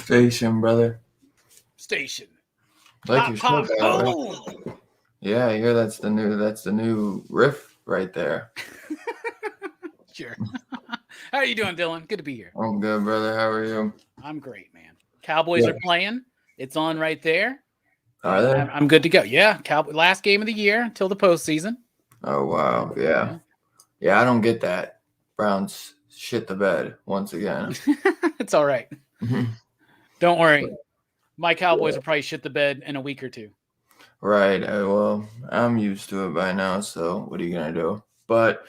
Station, brother. Station. Like your show, right? Yeah, I hear that's the new riff right there. Sure. How are you doing, Dylan? Good to be here. I'm good, brother. How are you? I'm great, man. Cowboys are playing. It's on right there. Are they? I'm good to go. Yeah, last game of the year until the postseason. Oh wow, yeah. I don't get that. Browns shit the bed once again. It's all right. Don't worry. My Cowboys will probably shit the bed in a week or two. Right. Well, I'm used to it by now, so what are you gonna do? But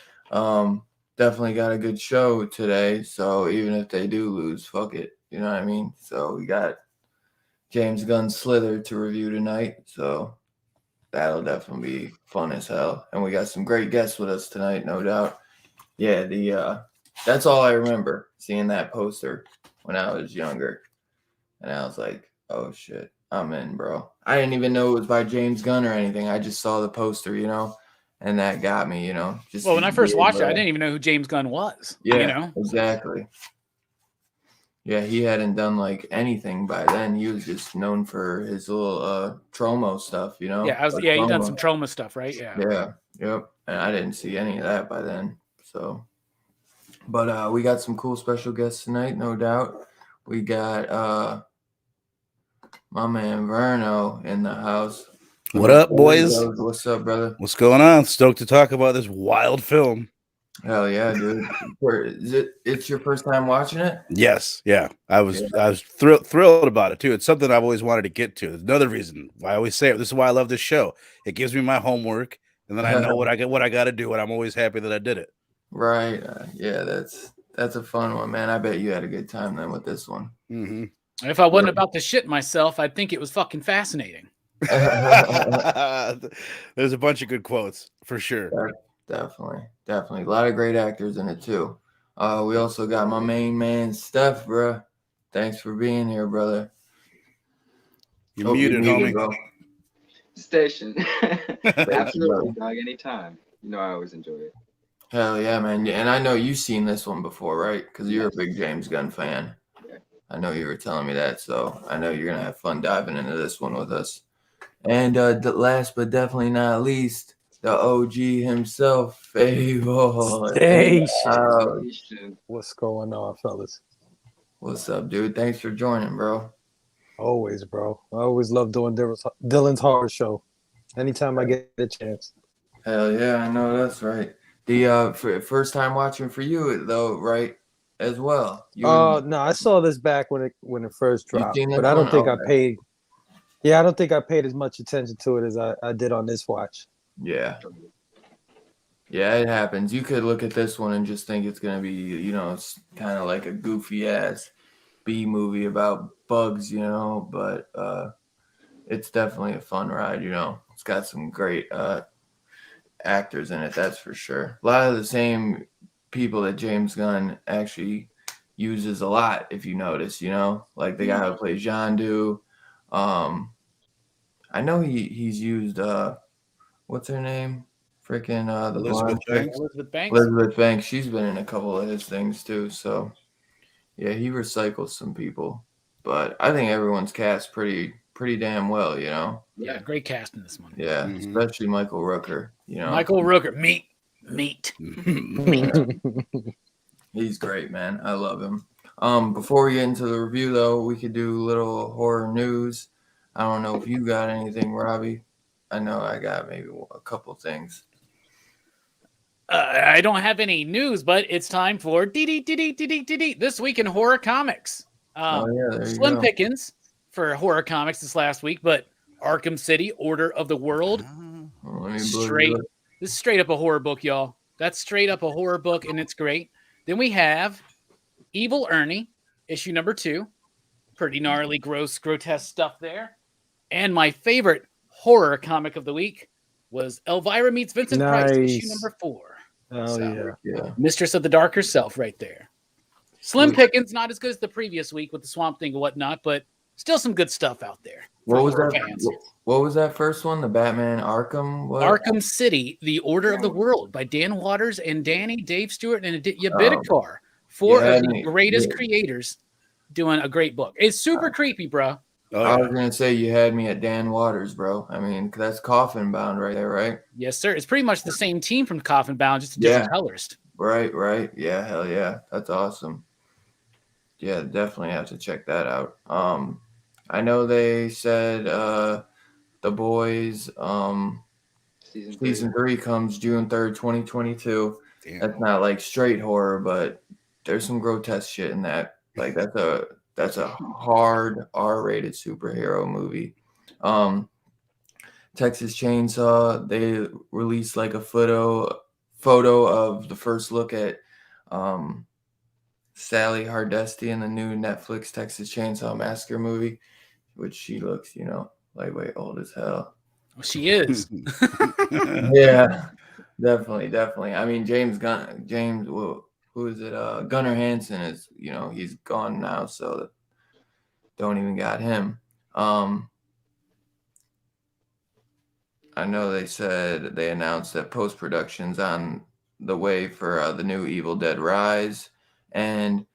definitely got a good show today. So even if they do lose, fuck it. You know what I mean? So we got James Gunn Slither to review tonight. So that'll definitely be fun as hell. And we got some great guests with us tonight, no doubt. Yeah, that's all I remember, seeing that poster when I was younger. And I was like, oh shit, I'm in, bro. I didn't even know it was by James Gunn or anything. I just saw the poster, and that got me, Just when I first watched it, I didn't even know who James Gunn was. Yeah, exactly. Yeah, he hadn't done like anything by then. He was just known for his little Tromo stuff, Yeah, he done some Troma stuff, right? Yeah. Yeah, yep. And I didn't see any of that by then. So, but we got some cool special guests tonight, no doubt. We got my man Verno in the house. What up, boys? What's up, brother? What's going on? Stoked to talk about this wild film. Hell yeah, dude! It's your first time watching it? Yes, yeah. I was thrilled about it too. It's something I've always wanted to get to. There's another reason why I always say it. This is why I love this show. It gives me my homework, and then I know what I got to do, and I'm always happy that I did it. Right? Yeah, that's a fun one, man. I bet you had a good time then with this one. Mm-hmm. If I wasn't about to shit myself, I'd think it was fucking fascinating. There's a bunch of good quotes for sure. Definitely. A lot of great actors in it too. We also got my main man Steph, bro. Thanks for being here, brother. You're muted, homie. Bro. Station. Absolutely, dog. Anytime. I always enjoy it. Hell yeah, man. And I know you've seen this one before, right? Because you're a big James Gunn fan. Yeah. I know you were telling me that, so I know you're gonna have fun diving into this one with us. And last but definitely not least, the OG himself, Fable. Station. What's going on, fellas? What's up, dude? Thanks for joining, bro. Always, bro. I always love doing Dylan's Horror Show. Anytime I get a chance. Hell yeah, I know that's right. The first time watching for you though, right? As well. No, I saw this back when it first dropped, but I don't think I paid. Yeah, I don't think I paid as much attention to it as I did on this watch. Yeah. Yeah, it happens. You could look at this one and just think it's gonna be, it's kind of like a goofy ass B movie about bugs, but it's definitely a fun ride. It's got some great actors in it, that's for sure. A lot of the same people that James Gunn actually uses a lot, if you notice, like the guy who plays Jandu. I know he's used what's her name? Freaking the Elizabeth blonde chick. Banks. Elizabeth Banks. Elizabeth Banks. She's been in a couple of his things too. So yeah, he recycles some people, but I think everyone's cast pretty damn well. Yeah, great cast in this one. Yeah, Mhm. especially Michael Rooker. Michael Rooker, meat. He's great, man. I love him. Before we get into the review, though, we could do a little horror news. I don't know if you got anything, Robbie. I know I got maybe a couple things. I don't have any news, but it's time for This Week in Horror Comics. Oh yeah, there you Slim go. pickings for horror comics this last week, but Arkham City, Order of the World, Well, let me straight. This is straight up a horror book, y'all. That's straight up a horror book, and it's great. Then we have Evil Ernie, issue number 2. Pretty gnarly, gross, grotesque stuff there. And my favorite horror comic of the week was Elvira Meets Vincent Price, issue number 4. Oh yeah. Mistress of the Dark herself right there. Slim pickings, not as good as the previous week with the Swamp Thing and whatnot, but still some good stuff out there. What was horror that? fans. What was that first one? The Batman Arkham? What? Arkham City, The Order of the World by Dan Waters and Dave Stewart and Aditya Bidikar. Four of the greatest creators doing a great book. It's super creepy, bro. Oh, I yeah. was gonna say you had me at Dan Waters, bro. I mean, that's Coffin Bound right there, right? Yes, sir. It's pretty much the same team from Coffin Bound, just different colors. Right. Yeah, hell yeah. That's awesome. Yeah, definitely have to check that out. I know they said The Boys season 3 comes June 3rd, 2022. Damn. That's not like straight horror, but there's some grotesque shit in that. Like that's a hard R-rated superhero movie. Texas Chainsaw, they released like a photo of the first look at Sally Hardesty in the new Netflix Texas Chainsaw Massacre movie, which she looks, like way old as hell. Well, she is. Yeah, definitely. I mean, James Gunn, who is it? Gunnar Hansen is, he's gone now, so don't even got him. I know they announced that post-production's on the way for the new Evil Dead Rise, and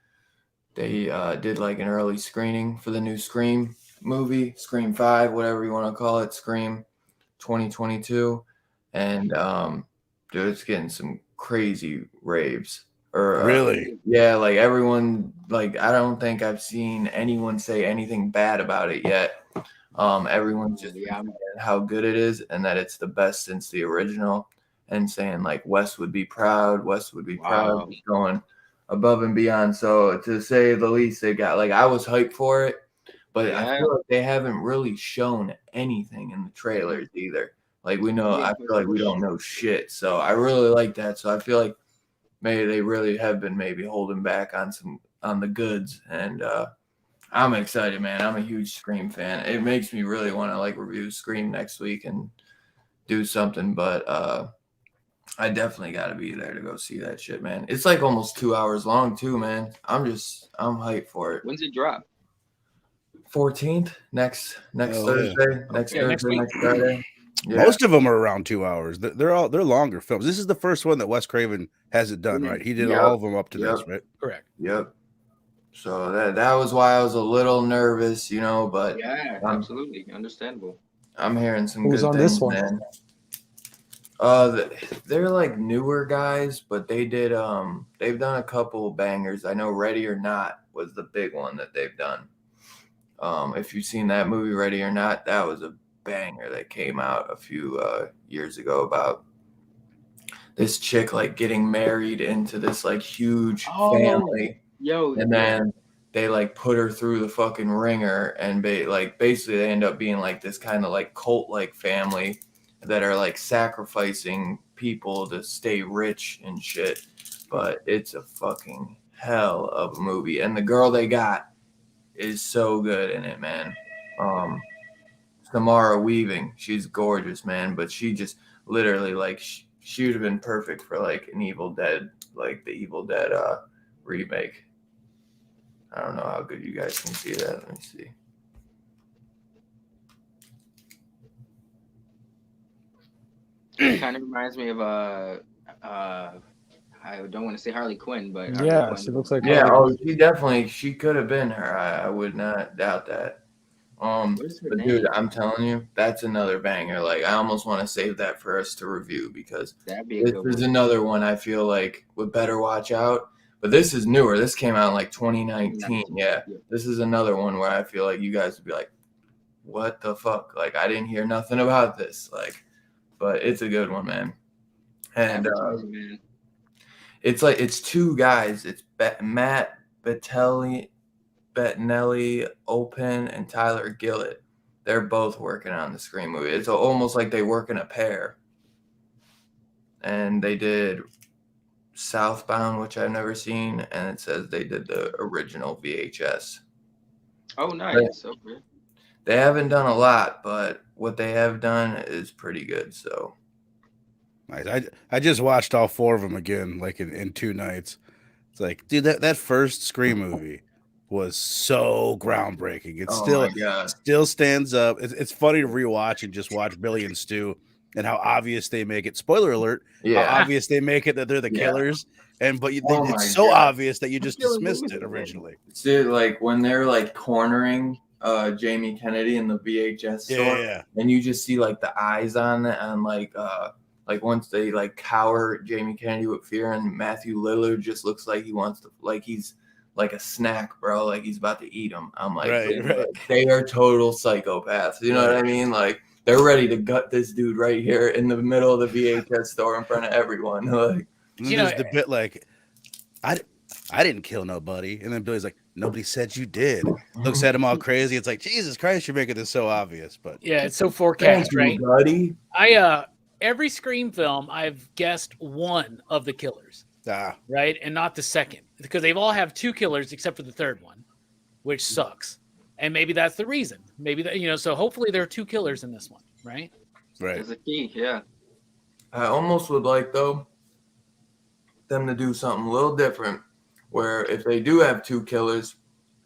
they did like an early screening for the new Scream movie, Scream 5, whatever you want to call it, Scream 2022, and dude, it's getting some crazy raves. Really? Yeah, like everyone, like I don't think I've seen anyone say anything bad about it yet. Everyone's just saying how good it is and that it's the best since the original, and saying like Wes would be proud, proud, going above and beyond. So to say the least, they got like I was hyped for it, but I feel like they haven't really shown anything in the trailers either. Like I feel like we don't know shit. So I really like that. So I feel like maybe they really have been maybe holding back on the goods, and I'm excited, man. I'm a huge Scream fan. It makes me really want to like review Scream next week and do something, but I definitely got to be there to go see that shit, man. It's like almost 2 hours long too, man. I'm hyped for it. When's it drop? 14th next Thursday, next Friday. Yeah. Most of them are around 2 hours. They're longer films. This is the first one that Wes Craven hasn't done, right? He did all of them up to this, right? Correct. Yep. So that was why I was a little nervous, but yeah, absolutely understandable. I'm hearing some Who's good on things, this one? man. They're like newer guys, but they've done a couple bangers. I know Ready or Not was the big one that they've done. If you've seen that movie Ready or Not, that was a banger that came out a few years ago about this chick like getting married into this like huge family. And then they like put her through the fucking ringer, and basically they end up being like this kind of like cult like family that are like sacrificing people to stay rich and shit. But it's a fucking hell of a movie. And the girl they got is so good in it, man. Samara Weaving, she's gorgeous, man. But she just literally, like, she would have been perfect for, like, an Evil Dead, like the Evil Dead remake. I don't know how good you guys can see that. Let me see. It kind of reminds me of I don't want to say Harley Quinn, but Harley Yeah, Quinn. she looks like Yeah, Harley she could have been her. I would not doubt that. What is her But name? dude, I'm telling you, that's another banger. Like, I almost want to save that for us to review because That'd be a this good is one. another one I feel like would better watch out. But this is newer. This came out in like 2019. Yeah. This is another one where I feel like you guys would be like, what the fuck? Like, I didn't hear nothing about this. Like, but it's a good one, man. And Man. it's like, it's two guys. It's Matt Bettinelli, Open, and Tyler Gillett. They're both working on the Scream movie. It's almost like they work in a pair. And they did Southbound, which I've never seen, and it says they did the original VHS. Oh, nice. Okay. They haven't done a lot, but what they have done is pretty good. So Nice. I just watched all 4 of them again, like in 2 nights. It's like, dude, that first Scream movie was so groundbreaking. It still stands up. It's funny to rewatch and just watch Billy and Stu and how obvious they make it. Spoiler alert! Yeah. How obvious they make it that they're the killers, but it's so obvious that you just dismissed it originally. See, like when they're like cornering Jamie Kennedy in the VHS store, and you just see like the eyes on it, and like once they like cower Jamie Kennedy with fear, and Matthew Lillard just looks like he wants to, like he's like a snack, bro, like he's about to eat him. I'm like, right. They are total psychopaths. You know what I mean? Like, they're ready to gut this dude right here in the middle of the VHS store in front of everyone. Like, there's the bit like, I didn't kill nobody, and then Billy's like, nobody said you did. Looks at him all crazy. It's like, Jesus Christ, you're making this so obvious. But yeah, it's so forecast, right? Buddy. Every Scream film, I've guessed one of the killers. Right, and not the second, because they've all have 2 killers except for the third one, which sucks. And maybe that's the reason. Maybe that, so hopefully there are 2 killers in this one, right? Right. There's a key, yeah. I almost would like, though, them to do something a little different, where if they do have 2 killers,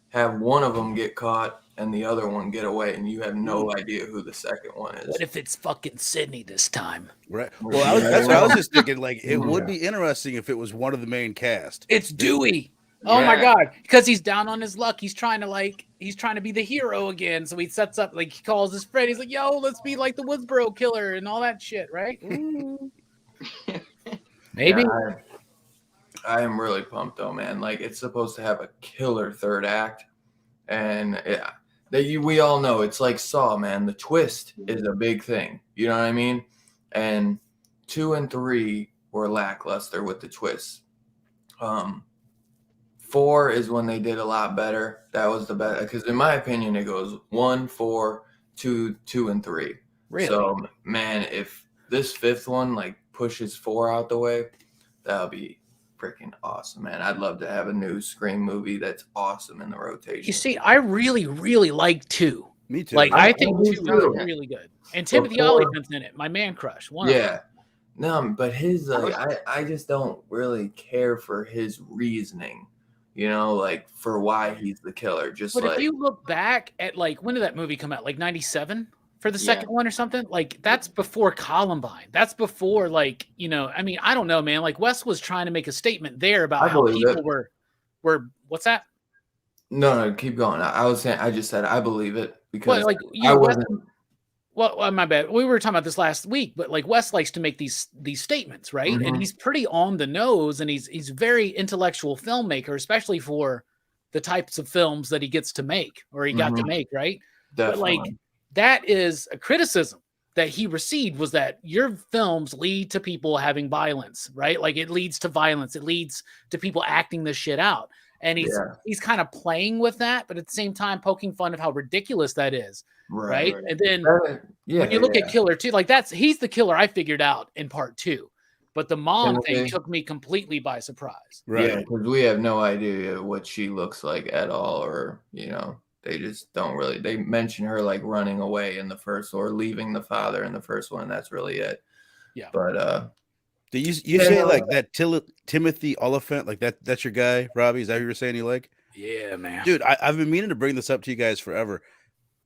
have one of them get caught and the other one get away, and you have no idea who the second one is. What if it's fucking Sydney this time? Right. Well, that's what I was just thinking. Like, it would be interesting if it was one of the main cast. It's Dewey. Oh my God! Because he's down on his luck. He's trying to be the hero again. So he sets up, like, he calls his friend. He's like, "Yo, let's be like the Woodsboro killer and all that shit, right?" Maybe. Yeah, I am really pumped though, man. Like, it's supposed to have a killer third act, and we all know it's like Saw, man. The twist is a big thing. You know what I mean? And 2 and 3 were lackluster with the twists. 4 is when they did a lot better. That was the best, because in my opinion, it goes 1, 4, 2, 2, and 3. Really? So, man, if this 5th one like pushes 4 out the way, that'll be freaking awesome, man. I'd love to have a new Scream movie that's awesome in the rotation. You see, I really, really like 2. Me too. Like, I think 2 is too. really good. And Timothy Olyphant's in it. My man crush. One of them. No, but his I just don't really care for his reasoning. Like, for why he's the killer. But if you look back at, like, when did that movie come out? Like 97 for the second one or something? Like, that's before Columbine. That's before, like, I mean, I don't know, man. Like, Wes was trying to make a statement there about how people were what's that? No, keep going. I just said I believe it because I wasn't. Well, my bad. We were talking about this last week, but like Wes likes to make these statements, right? Mm-hmm. And he's pretty on the nose, and he's very intellectual filmmaker, especially for the types of films that he gets to make or he got to make, right? Definitely. But like, that is a criticism that he received, was that your films lead to people having violence, right? Like, it leads to violence. It leads to people acting this shit out. And he's kind of playing with that, but at the same time poking fun of how ridiculous that is. Right. And then when you look at Killer 2, like, he's the killer I figured out in part 2. But the mom thing Timothy? took me completely by surprise. Right. Yeah, because we have no idea what she looks like at all, or they just don't really. They mention her like running away in the first, or leaving the father in the first one. That's really it. Yeah. But Do you Yeah, say no, like that Timothy Oliphant, like that's your guy, Robbie? Is that who you're saying you like? Yeah, man. Dude, I've been meaning to bring this up to you guys forever.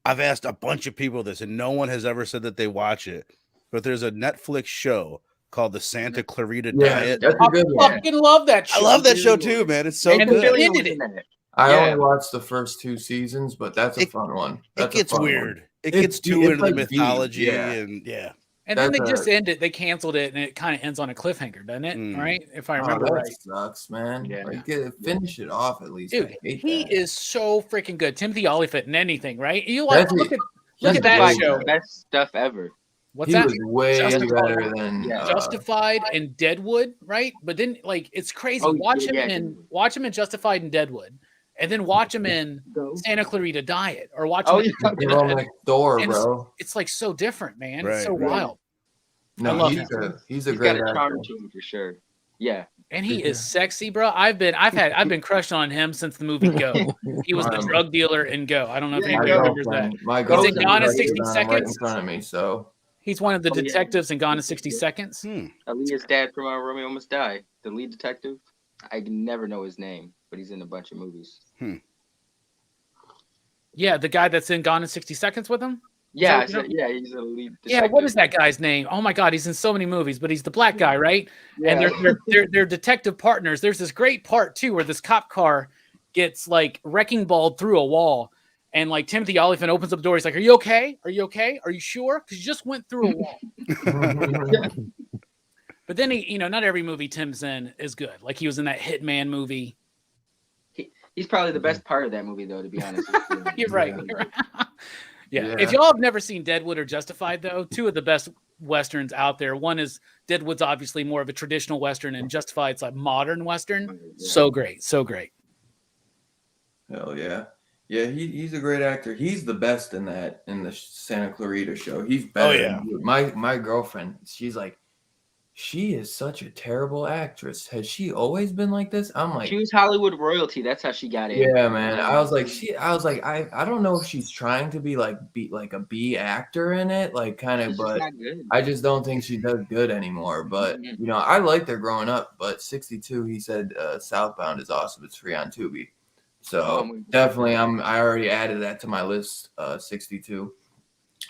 I've asked a bunch of people this, and no one has ever said that they watch it. But there's a Netflix show called the Santa Clarita Diet. that's a good I one. fucking love that show. I love that show dude. too, man. It's so And good. Billy- Billy ended was it. in it. I Yeah. only watched the first 2 seasons, but that's a It- fun one. It That's gets a fun weird. One. It It's gets deep- too it's into like the deep, mythology yeah. and yeah. And then they That's just a- ended. They canceled it, and it kind of ends on a cliffhanger, doesn't it? Mm. Right? If I Oh, remember that right. sucks, man. Yeah. Like, finish it off at least. Dude, I hate he that. is so freaking good. Timothy Oliphant in anything, right? You like That's look it. at that Justified show. The best stuff ever. What's He that? was way Justified. better than. Yeah. Justified and Deadwood, right? But then like it's crazy. Oh, Watch yeah, him in Justified and Deadwood, and then watch him in Go. Santa Clarita Diet, or watch Oh, him. yeah. In, Girl next door, and bro. it's like so different, man. It's Right, so right. wild, No, love he's him. he's a He's great got a actor. charm to him for sure. Yeah. and he is sexy, bro. I've been crushed on him since the movie Go. He was the Um, drug dealer in Go. I don't know if Yeah, My anybody Go. remembers that. girlfriend, my He's in girlfriend Gone in crushed 60 on him right in Seconds? front of me. So He's one of the Oh, yeah. detectives in Gone in 60 Seconds. Aaliyah's dad from Romeo Must Die, the lead detective. I never know his name, but he's in a bunch of movies. Yeah, the guy that's in Gone in 60 Seconds with him. Yeah, So, yeah, he's a lead detective. Yeah, what is that guy's name? Oh my God, he's in so many movies, but he's the black guy, right? Yeah. And they're detective partners. There's this great part too where this cop car gets like wrecking balled through a wall, and like Timothy Oliphant opens up the door. He's like, "Are you okay? Are you okay? Are you sure? Because you just went through a wall." But then he, not every movie Tim's in is good. Like he was in that Hitman movie. He's probably the best part of that movie, though, to be honest with you. You're right. You're right. Yeah. Yeah. If y'all have never seen Deadwood or Justified, though, two of the best Westerns out there. One is Deadwood's obviously more of a traditional Western, and Justified's like modern Western. So great. So great. Hell yeah. Yeah, he's a great actor. He's the best in the Santa Clarita show. He's better. yeah. than my girlfriend, she's like, she is such a terrible actress. Has she always been like this? I'm like, She was Hollywood royalty. That's how she got in. yeah, man. I was like, I don't know if she's trying to be like a B actor in it, like kind of, She's just but not good. I just don't think she does good anymore. But Mhm. I liked her growing up. But 62, he said Southbound is awesome. It's free on Tubi. So definitely, I already added that to my list. 62,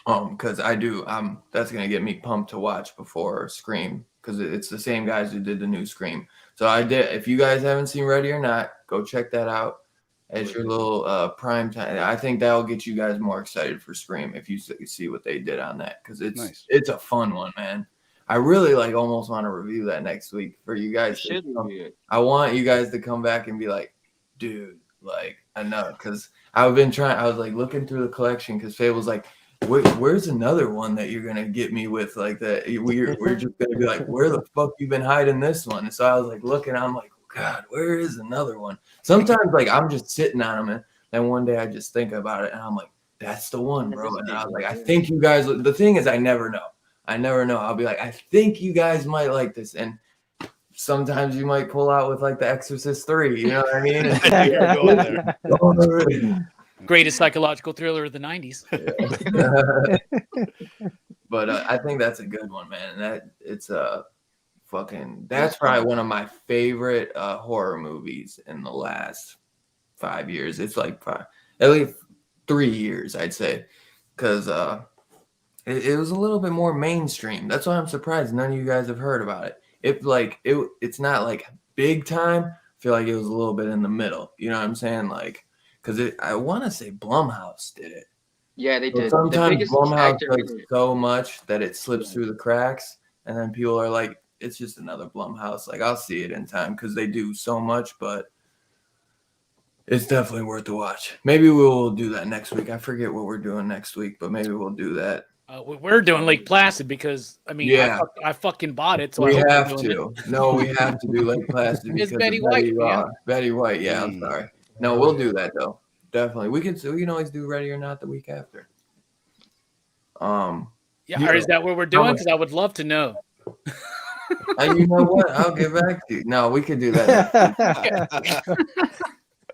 because that's gonna get me pumped to watch before Scream, because it's the same guys who did the new Scream. So I did. If you guys haven't seen Ready or Not, go check that out as your little prime time. I think that'll get you guys more excited for Scream if you see what they did on that, because it's a fun one, man. I really almost want to review that next week for you guys. Should review it. I want you guys to come back and be like, dude, I know, because I was looking through the collection, because Faye was like, where's another one that you're gonna get me with like that? We're just gonna be like, where the fuck you been hiding this one? And so I was like looking, I'm like, God, where is another one? Sometimes I'm just sitting on them, and then one day I just think about it, and I'm like, that's the one, bro. And I was like, I think you guys. The thing is, I never know. I'll be like, I think you guys might like this, and sometimes you might pull out with The Exorcist 3. You know what I mean? Greatest psychological thriller of the 90s. But I think that's a good one, man. That's probably one of my favorite horror movies in the last 5 years. It's at least 3 years, I'd say, because it was a little bit more mainstream. That's why I'm surprised none of you guys have heard about it. It's not big time. I feel like it was a little bit in the middle. You know what I'm saying? Because I want to say Blumhouse did it. Yeah, they did. Sometimes Blumhouse actor does so much that it slips through the cracks, and then people are like, it's just another Blumhouse. I'll see it in time, because they do so much, but it's definitely worth the watch. Maybe we'll do that next week. I forget what we're doing next week, but maybe we'll do that. We're doing Lake Placid because, I fucking bought it. So we I have to. No, we have to do Lake Placid It's because Betty of White, man. Betty White, yeah, I'm sorry. No, we'll do that, though. Definitely. We can always do Ready or Not the week after. Yeah, or is that what we're doing? Because I would love to know. You know what? I'll get back to you. No, we could do that.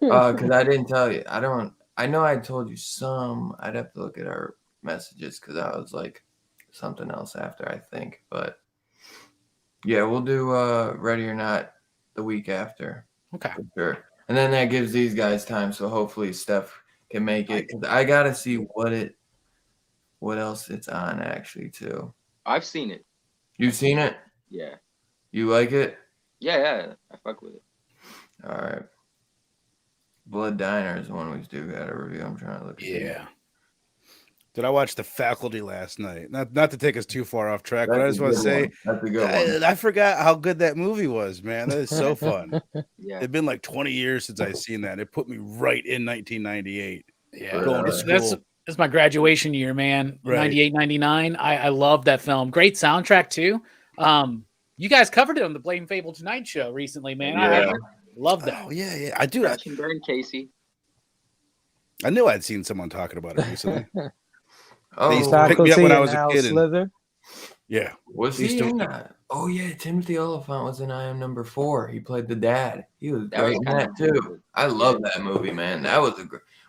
Because I didn't tell you. I know I told you some. I'd have to look at our messages because I was like something else after, I think. But yeah, we'll do Ready or Not the week after. Okay. For sure. And then that gives these guys time. So hopefully Steph can make it. Because I got to see what else it's on actually, too. I've seen it. You've seen it? Yeah. You like it? Yeah. I fuck with it. All right. Blood Diner is the one we do got a review. I'm trying to look at it. Yeah. Did I watch The Faculty last night? Not to take us too far off track, but I That's just a want to good say one. That's a good one. I forgot how good that movie was, man. That is so fun. Yeah. It's been like 20 years since I've seen that. It put me right in 1998. Yeah. Going to school. That's my graduation year, man. Right. 98, 99. I love that film. Great soundtrack too. You guys covered it on the Blame Fable Tonight show recently, man. Yeah. I love that. Oh, yeah. I do. Crash and Burn, Casey. I knew I'd seen someone talking about it recently. Oh, They used to pick me up when I was a Al kid. Slither. Yeah. was He's he still- in that? Oh yeah, Timothy Oliphant was in I Am Number 4. He played the dad. He was That great was in kinda that too. cool. I love that movie, man. That was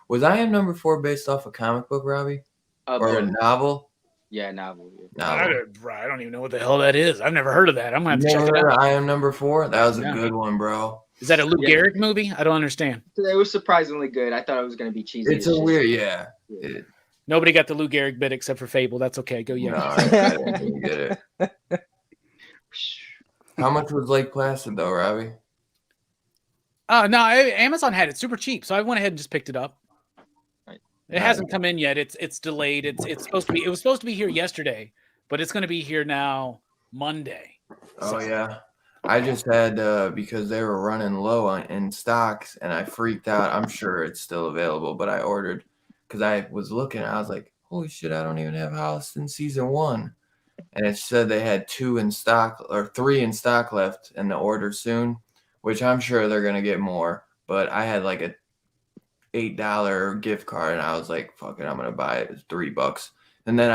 was I Am Number 4 based off a comic book, Robbie, or a Both. novel? Yeah, novel. Yeah. I don't even know what the hell that is. I've never heard of that. I'm gonna have to You check never it heard out. of I Am Number 4? That was a No. good one, bro. Is that a Lou Yeah. Gehrig movie? I don't understand. It was surprisingly good. I thought it was gonna be cheesy. It's as a shit. weird, yeah. Nobody got the Lou Gehrig bit except for Fable. That's okay. Go No, yeah. I didn't get it. How much was Lake Placid though, Robbie? No, Amazon had it super cheap, so I went ahead and just picked it up. Right. It hasn't come in yet. It's delayed. It's supposed to be. It was supposed to be here yesterday, but it's going to be here now Monday. Oh yeah. I just had because they were running low in stocks and I freaked out. I'm sure it's still available, but I ordered because I was looking. I was like, holy shit, I don't even have Holliston season 1. And it said they had 2 in stock or 3 in stock left in the order soon, which I'm sure they're gonna get more. But I had like a $8 gift card and I was like, fuck it, I'm gonna buy it. It's $3. And then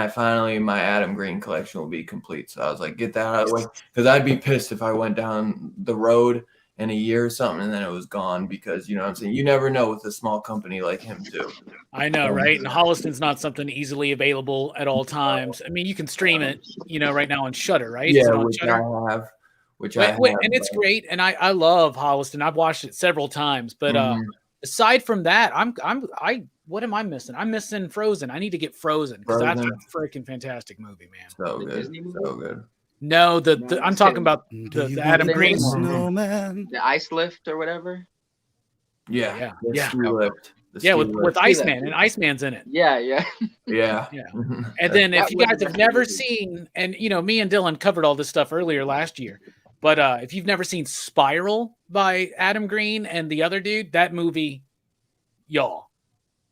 my Adam Green collection will be complete. So I was like, get that out of the way. Because I'd be pissed if I went down the road in a year or something and then it was gone because, you know what I'm saying? You never know with a small company like him, too. I know, right? And Holliston's not something easily available at all times. I mean, you can stream it, right now on Shudder, right? Is Yeah, it on which Shudder? I have. Which I have. And it's great. And I love Holliston. I've watched it several times. But aside from that, what am I missing? I'm missing Frozen. I need to get Frozen because that's a freaking fantastic movie, man. So The good. Disney movie? So good. No, I'm talking about Do you the Adam want a Green one. snowman? The ice lift or whatever. Yeah. The Yeah. ski lift. The Yeah, ski with lift. Iceman, and Iceman's in it. Yeah. Yeah. Yeah. And then if That you was guys a have good never movie. seen, and me and Dylan covered all this stuff earlier last year, but if you've never seen Spiral by Adam Green and the other dude, that movie, y'all,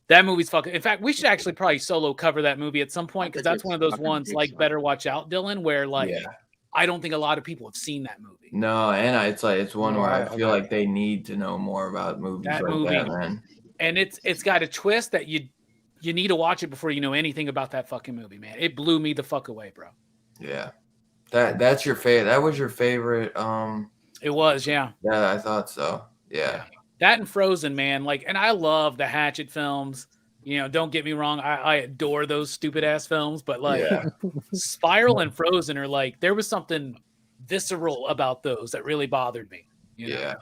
that movie's fucking. In fact, we should actually probably solo cover that movie at some point because that's one of those ones like Better Watch Out, Dylan, where like Yeah. I don't think a lot of people have seen that movie. No, and it's one where I Wow. feel like they need to know more about movies That like movie. that, man. And it's got a twist that you need to watch it before you know anything about that fucking movie, man. It blew me the fuck away, bro. Yeah. That's your favorite. That was your favorite. It was, yeah. Yeah, I thought so. Yeah. That and Frozen, man. Like, and I love the Hatchet films. Don't get me wrong. I adore those stupid ass films, but like Yeah. Spiral and Frozen are like, there was something visceral about those that really bothered me. Yeah.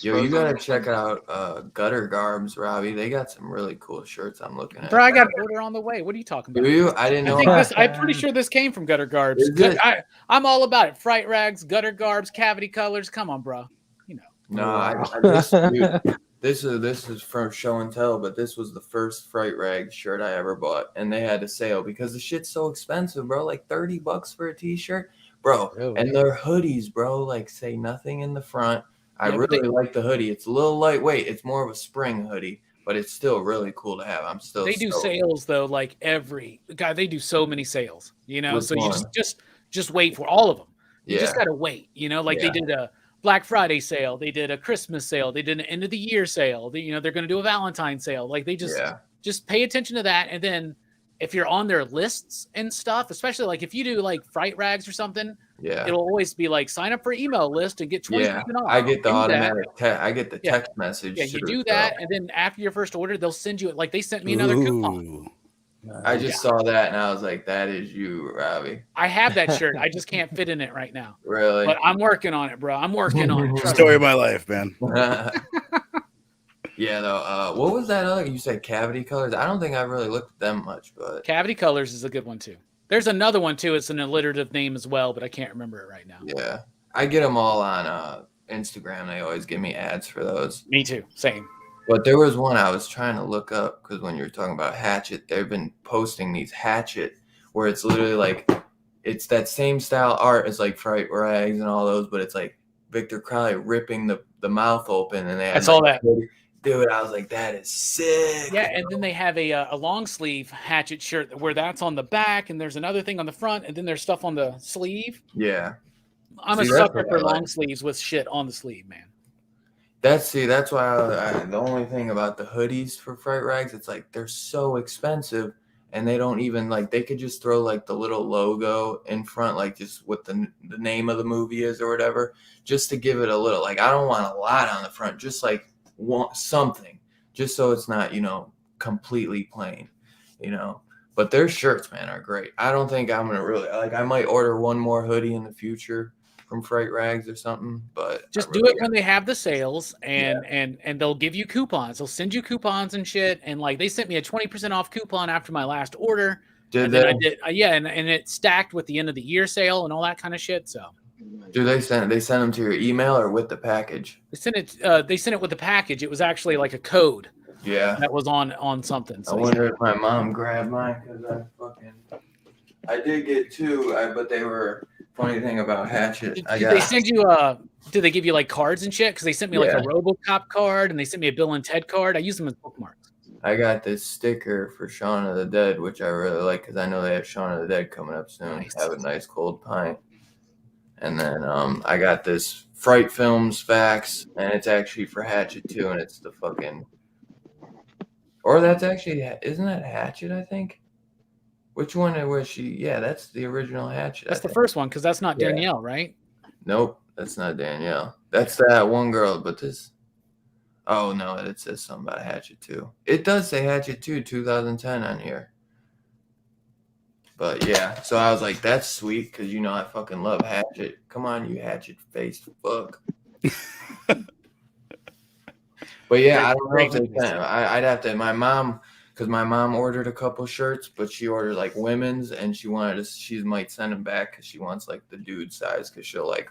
Yo, you gotta check out Gutter Garbs, Robbie. They got some really cool shirts I'm looking at. Bro, I got an order on the way. What are you talking about? Do you? I didn't know. I'm pretty sure this came from Gutter Garbs. Is it? I'm all about it. Fright rags, Gutter Garbs, cavity colors. Come on, bro. No, this is from Show and Tell, but this was the first Fright Rag shirt I ever bought, and they had a sale because the shit's so expensive, bro. Like $30 for a t-shirt, bro. Really? And their hoodies, bro. Like say nothing in the front. I Yeah, but really like the hoodie. It's a little lightweight. It's more of a spring hoodie, but it's still really cool to have. I'm still. They do stoked. sales though, like they do so many sales, Which so you one? just wait for all of them. You just Yeah. gotta wait, like Yeah. they did a Black Friday sale, they did a Christmas sale, they did an end of the year sale. They're gonna do a Valentine sale. Like they just pay attention to that, and then if you're on their lists and stuff, especially like if you do like Fright Rags or something, Yeah. it'll always be like sign up for email list and get 20% Yeah. off. I get the Do that. automatic I get the Yeah. text message. Yeah, you too, do so. that, and then after your first order, they'll send you like they sent me another coupon. Ooh. I just saw that and I was like, that is you, Robbie. I have that shirt. I just can't fit in it right now. Really? But I'm working on it, bro. I'm working on it. Trust Story me. of my life, man. Yeah, though. What was that other? You said cavity colors. I don't think I've really looked at them much, but Cavity Colors is a good one too. There's another one too. It's an alliterative name as well, but I can't remember it right now. yeah, I get them all on Instagram. They always give me ads for those. Me too. Same. But there was one I was trying to look up because when you were talking about Hatchet, they've been posting these Hatchet where it's literally like it's that same style art as like Fright Rags and all those, but it's like Victor Crowley ripping the mouth open, and they had I saw like, that. Dude, I was like, that is sick. Yeah, and then they have a long sleeve Hatchet shirt where that's on the back, and there's another thing on the front, and then there's stuff on the sleeve. Yeah. I'm See, a that's sucker what for I like. long sleeves with shit on the sleeve, man. That's why the only thing about the hoodies for Fright Rags, it's like they're so expensive, and they don't even like they could just throw like the little logo in front, like just what the name of the movie is or whatever, just to give it a little. Like I don't want a lot on the front, just like want something, just so it's not completely plain, But their shirts, man, are great. I don't think I'm gonna really like. I might order one more hoodie in the future from Fright Rags or something, but Just do it when they have the sales, and they'll give you coupons. They'll send you coupons and shit. And like they sent me a 20% off coupon after my last order. Did Then they? I did, and it stacked with the end of the year sale and all that kind of shit. So Do they send them to your email or with the package? they sent it with the package. It was actually like a code Yeah. that was on something. So I wonder if my mom grabbed mine because I did get two, but they were funny thing about Hatchet. Did they send you did they give you like cards and shit? Because they sent me like a RoboCop card and they sent me a Bill and Ted card. I use them as bookmarks. I got this sticker for Shaun of the Dead, which I really like because I know they have Shaun of the Dead coming up soon. Nice. Have a nice cold pint. And then I got this Fright Films fax, and it's actually for Hatchet too, and it's the fucking. Or that's actually, isn't that Hatchet, I think? Which one was she? Yeah, that's the original Hatchet. That's the first one because that's not Danielle, right? Nope, that's not Danielle. That's that one girl, but this. Oh, no, it says something about Hatchet 2. It does say Hatchet 2, 2010 on here. But yeah, so I was like, that's sweet because I fucking love Hatchet. Come on, you Hatchet-faced fuck. But yeah, I don't know if they sent. I'd have to. My mom, because my mom ordered a couple shirts, but she ordered like women's, and she might send them back because she wants like the dude size because she'll like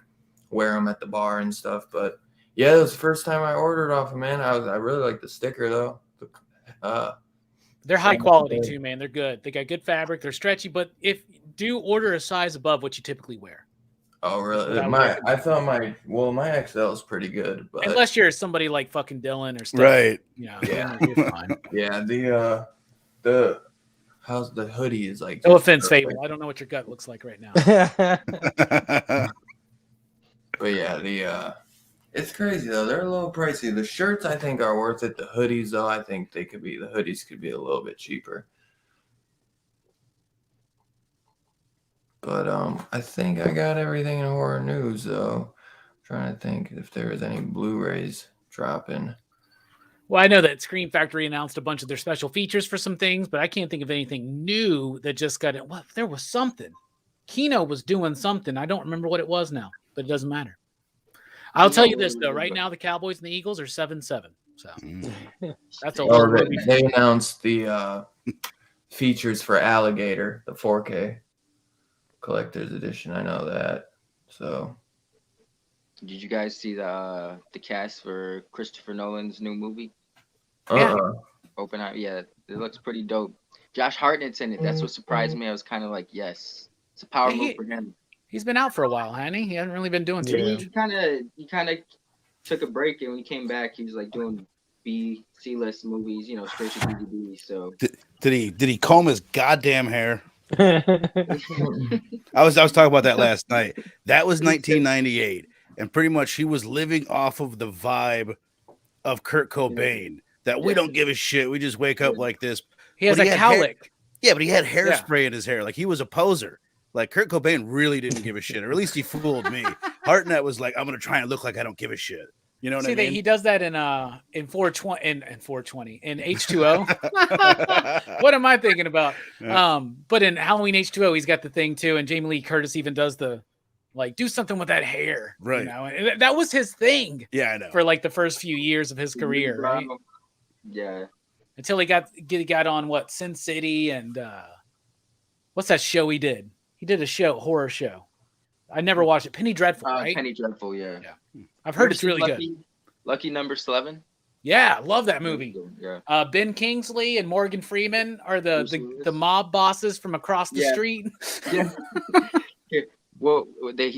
wear them at the bar and stuff. But yeah, it was the first time I ordered off of man. I really like the sticker though. They're high quality too, man. They're good. They got good fabric. They're stretchy, but if do order a size above what you typically wear. Oh really? I thought my XL is pretty good, but unless you're somebody like fucking Dylan or stuff, right? Yeah, you're fine. Yeah, how's the hoodie is like. No offense, Fable. I don't know what your gut looks like right now. But yeah, it's crazy though. They're a little pricey. The shirts I think are worth it. The hoodies though, I think the hoodies could be a little bit cheaper. But I think I got everything in horror news though. I'm trying to think if there was any Blu-rays dropping. Well, I know that Scream Factory announced a bunch of their special features for some things, but I can't think of anything new that just got it. Well, there was something. Kino was doing something. I don't remember what it was now, but it doesn't matter. I'll tell you this though. Right now, the Cowboys and the Eagles are 7-7. So that's a horror movie. They announced the features for Alligator, the 4K collector's edition. I know that. So, did you guys see the cast for Christopher Nolan's new movie? Oppenheimer. Yeah, it looks pretty dope. Josh Hartnett's in it. That's what surprised me. I was kind of like, yes, it's a power move for him. He's been out for a while, hasn't he? He hasn't really been doing too much. He kind of took a break, and when he came back, he was like doing C-list movies, straight to DVD. So did he comb his goddamn hair? I was talking about that last night. That was 1998, and pretty much he was living off of the vibe of Kurt Cobain. That we don't give a shit. We just wake up like this. He has a cowlick. Yeah, but he had hairspray in his hair. Like he was a poser. Like Kurt Cobain really didn't give a shit, or at least he fooled me. Hartnett was like, I'm gonna try and look like I don't give a shit. You know what I mean? He does that in 420 in H2O. What am I thinking about? But in Halloween H2O, he's got the thing too, and Jamie Lee Curtis even does the like do something with that hair, right? You know, and that was his thing. Yeah, I know. For like the first few years of his career, right? Yeah. Until he got on what Sin City and what's that show he did? He did a horror show. I never watched it. Penny Dreadful, right? Penny Dreadful, yeah. I've heard it's really good. Lucky Number 11. Yeah, love that movie. Yeah. Ben Kingsley and Morgan Freeman are the mob bosses from across the street. Yeah. Well, they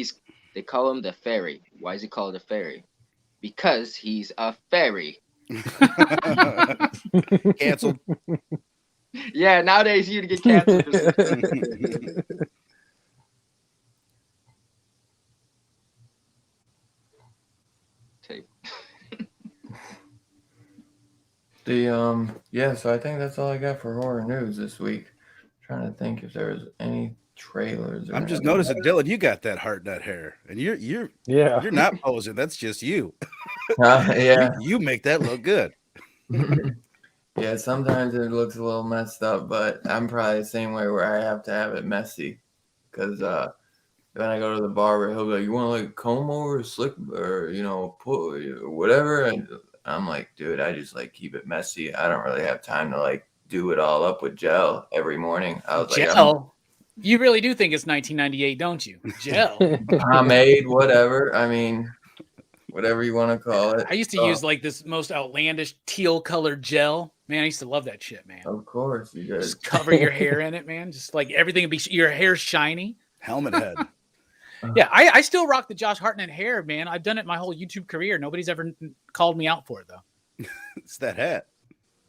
call him the fairy. Why is he called a fairy? Because he's a fairy. Canceled. Yeah, nowadays you'd get canceled. So I think that's all I got for horror news this week. I'm trying to think if there was any trailers. I'm just noticing, Dylan, you got that Hartnett hair, and you're not posing. That's just you. Yeah, you make that look good. Yeah, sometimes it looks a little messed up, but I'm probably the same way where I have to have it messy, because when I go to the barber, he'll be like, "You want to like comb over, slick, or put or whatever," and I'm like, dude, I just like keep it messy. I don't really have time to like do it all up with gel every morning. I was like, gel. You really do think it's 1998, don't you? Gel, pomade, whatever. I mean, whatever you want to call it. I used to use like this most outlandish teal colored gel. Man, I used to love that shit, man. Of course, you did. Just cover your hair in it, man. Just like everything would be your hair shiny. Helmet head. Yeah, I still rock the Josh Hartnett hair, man. I've done it my whole YouTube career. Nobody's ever called me out for it, though. It's that hat.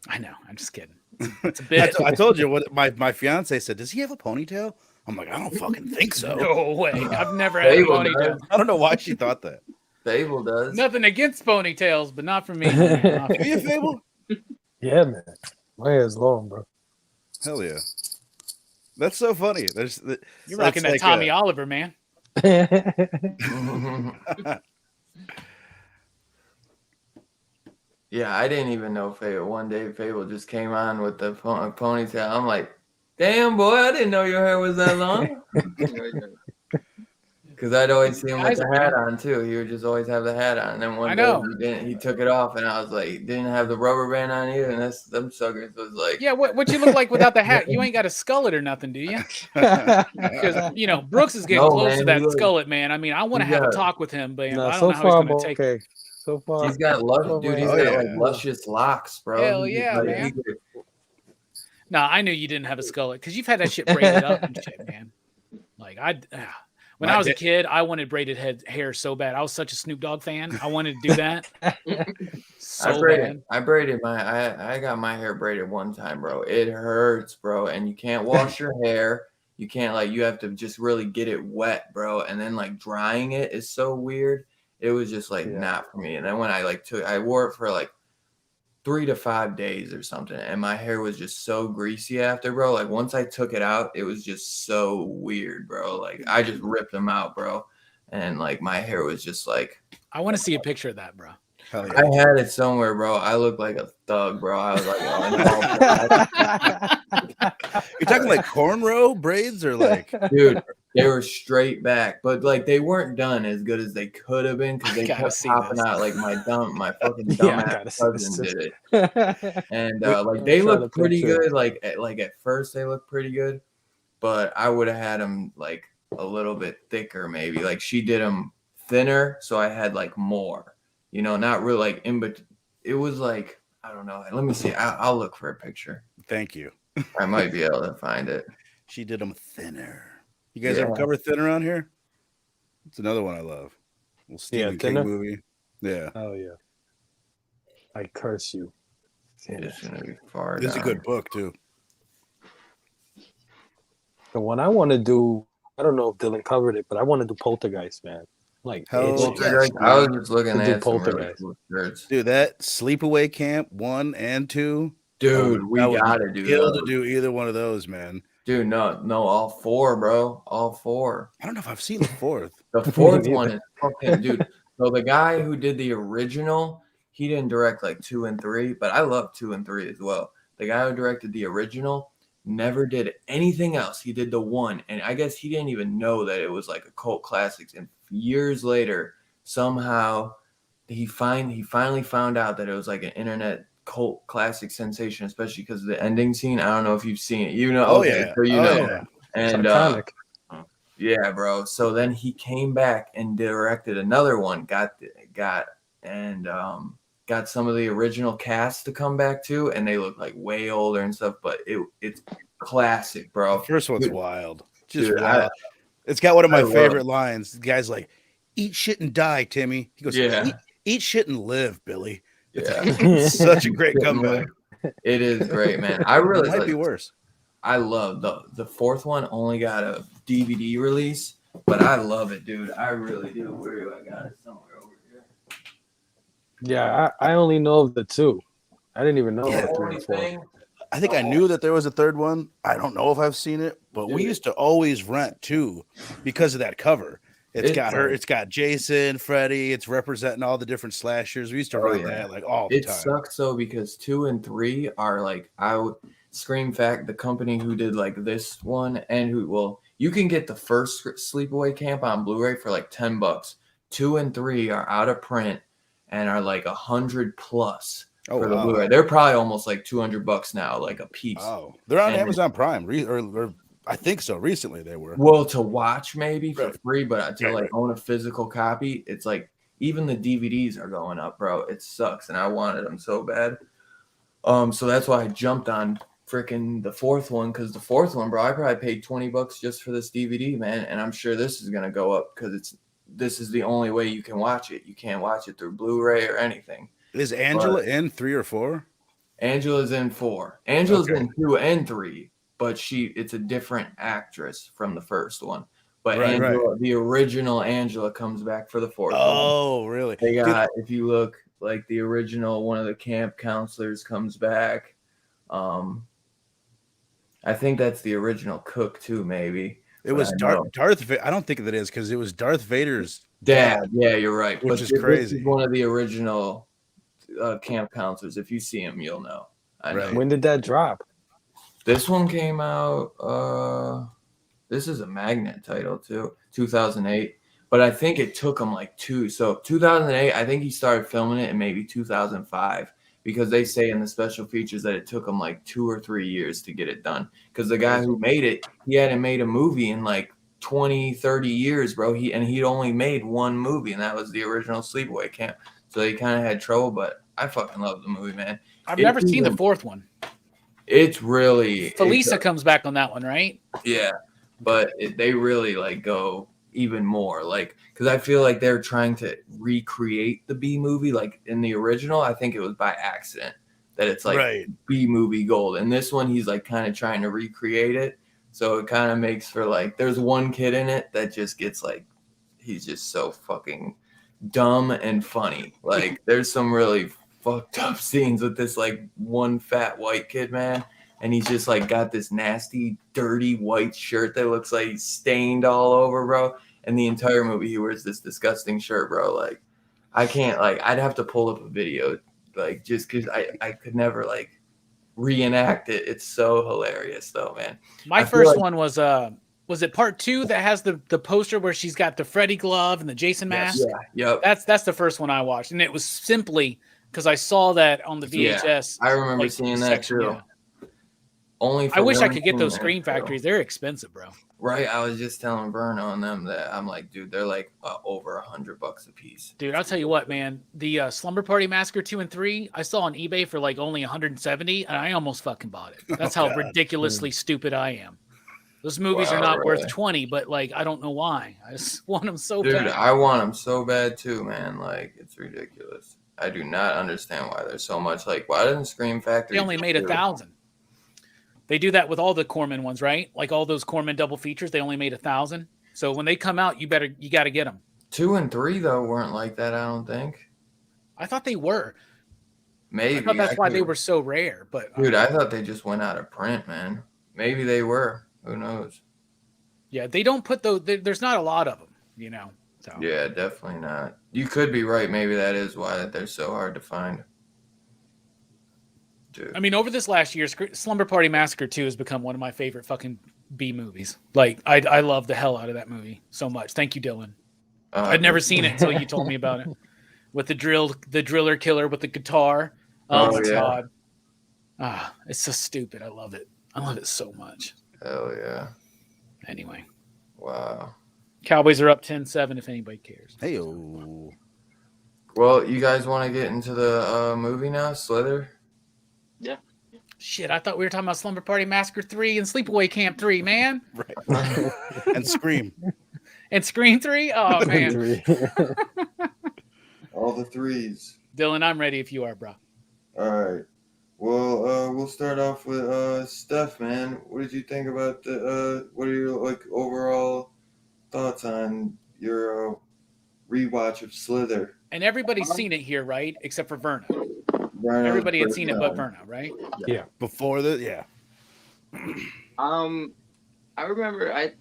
I know. I'm just kidding. It's a bit. I told you what my fiance said. Does he have a ponytail? I'm like, I don't fucking think so. No way. I've never had a ponytail. I don't know why she thought that. Fable does. Nothing against ponytails, but not for me. Are you a Fable? Yeah, man. My hair's long, bro. Hell yeah. That's so funny. You're rocking that like Tommy Oliver, man. Yeah, I didn't even know Fable. One day Fable just came on with the ponytail. I'm like, damn, boy, I didn't know your hair was that long. Because I'd always see him with the hat on too. He would just always have the hat on. And then one day he took it off, and I was like, didn't have the rubber band on either. And them suckers was like, yeah, what you look like without the hat? You ain't got a skullet or nothing, do you? Because Brooks is getting close to that skullet, man. I mean, I want to have a talk with him, but I don't know how he's going to take it. So far, he's got like luscious locks, bro. Hell yeah, man. No, I knew you didn't have a skullet because you've had that shit braided up and shit, man. Like when I was a kid, I wanted braided hair so bad. I was such a Snoop Dogg fan. I wanted to do that. I braided I got my hair braided one time, bro. It hurts, bro. And you can't wash your hair. You can't you have to just really get it wet, bro. And then like drying it is so weird. It was just like not for me. And then when I wore it for like 3 to 5 days or something, and my hair was just so greasy after, bro. Like once I took it out, it was just so weird, bro. Like I just ripped them out, bro, and like my hair was just like. I want to see a picture of that, bro. Yeah. I had it somewhere, bro. I looked like a thug, bro. I was like, you're talking like cornrow braids or like, dude. They were straight back, but like they weren't done as good as they could have been because they kept popping out. Like my fucking dumbass cousin did it, and like they looked pretty good. Like at first they looked pretty good, but I would have had them like a little bit thicker, maybe. Like she did them thinner, so I had like more. Not really like but it was like I don't know. Let me see. I'll look for a picture. Thank you. I might be able to find it. She did them thinner. You guys ever cover Thinner on here? It's another one I love. Little Stephen King movie. Yeah. Oh yeah. I curse you. It's gonna be far. It's a good book too. The one I want to do, I don't know if Dylan covered it, but I want to do Poltergeist, man. Like Poltergeist. I was just looking at Poltergeist. Dude, that Sleepaway Camp 1 and 2. Dude, we That would gotta be do ill those. to do either one of those, man. Dude, no, all four, bro. All four. I don't know if I've seen the fourth. The fourth one is fucking dude. So the guy who did the original, he didn't direct like 2 and 3, but I love 2 and 3 as well. The guy who directed the original never did anything else. He did the one, and I guess he didn't even know that it was like a cult classics. And years later, somehow he finally found out that it was like an internet cult classic sensation, especially because of the ending scene. I don't know if you've seen it. You know, Oh, okay, yeah. so you Oh, know. yeah. And It's iconic. yeah, bro. So then he came back and directed another one. Got some of the original cast to come back too, and they look like way older and stuff. But it's classic, bro. The first one's Dude, wild. Just dude, wild. It's got one of my I love favorite lines. The guy's like, "Eat shit and die, Timmy." He goes, Yeah. Eat shit and live, Billy." Yeah, It's such a great comeback. it is great, man. I really It might be worse. I love the fourth one. Only got a DVD release, but I love it, dude. I really do. Where do I got it? Somewhere over here. Yeah, I only know of the 2. I didn't even know Yeah. the 3 and 4. I think I knew that there was a third one. I don't know if I've seen it, but we Dude. used to always rent too because of that cover. It's got her. It's got Jason, Freddy. It's representing all the different slashers. We used to rent that like all the It time. sucks though because 2 and 3 are like Scream Fact, the company who did like this one, and you can get the first Sleepaway Camp on Blu-ray for like $10. 2 and 3 are out of print and are like $100 plus for the Blu-ray. They're probably almost like $200 now, like a piece. Oh, they're on Amazon Prime, or I think so. Recently, they were. Well, to watch maybe for free, but to own a physical copy, it's like even the DVDs are going up, bro. It sucks, and I wanted them so bad. So that's why I jumped on freaking the fourth one, because the fourth one, bro, I probably paid $20 just for this DVD, man, and I'm sure this is gonna go up because this is the only way you can watch it. You can't watch it through Blu-ray or anything. Is Angela in 3 or 4? Angela's in 4. Angela's in 2 and 3. But it's a different actress from the first one. But Angela, the original Angela, comes back for the fourth one. Oh, really? They got, if you look, like the original, one of the camp counselors comes back. I think that's the original cook too, maybe. It was Darth Vader. I don't think that is because it was Darth Vader's dad. Yeah, you're right. Which is crazy. This is one of the original camp counselors. If you see him, you'll know. I know. When did that drop? This one came out. This is a Magnet title too, 2008. But I think it took him like 2008. I think he started filming it in maybe 2005 because they say in the special features that it took him like 2 or 3 years to get it done. Because the guy who made it, he hadn't made a movie in like 20, 30 years, bro. He'd only made one movie, and that was the original Sleepaway Camp. So he kind of had trouble, but I fucking love the movie, man. I've never seen the fourth one. It's really Felisa comes back on that one, right? Yeah, but they really like go even more, like, because I feel like they're trying to recreate the B movie. Like in the original, I think it was by accident that it's like B movie gold, and this one he's like kind of trying to recreate it. So it kind of makes for like, there's one kid in it that just gets like, he's just so fucking dumb and funny. Like there's some really fucked up scenes with this like one fat white kid, man, and he's just like got this nasty dirty white shirt that looks like he's stained all over, bro, and the entire movie he wears this disgusting shirt, bro. Like I can't, like, I'd have to pull up a video, like, just because I could never like reenact it. It's so hilarious though, man. My first one was it part 2 that has the poster where she's got the Freddy glove and the Jason mask? Yeah, yep. That's the first one I watched, and it was simply because I saw that on the VHS. I remember seeing that too. Yeah. Only I wish I could get those Scream Factories. They're expensive, bro. Right, I was just telling Verno on them that I'm like, dude, they're like over $100 a piece. Dude, I'll tell you what, man. The Slumber Party Massacre 2 and 3, I saw on eBay for like only $170, and I almost fucking bought it. That's how ridiculously stupid I am. Those movies are not worth $20, but like I don't know why. I just want them so bad. Dude, I want them so bad too, man. Like it's ridiculous. I do not understand why there's so much. Like, why doesn't Scream Factory? They only made 1,000. They do that with all the Corman ones, right? Like all those Corman double features, they only made 1,000. So when they come out, you got to get them. 2 and 3 though weren't like that, I don't think. I thought they were. Maybe. I thought that's why they were so rare. But dude, I thought they just went out of print, man. Maybe they were. Who knows? Yeah, they don't put those. There's not a lot of them, you know. So. Yeah, definitely not. You could be right. Maybe that is why they're so hard to find. Dude. I mean, over this last year, Slumber Party Massacre 2 has become one of my favorite fucking B movies. Like, I love the hell out of that movie so much. Thank you, Dylan. I'd never seen it until you told me about it. With the driller killer with the guitar. Oh my God. It's so stupid. I love it. I love it so much. Hell yeah. Anyway. Wow. Cowboys are up 10-7 if anybody cares. Hey-o. Well, you guys want to get into the movie now, Slither? Yeah. Shit, I thought we were talking about Slumber Party Massacre 3 and Sleepaway Camp 3, man. Right. And Scream. And Scream 3? Oh, man. All the threes. Dylan, I'm ready if you are, bro. All right. Well, we'll start off with Steph, man. What did you think about what are your overall thoughts on your rewatch of Slither? And everybody's seen it here, right? Except for Verna. Everybody had seen it but Verna, right? Yeah. Before the yeah. I remember I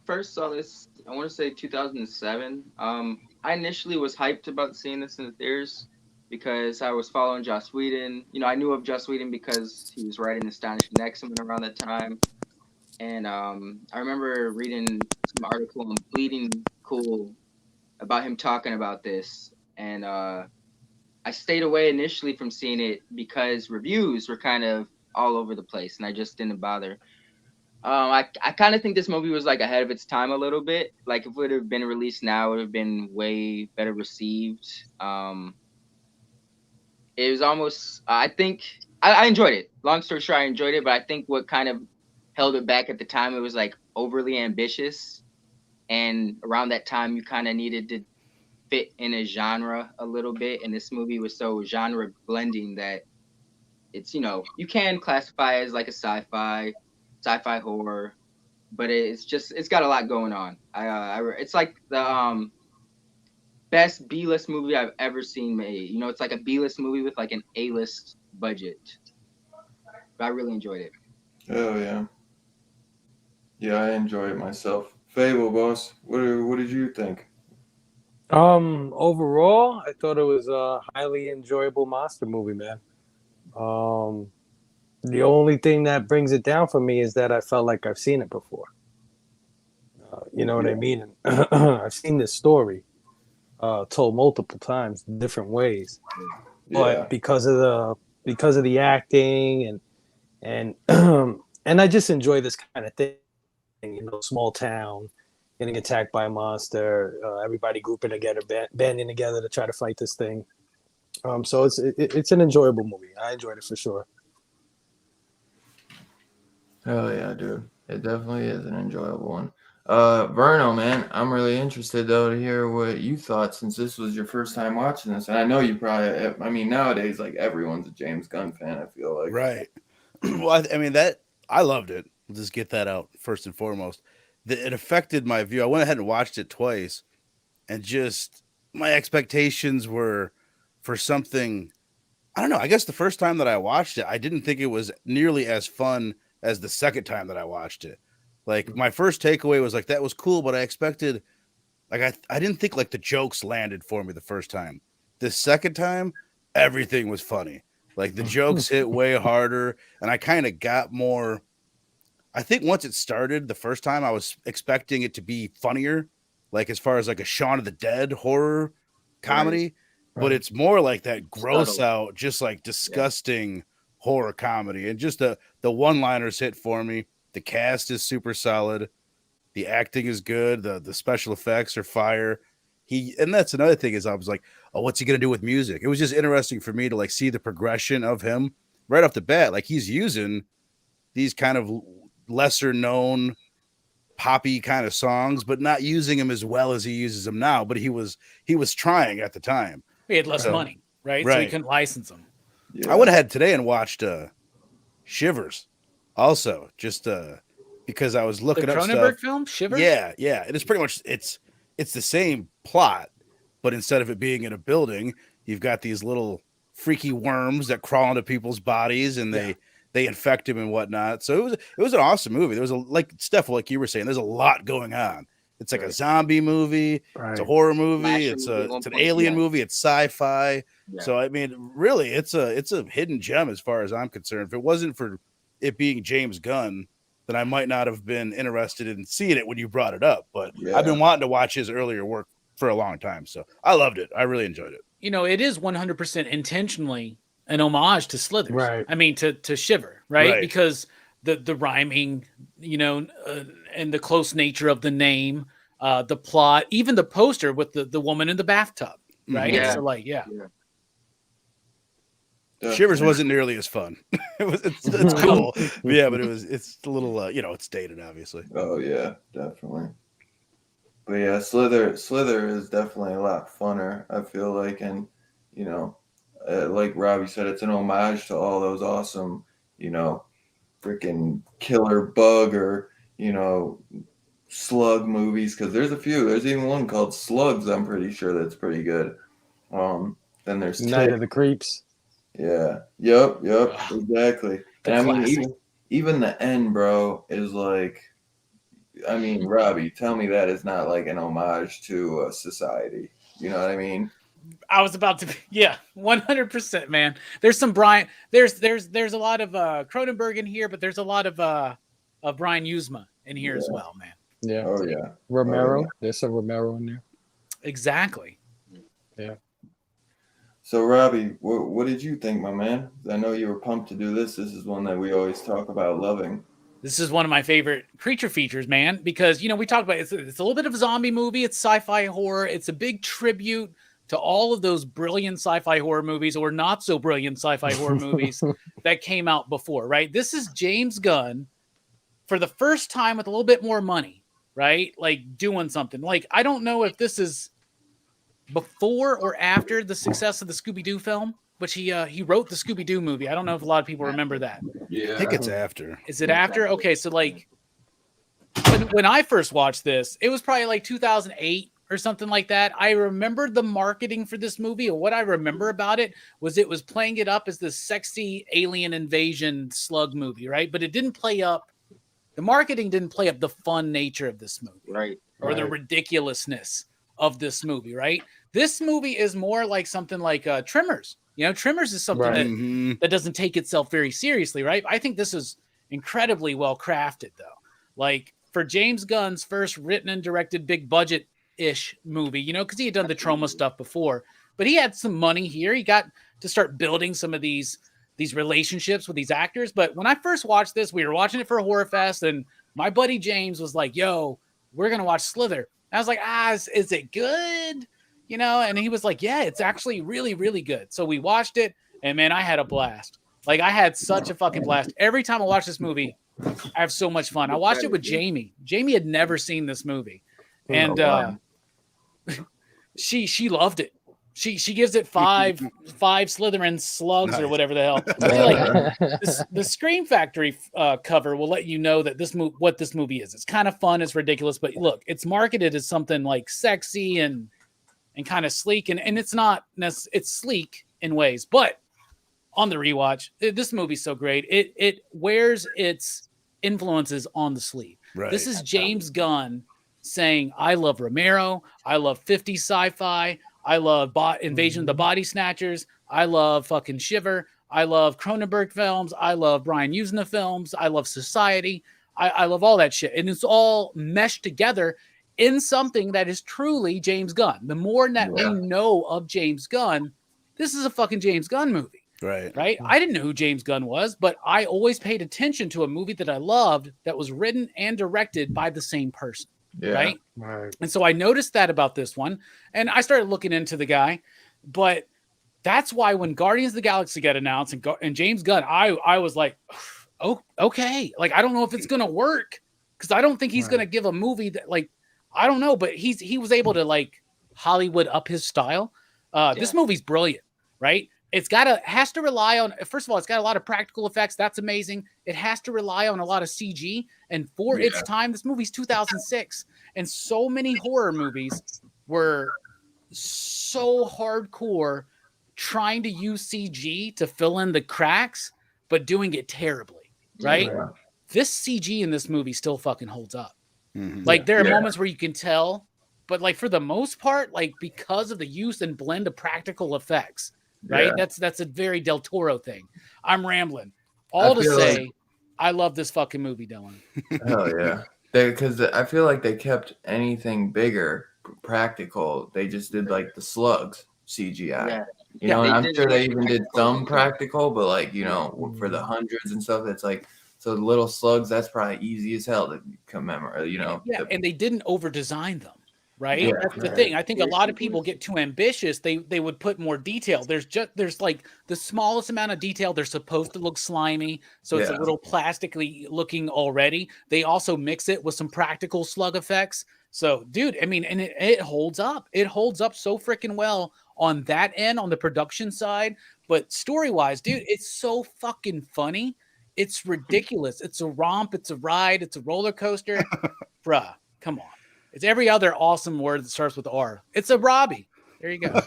first saw this, I want to say 2007. I initially was hyped about seeing this in the theaters because I was following Joss Whedon. You know, I knew of Joss Whedon because he was writing Astonishing X-Men around that time. And I remember reading some article on Bleeding Cool about him talking about this. And I stayed away initially from seeing it because reviews were kind of all over the place, and I just didn't bother. I kind of think this movie was like ahead of its time a little bit. Like if it would have been released now, it would have been way better received. It was almost, I think, I enjoyed it. Long story short, I enjoyed it, but I think what kind of held it back at the time, it was like overly ambitious. And around that time, you kind of needed to fit in a genre a little bit. And this movie was so genre blending that it's, you know, you can classify it as like a sci-fi horror, but it's got a lot going on. It's like the best B-list movie I've ever seen made. You know, it's like a B-list movie with like an A-list budget. But I really enjoyed it. Oh yeah. Yeah, I enjoy it myself. Fable, boss. What did you think? Overall, I thought it was a highly enjoyable monster movie, man. The only thing that brings it down for me is that I felt like I've seen it before. You know what I mean? I've seen this story told multiple times, in different ways. But because of the acting and and I just enjoy this kind of thing. You know, small town, getting attacked by a monster, everybody grouping together, banding together to try to fight this thing. So it's an enjoyable movie. I enjoyed it for sure. Oh yeah, dude. It definitely is an enjoyable one. Verno, man, I'm really interested though to hear what you thought since this was your first time watching this. And I know you probably, I mean, nowadays like everyone's a James Gunn fan, I feel like. Right. Well, I mean I loved it. We'll just get that out first and foremost. It affected my view. I went ahead and watched it twice, and just my expectations were for something. I don't know. I guess the first time that I watched it, I didn't think it was nearly as fun as the second time that I watched it. Like my first takeaway was like, that was cool, but I expected, like, I didn't think like the jokes landed for me the first time. The second time, everything was funny. Like the jokes hit way harder, and I kind of got more. I think once it started the first time, I was expecting it to be funnier, like as far as like a Shaun of the Dead horror comedy, right. But it's more like that gross out, just like disgusting horror comedy. And just the one-liners hit for me. The cast is super solid. The acting is good. The special effects are fire. And that's another thing is I was like, oh, what's he going to do with music? It was just interesting for me to like see the progression of him right off the bat. Like he's using these kind of lesser known poppy kind of songs, but not using them as well as he uses them now. But he was trying at the time. He had less money, right? So he couldn't license them. Yeah. I would have had today and watched Shivers also, just because I was looking the up Cronenberg stuff. film, Shivers? Yeah. It is pretty much it's the same plot, but instead of it being in a building, you've got these little freaky worms that crawl into people's bodies and they infect him and whatnot. So it was an awesome movie. There was like you were saying, there's a lot going on. It's like a zombie movie, it's a horror movie, it's an alien movie, it's sci-fi. Yeah. So I mean, really, it's a hidden gem as far as I'm concerned. If it wasn't for it being James Gunn, then I might not have been interested in seeing it when you brought it up. But I've been wanting to watch his earlier work for a long time, so I loved it. I really enjoyed it. You know, it is 100% intentionally an homage to Slither, right? I mean, to Shiver, right? Because the rhyming, you know, and the close nature of the name, the plot, even the poster with the woman in the bathtub, right? Yeah. So like, Shivers wasn't nearly as fun. It's cool, yeah, but it's a little you know, it's dated, obviously. Oh yeah, definitely. But yeah, Slither is definitely a lot funner, I feel like, and you know, like Robbie said, it's an homage to all those awesome, you know, freaking killer bug or, you know, slug movies, because there's a few. There's even one called Slugs, I'm pretty sure, that's pretty good. Then there's Night of the Creeps. Yeah. Yep. Exactly. And I mean, even the end, bro, is like, I mean, Robbie, tell me that is not like an homage to society. You know what I mean? I was about to, 100%, man. There's some Brian. There's a lot of Cronenberg in here, but there's a lot of Brian Yuzma in here as well, man. Yeah. Oh yeah. Romero. There's some Romero in there. Exactly. Yeah. So Robbie, what did you think, my man? I know you were pumped to do this. This is one that we always talk about loving. This is one of my favorite creature features, man, because, you know, we talked about it's a little bit of a zombie movie. It's sci-fi horror. It's a big tribute to all of those brilliant sci-fi horror movies or not so brilliant sci-fi horror movies that came out before, right? This is James Gunn for the first time with a little bit more money, right? Like doing something. Like, I don't know if this is before or after the success of the Scooby-Doo film, which he wrote the Scooby-Doo movie. I don't know if a lot of people remember that. Yeah. I think it's after. Is it after? Okay, so like when I first watched this, it was probably like 2008 or something like that. I remembered the marketing for this movie, or what I remember about it was playing it up as this sexy alien invasion slug movie, right? But it didn't play up, the marketing didn't play up the fun nature of this movie. Right. Or the ridiculousness of this movie, right? This movie is more like something like Tremors. You know, Tremors is something that doesn't take itself very seriously, right? I think this is incredibly well crafted, though. Like, for James Gunn's first written and directed big budget-ish movie, you know, because he had done the Troma stuff before, but he had some money here. He got to start building some of these relationships with these actors. But when I first watched this, we were watching it for a horror fest, and my buddy James was like, yo, we're going to watch Slither. I was like, is it good? You know, and he was like, yeah, it's actually really, really good. So we watched it, and man, I had a blast. Like, I had such a fucking blast. Every time I watch this movie, I have so much fun. I watched it with Jamie. Jamie had never seen this movie, and she loved it. She gives it five Slytherin slugs or whatever the hell. Like, the Scream Factory cover will let you know that what this movie is. It's kind of fun. It's ridiculous, but look, it's marketed as something like sexy and kind of sleek, and it's not. It's sleek in ways, but on the rewatch, this movie's so great. It wears its influences on the sleeve. Right. This is James Gunn saying, I love Romero. I love 50s sci-fi. I love Invasion of the Body Snatchers. I love fucking Shiver. I love Cronenberg films. I love Brian Yuzna films. I love Society. I love all that shit. And it's all meshed together in something that is truly James Gunn. The more that we know of James Gunn, this is a fucking James Gunn movie. Right. I didn't know who James Gunn was, but I always paid attention to a movie that I loved that was written and directed by the same person. Yeah. Right. And so I noticed that about this one, and I started looking into the guy. But that's why when Guardians of the Galaxy got announced and James Gunn, I was like, oh, okay. Like, I don't know if it's gonna work, because I don't think he's gonna give a movie that, like, I don't know, but he was able to like Hollywood up his style. This movie's brilliant, right? Has to rely on, first of all, it's got a lot of practical effects. That's amazing. It has to rely on a lot of CG. And for its time, this movie's 2006. And so many horror movies were so hardcore trying to use CG to fill in the cracks, but doing it terribly, right? Yeah. This CG in this movie still fucking holds up. Mhm. Like there are moments where you can tell, but like for the most part, like because of the use and blend of practical effects, right? Yeah. That's a very Del Toro thing. I'm rambling. All to say, I love this fucking movie, Dylan. Hell yeah. Because I feel like they kept anything bigger practical. They just did like the slugs CGI. Yeah. You know, and I'm did sure they like even did some practical, but like, you know, for the hundreds and stuff, it's like, so the little slugs, that's probably easy as hell to commemorate, you know. Yeah, and they didn't over-design them, right? Yeah, That's the thing. I think a lot of people get too ambitious. They would put more detail. There's like the smallest amount of detail. They're supposed to look slimy, so it's a little plastically looking already. They also mix it with some practical slug effects. So, dude, I mean, and it holds up. It holds up so freaking well on that end, on the production side. But story-wise, dude, it's so fucking funny. It's ridiculous. It's a romp. It's a ride. It's a roller coaster. Bruh, come on. It's every other awesome word that starts with R. It's a Robbie. There you go.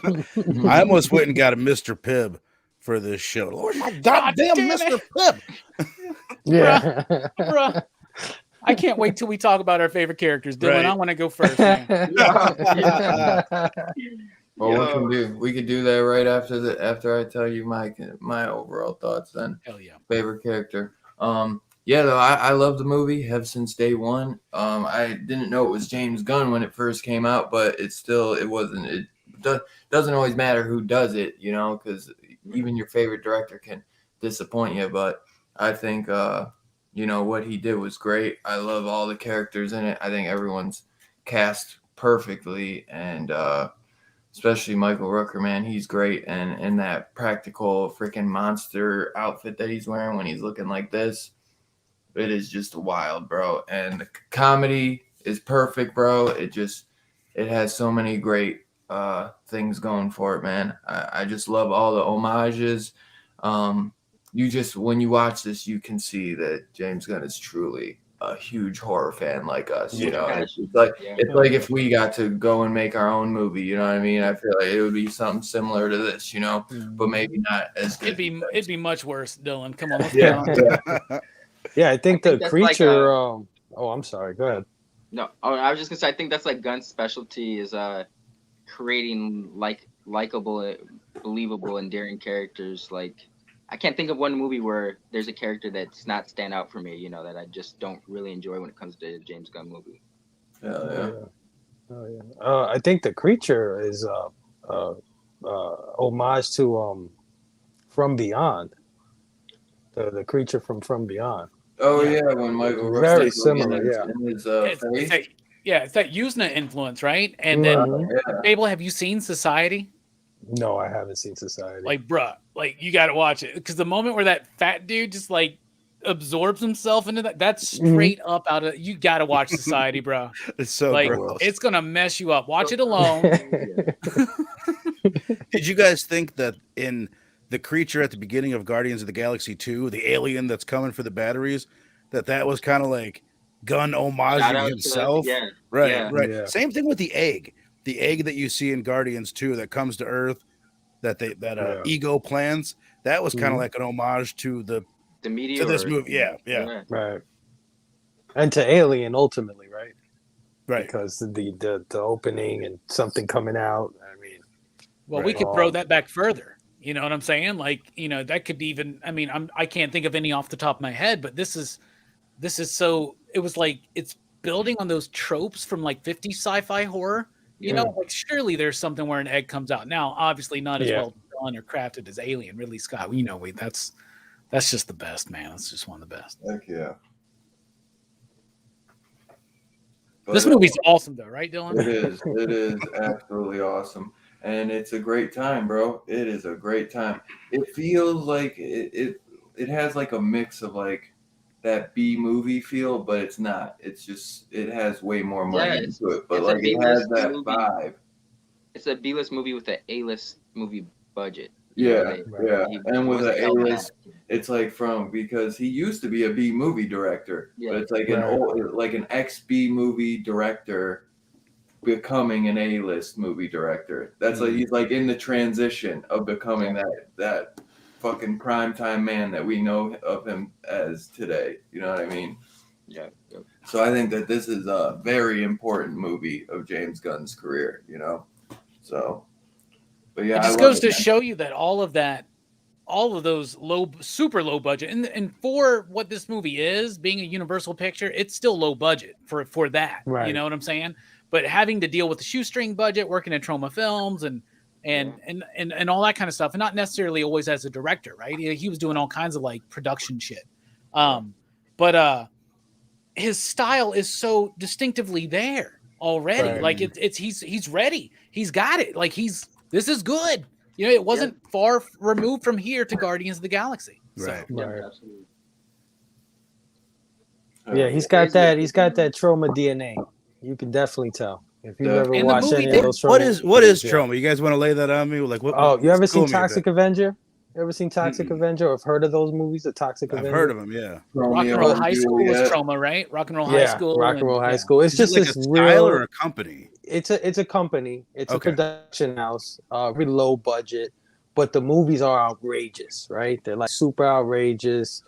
I almost went and got a Mr. Pibb for this show. Lord, my goddamn Mr. Pibb. Yeah. Bruh. I can't wait till we talk about our favorite characters. Dylan, Right. I want to go first, man. Well, we could do that right after I tell you my overall thoughts then. Hell yeah. Favorite character. Yeah, though I love the movie, have since day one. I didn't know it was James Gunn when it first came out, but it wasn't. It doesn't always matter who does it, you know, because even your favorite director can disappoint you. But I think you know, what he did was great. I love all the characters in it. I think everyone's cast perfectly, and especially Michael Rooker, man, he's great. And in that practical freaking monster outfit that he's wearing when he's looking like this, it is just wild, bro. And the comedy is perfect, bro. It has so many great things going for it, man. I just love all the homages. When you watch this, you can see that James Gunn is truly a huge horror fan like us, you know. It's like if we got to go and make our own movie, you know what I mean? I feel like it would be something similar to this, you know, but maybe not as good. It'd be much worse, Dylan. Come on, let's Yeah. Yeah, I think the that's creature. like, oh, I'm sorry. Go ahead. No, I was just gonna say I think that's like Gunn's specialty is creating likable, believable, endearing characters. Like I can't think of one movie where there's a character that's not stand out for me, you know, that I just don't really enjoy when it comes to a James Gunn movie. Yeah. Oh yeah. I think the creature is homage to From Beyond. The creature from Beyond. Oh yeah, when Michael Rooker Very similar, in his face. It's that Yuzna influence, right? And then, Babel, have you seen Society? No, I haven't seen Society. Like, bruh, like you got to watch it because the moment where that fat dude just like absorbs himself into that's straight up out of. You got to watch Society, bro. It's so like gross. It's gonna mess you up. Watch it alone. Did you guys think that in the creature at the beginning of Guardians of the Galaxy 2, the alien that's coming for the batteries, that was kind of like Gunn homaging himself? Right. Yeah. Same thing with the egg that you see in Guardians 2 that comes to Earth, that Ego plants. That was kind of like an homage to the meteor, to this movie. Yeah. Right. And to Alien ultimately, right? Right. Because the opening and something coming out. I mean, well, we could throw that back further. You know what I'm saying? Like, you know, that could even. I mean, I can't think of any off the top of my head, but this is so. It was like it's building on those tropes from like 50 sci-fi horror. You know, like surely there's something where an egg comes out. Now, obviously not as well done or crafted as Alien, Ridley Scott. You know, that's just the best, man. That's just one of the best. Heck yeah. This movie's awesome, though, right, Dylan? It is. It is absolutely awesome, and it's a great time, bro. It is a great time. It feels like it has like a mix of like that B movie feel, but it's not. It's just it has way more money into it, but like it has that vibe. It's a B-list movie with an A-list movie budget. Yeah, and with an A-list, it's like because he used to be a B movie director, but it's like an ex-B movie director becoming an A-list movie director. That's like he's like in the transition of becoming that fucking primetime man that we know of him as today. You know what I mean? Yeah. So I think that this is a very important movie of James Gunn's career, you know? So, but yeah, it just goes to show you that all of those super low budget, and for what this movie is, being a Universal picture, it's still low budget for that. Right. You know what I'm saying? But having to deal with the shoestring budget, working at Troma Films and all that kind of stuff, and not necessarily always as a director, right? He was doing all kinds of like production shit. But his style is so distinctively there already. Right. Like he's ready. He's got it. Like this is good. You know, it wasn't far removed from here to Guardians of the Galaxy. Right. So. Right. Yeah, he's got that Troma DNA. You can definitely tell. If you've ever watched any of those Troma. What is Troma? You guys want to lay that on me? Like what? Oh, you ever seen Toxic Avenger? You ever seen Toxic Avenger or have heard of those movies? The Toxic Avenger? I've heard of them, yeah. Rock and Roll High School was Troma, right? Rock and Roll High School. Rock and Roll High School. It's just like this a style or a company. It's a company. It's a production house. Really low budget, but the movies are outrageous, right? They're like super outrageous,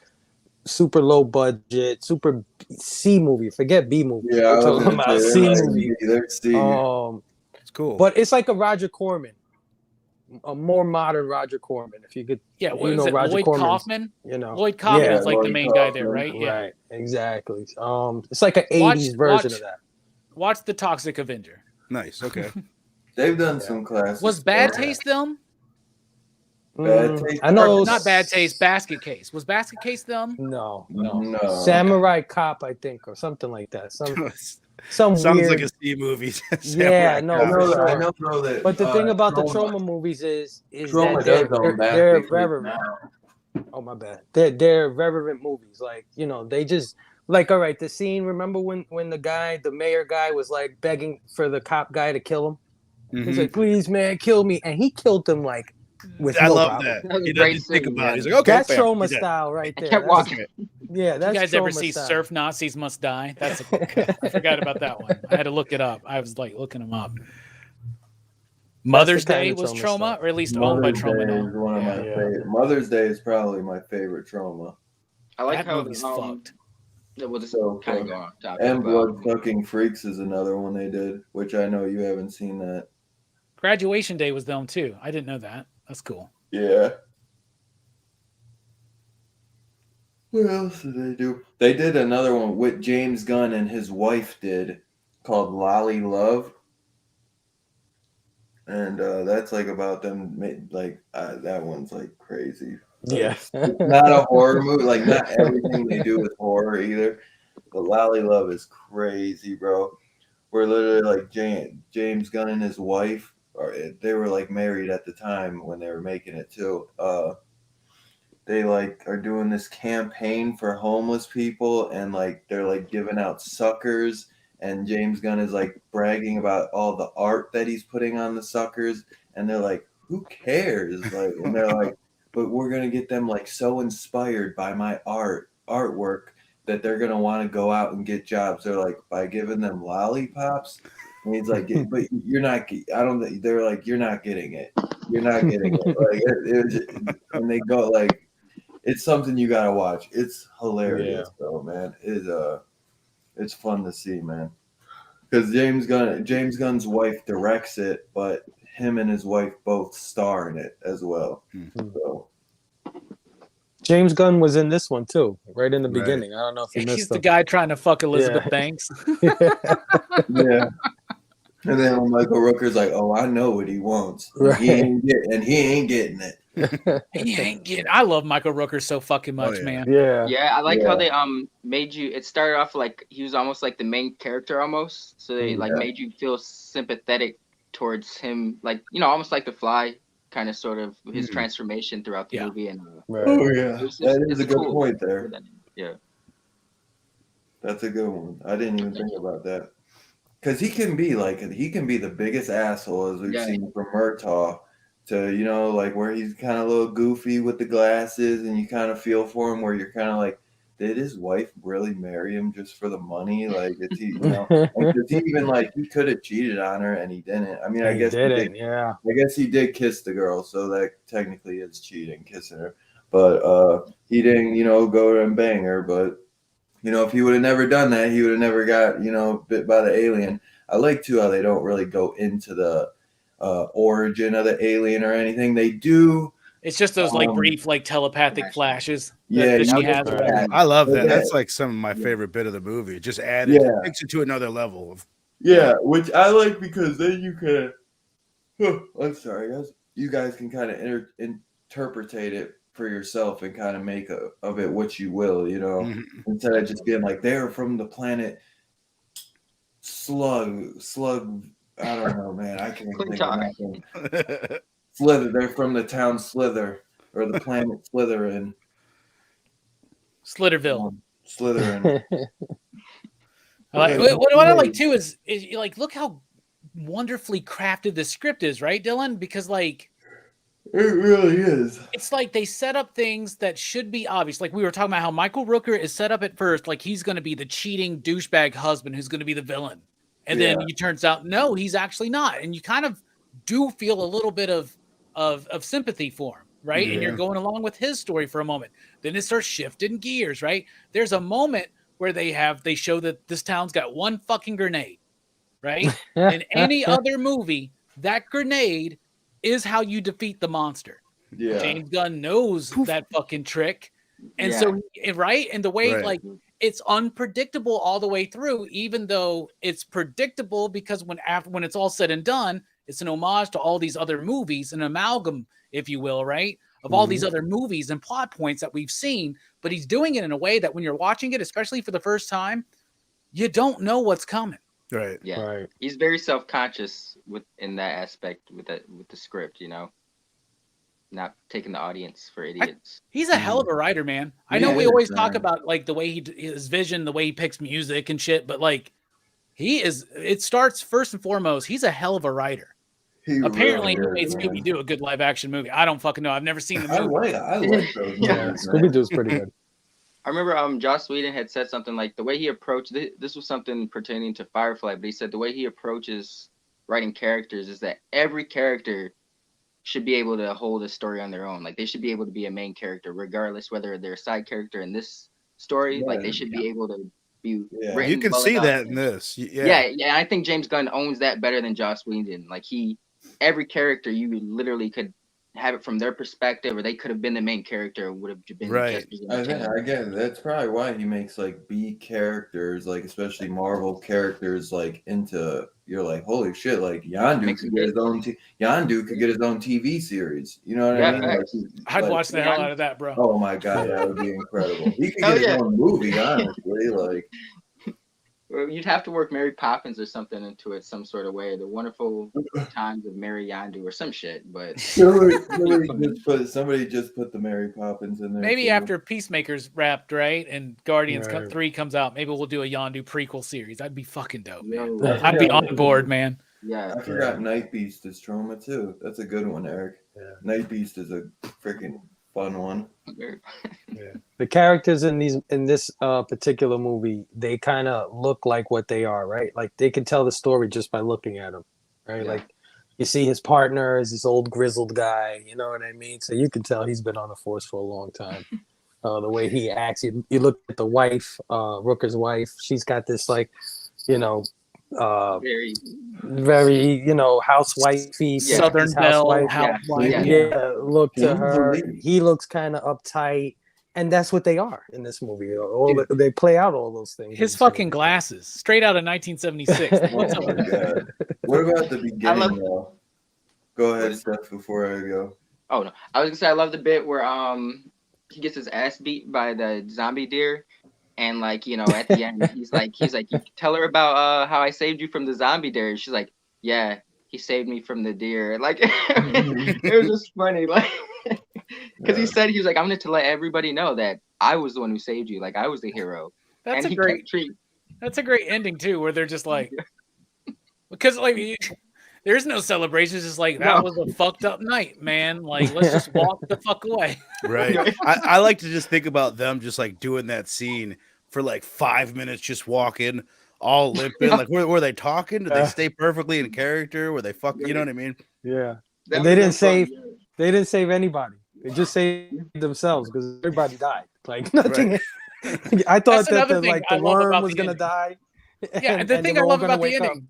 super low budget, super C movie. Forget B movie. Yeah, we're talking about C movie. It's cool. But it's like a Roger Corman. A more modern Roger Corman, if you could. Yeah, what is it? Roger Lloyd Corman's, Kaufman. You know, Lloyd Kaufman is like the main guy there, right? Yeah, right, exactly. It's like an '80s version of that. Watch the Toxic Avenger. Nice. Okay. They've done some classics. Was Bad Taste them? Bad Taste. I know, not Bad Taste. Basket Case. Was Basket Case them? No. Samurai Cop, I think, or something like that. Sounds weird. Like a C movie. Yeah, no, I know that. But the thing about the Troma movies is that they're irreverent. Oh my bad. They're irreverent movies. Like, you know, they just like, all right, the scene. Remember when the mayor guy was like begging for the cop guy to kill him? Mm-hmm. He's like, "Please, man, kill me," and he killed him like. I love that. He doesn't think about it. He's like, okay, that's Troma style right there. I kept walking. Yeah, that's you guys Troma ever see style. Surf Nazis Must Die? I forgot about that one. I had to look it up. I was like looking them up. Mother's Day was Troma, or at least owned by Troma. One of my favorite. Mother's Day is probably my favorite Troma. I like that how movie's fucked. Well, this kind of go on topic. And Blood Sucking Freaks is another one they did, which I know you haven't seen that. Graduation Day was them too. I didn't know that. That's cool. Yeah. What else did they do? They did another one with James Gunn and his wife did called Lolly Love. And that's like about them, like that one's like crazy. Yeah. It's not a horror movie. Like not everything they do is horror either. But Lolly Love is crazy, bro. We're literally like James Gunn and his wife. They were like married at the time when they were making it too. They like are doing this campaign for homeless people, and like they're like giving out suckers, and James Gunn is like bragging about all the art that he's putting on the suckers, and they're like, who cares? Like, and they're like, but we're gonna get them like so inspired by my artwork that they're gonna want to go out and get jobs. They're like, by giving them lollipops. And he's like, but you're not. I don't. They're like, you're not getting it. You're not getting it. Like, and they go like, it's something you gotta watch. It's hilarious, though, man. It's fun to see, man. Because James Gunn's wife directs it, but him and his wife both star in it as well. Mm-hmm. So. James Gunn was in this one too, right in the beginning. I don't know if you missed He's the guy trying to fuck Elizabeth Banks. Yeah. And then Michael Rooker's like, "Oh, I know what he wants. Right. He ain't getting it. He ain't getting." I love Michael Rooker so fucking much, man. Yeah. Yeah, I like how they made you. It started off like he was almost like the main character almost, so they like made you feel sympathetic towards him, like almost like The Fly, kind of sort of his transformation throughout the movie. And oh yeah, that is a good point there. Yeah, that's a good one. I didn't even think about that. Because he can be the biggest asshole as we've seen from Murtaugh to, like where he's kind of a little goofy with the glasses and you kind of feel for him where you're kind of like, did his wife really marry him just for the money? Like, is he, because he even like he could have cheated on her and he didn't. I mean, I guess he did. Yeah. I guess he did kiss the girl, so that technically is cheating, kissing her. But he didn't, go and bang her. But if he would have never done that, he would have never got, bit by the alien. I like too how they don't really go into the origin of the alien or anything. They do. It's just those like brief, like telepathic flashes. Yeah, that she has. I love that. That's like some of my favorite bit of the movie. Just added, takes it to another level of. Yeah, which I like because then you can. I'm sorry, guys. You guys can kind of interpretate it for yourself and kind of make of it what you will, instead of just being like they're from the planet Slug. I don't know, man. I can't think of nothing. Slither. They're from the town Slither or the planet Slither in Slitherville. Slytherin. What I like too is like look how wonderfully crafted the script is, right, Dylan? Because like it really is. It's like they set up things that should be obvious. Like we were talking about how Michael Rooker is set up at first, like he's going to be the cheating douchebag husband who's going to be the villain, and then it turns out no, he's actually not, and you kind of do feel a little bit of sympathy for him, right? And you're going along with his story for a moment. Then it starts shifting gears, right? There's a moment where they show that this town's got one fucking grenade, right? In any other movie, that grenade is how you defeat the monster. Yeah. James Gunn knows that fucking trick. And so, right? And the way, like, it's unpredictable all the way through, even though it's predictable because when it's all said and done, it's an homage to all these other movies, an amalgam, if you will, right? Of all these other movies and plot points that we've seen, but he's doing it in a way that when you're watching it, especially for the first time, you don't know what's coming. Right. Yeah. Right. He's very self-conscious in that aspect with the script, not taking the audience for idiots. He's a hell of a writer, man. I know we always talk about like the way his vision, the way he picks music and shit, but like it starts first and foremost. He's a hell of a writer. Apparently, he made Scooby-Doo a good live action movie. I don't fucking know. I've never seen the movie. I like those. Yeah, Scooby-Doo's pretty good. I remember Joss Whedon had said something like the way he approached this was something pertaining to Firefly, but he said the way he approaches writing characters is that every character should be able to hold a story on their own. Like they should be able to be a main character, regardless whether they're a side character in this story. Like they should be able to be written. You can see that in this. Yeah. I think James Gunn owns that better than Joss Whedon. Like every character you literally could have it from their perspective, or they could have been the main character, would have been right. I guess that's probably why he makes like B characters, like especially Marvel characters, like into you're like holy shit, like Yondu could get his own TV series. You know what I mean? Like, I'd watch the hell out of that, bro. Oh my god, that would be incredible. He could get his own movie, honestly. Like you'd have to work Mary Poppins or something into it some sort of way. The Wonderful Times of Mary Yondu or some shit. But somebody just put the Mary Poppins in there. Maybe after Peacemaker's wrapped, right, and Guardians 3 comes out, maybe we'll do a Yondu prequel series. That'd be fucking dope, man. I'd be on board, man. Yeah, I forgot Night Beast is Troma too. That's a good one, Eric. Yeah. Night Beast is a freaking fun one. The characters in this particular movie, they kind of look like what they are, right? Like they can tell the story just by looking at them, right? Yeah. Like you see his partner is this old grizzled guy, you know what I mean? So you can tell he's been on the force for a long time. The way he acts, you look at the wife, Rooker's wife. She's got this like, very housewifey, Southern Belle housewife. Look to her. He looks kind of uptight. And that's what they are in this movie. They play out all those things. His fucking glasses, straight out of 1976. What about the beginning, though? Go ahead, Steph, before I go. Oh, no. I was going to say, I love the bit where he gets his ass beat by the zombie deer. And, like, at the end, he's like, you tell her about how I saved you from the zombie deer. And she's like, yeah, he saved me from the deer. Like, it was just funny. Like, because he said, he was like, I'm going to let everybody know that I was the one who saved you. Like, I was the hero. That's a great ending, too, where they're just like, because, like, There's no celebrations. It's like that was a fucked up night, man. Like, let's just walk the fuck away. Right. I like to just think about them just like doing that scene for like 5 minutes, just walking, all limping. Like, were they talking? Did they stay perfectly in character? Were they fucking? You know what I mean? Yeah. And they didn't save. They didn't save anybody. They just saved themselves because everybody died. Like nothing. Right. I thought that the worm was gonna die. Yeah, and the thing I love about the ending.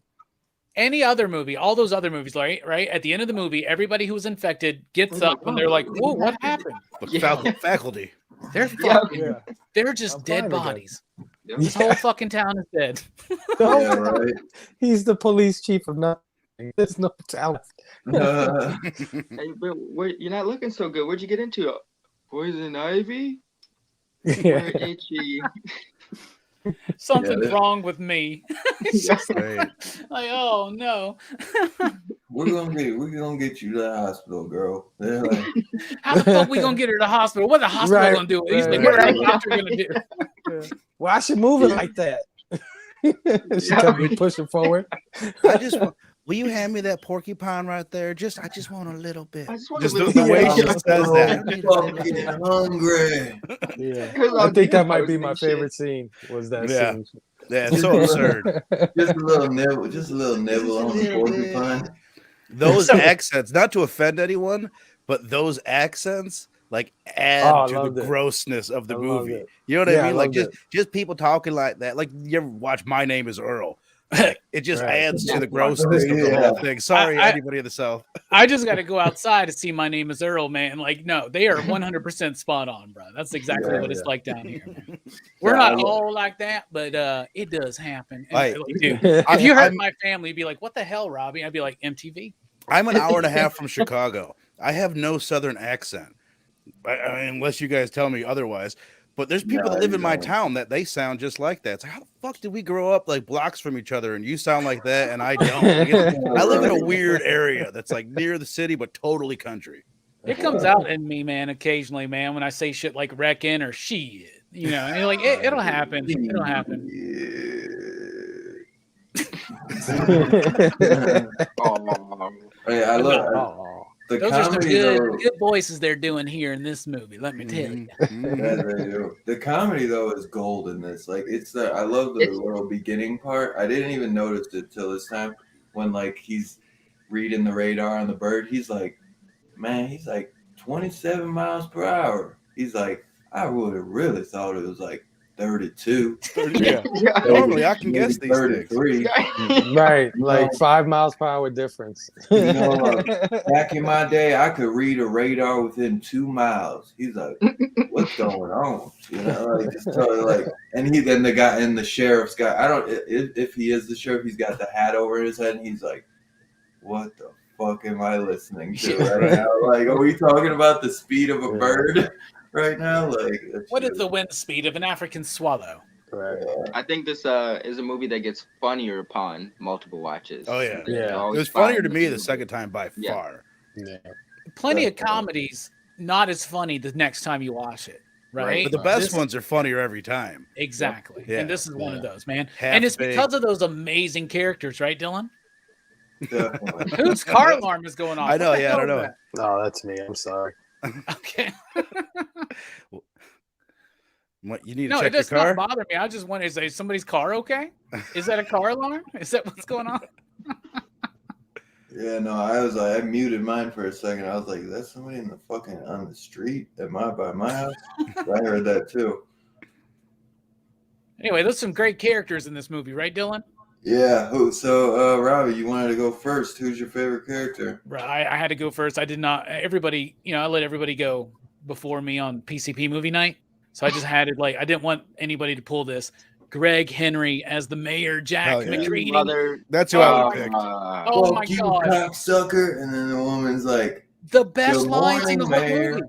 Any other movie, all those other movies, right? At the end of the movie, everybody who was infected gets up and they're like, "Whoa, what happened?" Faculty. They're fucking, they're just dead bodies. This whole fucking town is dead. Yeah, right. He's the police chief of nothing. There's no talent. Hey, but you're not looking so good. Where'd you get into? Poison ivy? Yeah. Itchy. Something's wrong with me. It's just Right. like, oh no. We're gonna get you to the hospital, girl. They're like, How the fuck we gonna get her to the hospital? What the hospital gonna do? He's like, what are the doctor gonna do? Well, I should move it like that. She kept me pushing forward. I just will you hand me that porcupine right there? I just want a little bit. I just want Just a little the way bit. she says that. fucking hungry. Yeah, I think that might be my favorite scene. Was that scene? Yeah, it's so absurd. Just a little nibble on the porcupine. Those accents, not to offend anyone, but those accents like add to the grossness of the movie. You know what I mean? Like just people talking like that. Like you ever watch My Name Is Earl? Like, it just adds to the grossness of the whole thing. Sorry, anybody in the South. I just got to go outside to see My Name Is Earl, man. Like, no, they are 100% spot on, bro. That's exactly what it's like down here, man. We're not all like that, but it does happen. And, dude, if you heard my family be like, "What the hell, Robbie?" I'd be like, "MTV." I'm an hour and a half from Chicago. I have no Southern accent, unless you guys tell me otherwise. But there's people that live in my town that they sound just like that. It's like, how the fuck did we grow up like blocks from each other and you sound like that and I don't? I live in a weird area that's like near the city but totally country. It comes out in me, man, occasionally, man, when I say shit like wreckin' or shit. You know, and you're like, it'll happen. It'll happen. Hey, I love the those are some comedy, good voices they're doing here in this movie. Let me tell you. Yeah, they do. The comedy though is gold in this. Like I love the little beginning part. I didn't even notice it till this time when like he's reading the radar on the bird. He's like, man, he's like 27 miles per hour. He's like, I would have really thought it was like 32. Yeah. Normally I can guess these 33. Things. Right, like 5 miles per hour difference. You know, back in my day, I could read a radar within 2 miles. He's like, what's going on? You know, like just totally like, and then the guy and the sheriff's guy. I don't if he is the sheriff, he's got the hat over his head, and he's like, what the fuck am I listening to right now? Like, are we talking about the speed of a bird? Right now, like what is the wind speed of an African swallow? Right. I think this is a movie that gets funnier upon multiple watches. Oh yeah. Yeah. It was funnier to me the second time by far. Yeah. Plenty of comedies not as funny the next time you watch it, right? But the best ones are funnier every time. Exactly. Yeah. And this is one of those, man. Half and it's baked. because of those amazing characters, right, Dylan? Definitely. Whose car alarm is going off? I know, What the yeah, I hell don't know. is that? No, that's me. I'm sorry. Okay. What you need to No, it check your does car? not bother me. I just wonder, is somebody's car okay? Is that a car alarm? Is that what's going on? Yeah, no, I muted mine for a second. I was like, is that somebody in the fucking on the street by my house? I heard that too. Anyway, there's some great characters in this movie, right, Dylan? Yeah. So, Robbie, you wanted to go first. Who's your favorite character? Right. I had to go first. I did not. Everybody, I let everybody go before me on PCP movie night. So I just had it I didn't want anybody to pull this. Greg Henry as the mayor, Jack McCready. That's who I would pick. Oh my god, cocksucker! And then the woman's like, the best Good lines in morning, the whole Mayor. movie.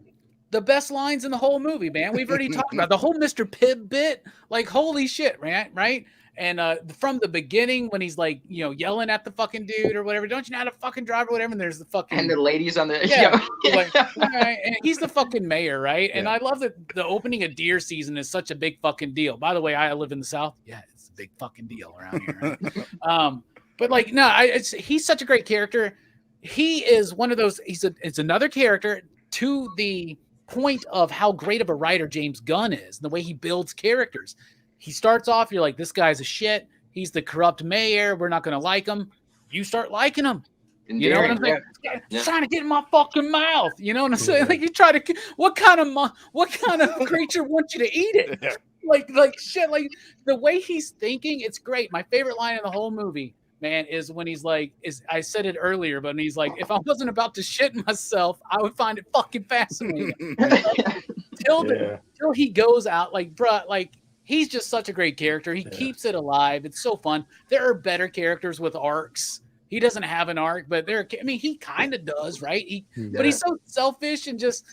The best lines in the whole movie, man. We've already talked about the whole Mr. Pibb bit. Like, holy shit, right? And from the beginning, when he's like, yelling at the fucking dude or whatever, don't you know how to fucking drive or whatever? And there's the fucking And the ladies on the like, right? And he's the fucking mayor, right? And I love that the opening of deer season is such a big fucking deal. By the way, I live in the South. Yeah, it's a big fucking deal around here. Right? But like, no, he's such a great character. He is one of those. It's another character to the point of how great of a writer James Gunn is, and the way he builds characters. He starts off, you're like, this guy's a shit. He's the corrupt mayor. We're not going to like him. You start liking him. You know what I'm saying? He's trying to get in my fucking mouth. You know what I'm saying? Like you try to, what kind of creature wants you to eat it? Like shit. Like the way he's thinking, it's great. My favorite line in the whole movie, man, is when he's like, I said it earlier, but he's like, if I wasn't about to shit myself, I would find it fucking fascinating. Till he goes out, like, bruh, like he's just such a great character. He keeps it alive. It's so fun. There are better characters with arcs. He doesn't have an arc, but he kind of does, right? But he's so selfish and just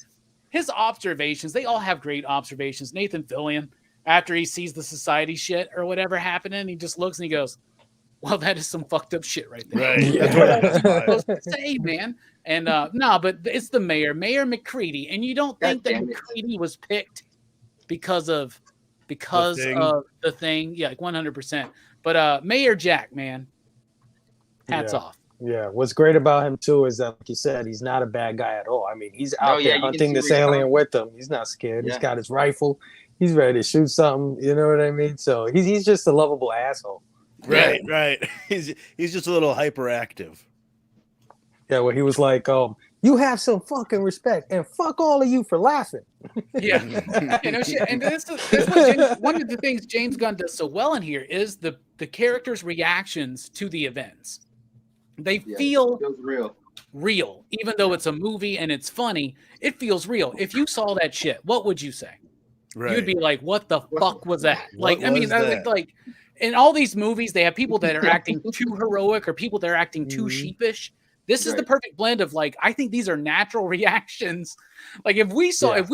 his observations. They all have great observations. Nathan Fillion, after he sees the society shit or whatever happening, he just looks and he goes, well, that is some fucked up shit right there. Right. That's what I'm supposed to say, man. And no, but it's the Mayor McCready. And you don't think that McCready was picked because of the thing. Yeah, like 100%. But Mayor Jack, man. Hats off. Yeah, what's great about him too is that, like you said, he's not a bad guy at all. I mean, he's out there hunting this alien with him. He's not scared. He's got his rifle. He's ready to shoot something. You know what I mean? So he's just a lovable asshole. Right. He's just a little hyperactive. Yeah, well, he was like, you have some fucking respect, and fuck all of you for laughing. Yeah, and this is one of the things James Gunn does so well in here is the characters' reactions to the events. They feel real, even though it's a movie and it's funny. It feels real. If you saw that shit, what would you say? Right. You'd be like, "What the fuck was that?" Like in all these movies, they have people that are acting too heroic or people that are acting too sheepish. This is the perfect blend of like, I think these are natural reactions. Like if we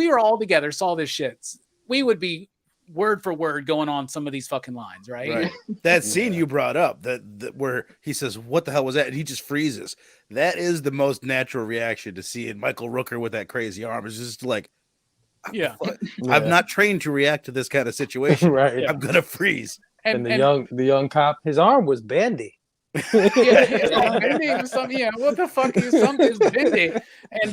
were all together, saw this shit, we would be word for word going on some of these fucking lines, right? That scene you brought up, that where he says, "What the hell was that?" and he just freezes. That is the most natural reaction to seeing Michael Rooker with that crazy arm. It's just like, I'm not trained to react to this kind of situation. Right. I'm gonna freeze. And the young cop, his arm was bendy. What the fuck is something's bendy? And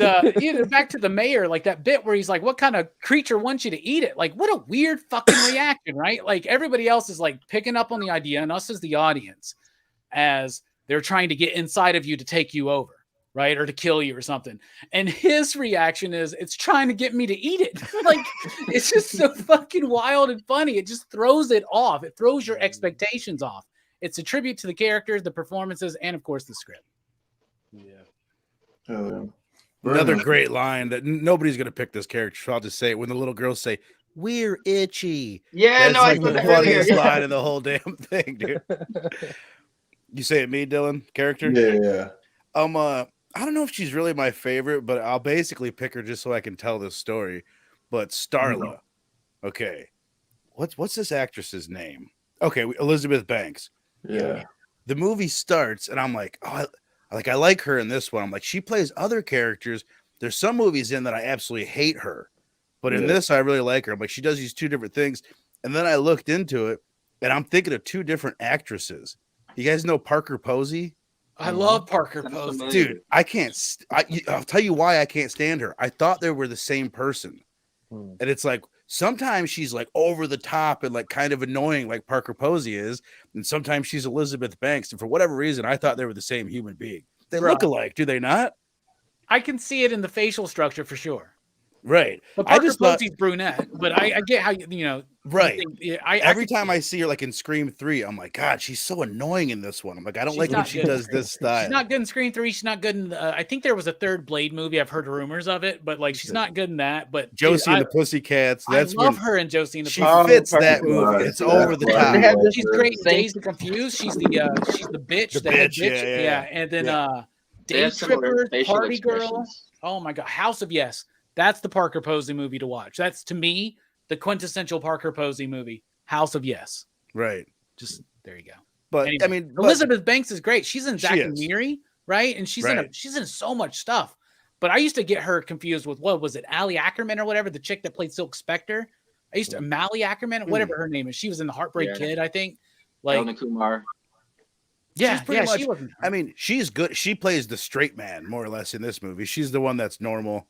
back to the mayor, like that bit where he's like, what kind of creature wants you to eat it? Like, what a weird fucking reaction, right? Like everybody else is like picking up on the idea, and us as the audience, as they're trying to get inside of you to take you over, right? Or to kill you or something. And his reaction is, it's trying to get me to eat it. Like, it's just so fucking wild and funny. It just throws it off. It throws your expectations off. It's a tribute to the characters, the performances, and of course the script. Another great line that nobody's gonna pick this character, so I'll just say it when the little girls say, "We're itchy." Yeah, that's like the funniest line of the whole damn thing, dude. You say it, me, Dylan? Character? Yeah. I don't know if she's really my favorite, but I'll basically pick her just so I can tell this story. But Starla, okay, what's this actress's name? Okay, Elizabeth Banks. Yeah. The movie starts, and I'm like, I like her in this one. I'm like, she plays other characters. There's some movies in that I absolutely hate her, but in this, I really like her. I'm like, she does these two different things. And then I looked into it, and I'm thinking of two different actresses. You guys know Parker Posey? I love Parker Posey. Dude, I'll tell you why I can't stand her. I thought they were the same person. And it's like, sometimes she's like over the top and like kind of annoying like Parker Posey is. And sometimes she's Elizabeth Banks. And for whatever reason, I thought they were the same human being. They look alike, do they not? I can see it in the facial structure for sure. Right. But Parker Posey's brunette, but I get how right. Every time I see her like in Scream 3, I'm like, God, she's so annoying in this one. I'm like, I don't like when she does this style. She's not good in Scream 3. She's not good in I think there was a third Blade movie. I've heard rumors of it, but like she's not good in that. But Josie and the Pussycats. That's I love her in Josie and the Pussycats. She fits that movie. It's over the top. She's great in Dazed and Confused. She's the bitch. The bitch. Yeah. And then Day Tripper, Party Girl. Oh my God. House of Yes. That's the Parker Posey movie to watch. That's, to me, the quintessential Parker Posey movie. House of Yes. Right. Just, there you go. But, anyway, I mean... Elizabeth Banks is great. She's in Zack and Miri, right? And she's in so much stuff. But I used to get her confused with, what was it, Allie Ackerman or whatever, the chick that played Silk Spectre? Mally Ackerman, whatever her name is. She was in The Heartbreak Kid, I think. Like, Kumar. Yeah, she's pretty much. she wasn't. I mean, she's good. She plays the straight man more or less in this movie. She's the one that's normal.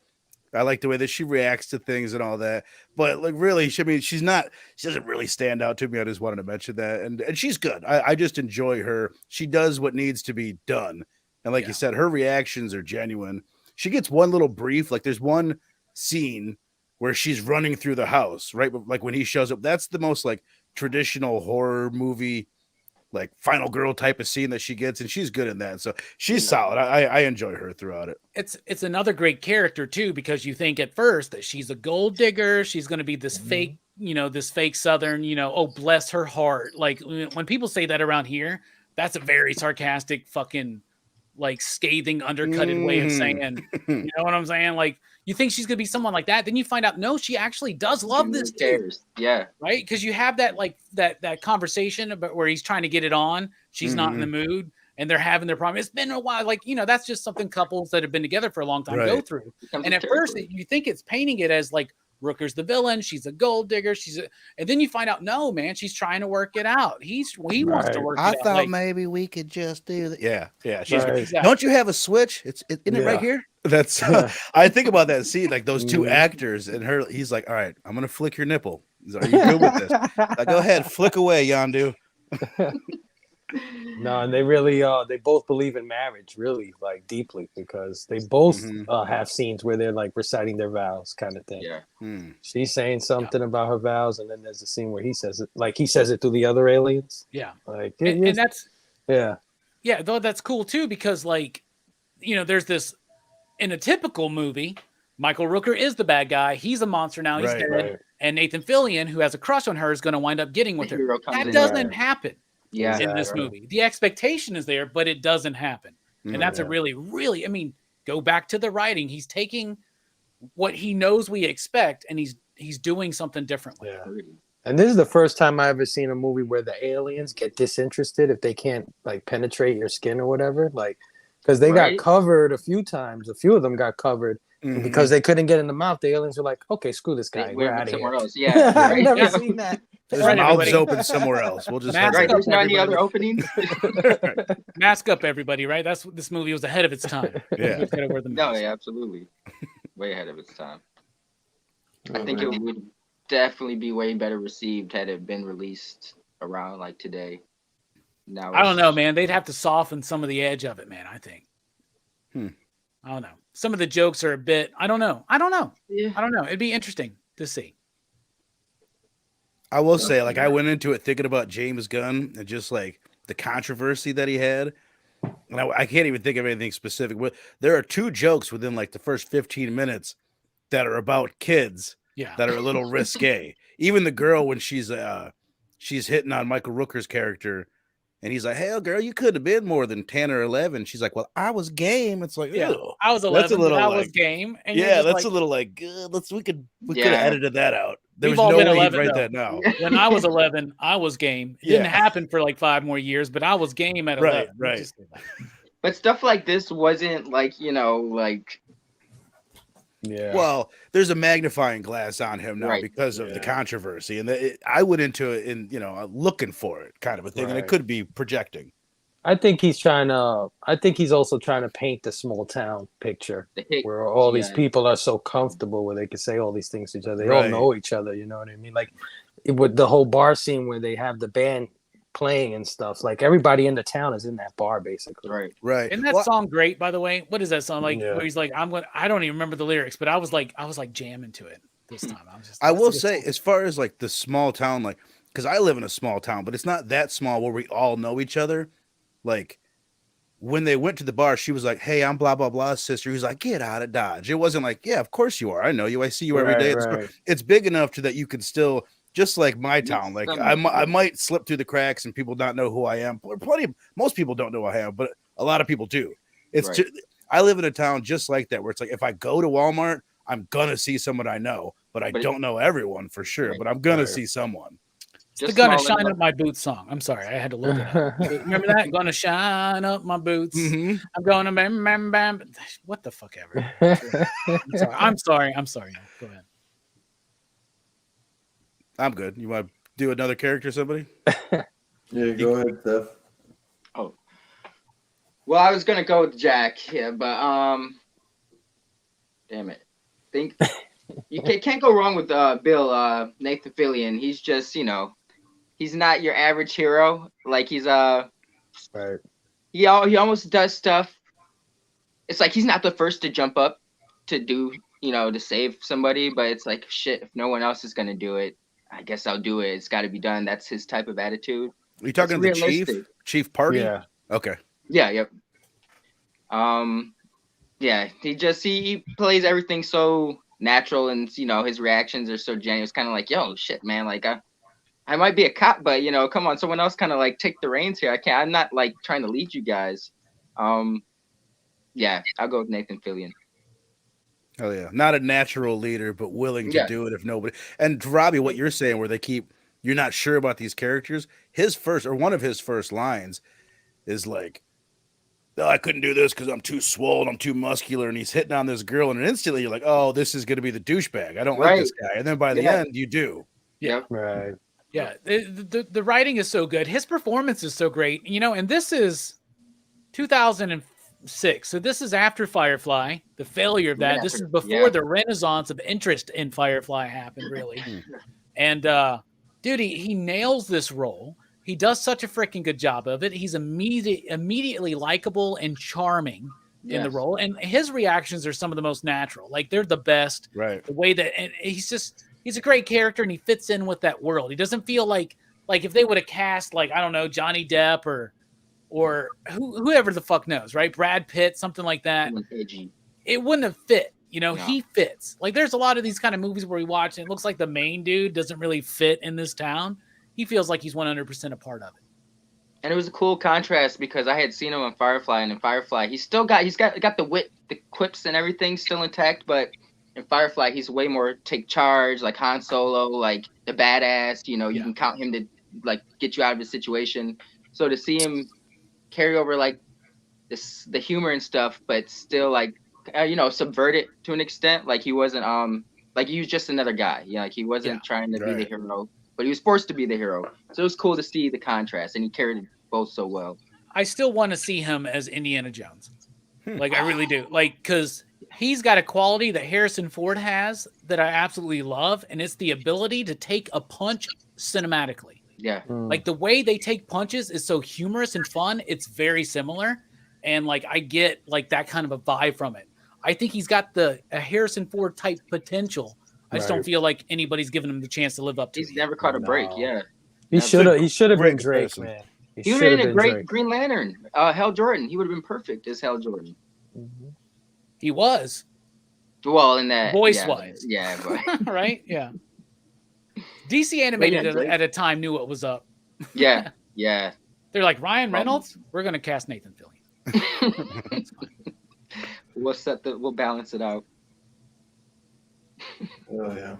I like the way that she reacts to things and all that. But like, really, I mean, she's not. She doesn't really stand out to me. I just wanted to mention that, and she's good. I just enjoy her. She does what needs to be done, and like you said, her reactions are genuine. She gets one little brief. Like, there's one scene where she's running through the house, right? Like when he shows up, that's the most like traditional horror movie, like final girl type of scene that she gets, and she's good in that. So she's solid. I enjoy her throughout it. It's another great character too, because you think at first that she's a gold digger, she's going to be this fake, this fake Southern, oh bless her heart. Like when people say that around here, that's a very sarcastic, fucking like scathing, undercutted way of saying, you know what I'm saying? Like you think she's gonna be someone like that, then you find out no, she actually does love this dude. Yeah, right. Because you have that like that conversation about where he's trying to get it on, she's not in the mood, and they're having their problem. It's been a while, like that's just something couples that have been together for a long time go through. And at first, you think it's painting it as like Rooker's the villain, she's a gold digger, and then you find out no, man, she's trying to work it out. He wants to work it out. I thought maybe we could just do that. Yeah. She's exactly. Don't you have a switch? Isn't it right here? That's I think about that scene, like those two actors and her. He's like, all right, I'm gonna flick your nipple. He's like, are you good with this? Like, go ahead, flick away, Yondu. No, and they really they both believe in marriage, really, like deeply, because they both have scenes where they're like reciting their vows, kind of thing. Yeah. She's saying something about her vows, and then there's a scene where he says it, like he says it to the other aliens. Yeah, like and that's yeah, though that's cool too, because like there's this in a typical movie, Michael Rooker is the bad guy. He's a monster now. He's dead. Right. And Nathan Fillion, who has a crush on her, is going to wind up getting with her. That doesn't happen. Yeah, in this movie, the expectation is there, but it doesn't happen, and that's a really, really. I mean, go back to the writing. He's taking what he knows we expect, and he's doing something differently. Yeah. And this is the first time I ever seen a movie where the aliens get disinterested if they can't like penetrate your skin or whatever, like because they got covered a few times. A few of them got covered. And because they couldn't get in the mouth, the aliens were like, "Okay, screw this guy. We're out of here." Else. Yeah, I've never seen that. There's mouths open somewhere else. We'll just there's not any other openings. Mask up, everybody! Right? That's what this movie was ahead of its time. Yeah. No, yeah, absolutely, way ahead of its time. I think it would definitely be way better received had it been released around like today. Now I don't know, man. They'd have to soften some of the edge of it, man. I think. I don't know. Some of the jokes are a bit. I don't know. Yeah. I don't know. It'd be interesting to see. I will say, like, I went into it thinking about James Gunn and just like the controversy that he had. And I can't even think of anything specific, but there are two jokes within like the first 15 minutes that are about kids that are a little risque. Even the girl, when she's hitting on Michael Rooker's character, and he's like, "Hey, girl, you could have been more than 10 or 11." She's like, "Well, I was game." It's like, I was 11. I was game. And that's a little like, we could have edited that out. There was no way he'd write that now. When I was 11, I was game. It didn't happen for like 5 more years, but I was game at 11. Right. But stuff like this wasn't like, like. Yeah. Well, there's a magnifying glass on him now because of the controversy, and I went into it in looking for it, kind of a thing, and it could be projecting. I think he's also trying to paint the small town picture where all these people are so comfortable where they can say all these things to each other. They all know each other. You know what I mean? Like with the whole bar scene where they have the band playing and stuff, like everybody in the town is in that bar basically. Right. Isn't that song great, by the way? What is that song like? Where he's like, I don't even remember the lyrics, but I was like jamming to it this time. I will say, as far as like the small town, like, because I live in a small town, but it's not that small where we all know each other. Like when they went to the bar, she was like, "Hey, I'm blah blah blah sister." He was like, "Get out of Dodge." It wasn't like, "Yeah, of course you are. I know you. I see you every day." It's big enough that you can still. Just like my town, like I might slip through the cracks and people not know who I am. Most people don't know who I am, but a lot of people do. I live in a town just like that, where it's like if I go to Walmart, I'm gonna see someone I know, but I don't know everyone for sure. But I'm gonna see someone. It's the "Gonna Shine Up My Boots" song. I'm sorry, I had to look it up. Remember that? "Gonna shine up my boots." I'm gonna bam bam. What the fuck ever. I'm sorry. Go ahead. I'm good. You want to do another character, somebody? Yeah, go ahead, Steph. Oh, Well, I was gonna go with Jack, yeah, but damn it, think you can't go wrong with Bill Nathan Fillion. He's just he's not your average hero. Like he's Right. he almost does stuff. It's like he's not the first to jump up to do to save somebody, but it's like shit. If no one else is gonna do it, I guess I'll do it. It's got to be done. That's his type of attitude. Are you talking to the realistic. Chief Party? Yeah. Okay. Yeah. Yep. Yeah. He plays everything so natural, and his reactions are so genuine. It's kind of like, yo, shit, man. Like I might be a cop, but come on, someone else kind of like take the reins here. I'm not like trying to lead you guys. Yeah, I'll go with Nathan Fillion. Oh yeah, not a natural leader, but willing to do it if nobody. And Robbie, what you're saying, where you're not sure about these characters. One of his first lines is like, "Oh, I couldn't do this because I'm too swollen, I'm too muscular," and he's hitting on this girl, and instantly you're like, "Oh, this is going to be the douchebag. I don't like this guy." And then by the end, you do. Yeah, right. Yeah, the writing is so good. His performance is so great. And this is 2006. So this is after Firefly, the failure of that. This is before the renaissance of interest in Firefly happened, really. And dude, he nails this role. He does such a freaking good job of it. He's immediately likable and charming in the role. And his reactions are some of the most natural. Like they're the best. Right. The way that he's a great character and he fits in with that world. He doesn't feel like if they would have cast like, I don't know, Johnny Depp or whoever the fuck knows, right? Brad Pitt, something like that. It wouldn't have fit. He fits. Like there's a lot of these kind of movies where we watch and it looks like the main dude doesn't really fit in this town. He feels like he's 100% a part of it. And it was a cool contrast because I had seen him on Firefly, and in Firefly he's got the wit, the quips and everything still intact, but in Firefly he's way more take charge, like Han Solo, like the badass, you can count him to like get you out of the situation. So to see him carry over like the humor and stuff, but still like subvert it to an extent, like he wasn't like he was just another guy, like he wasn't trying to be the hero, but he was forced to be the hero. So it was cool to see the contrast, and he carried both so well. I still want to see him as Indiana Jones. Like I really do. Like because he's got a quality that Harrison Ford has that I absolutely love, and it's the ability to take a punch cinematically. Yeah. Like the way they take punches is so humorous and fun. It's very similar. And like I get like that kind of a vibe from it. I think he's got a Harrison Ford type potential. I just don't feel like anybody's given him the chance to live up to it. He's never caught a break. Yeah. He should have been Drake, man. He would have been a great Green Lantern. Hal Jordan. He would have been perfect as Hal Jordan. Mm-hmm. He was. Well, in that voice-wise. Yeah. But. Right? Yeah. DC Animated at a time knew what was up. Yeah. Yeah. They're like, Ryan Reynolds, we're going to cast Nathan Fillion. We'll balance it out. Oh yeah.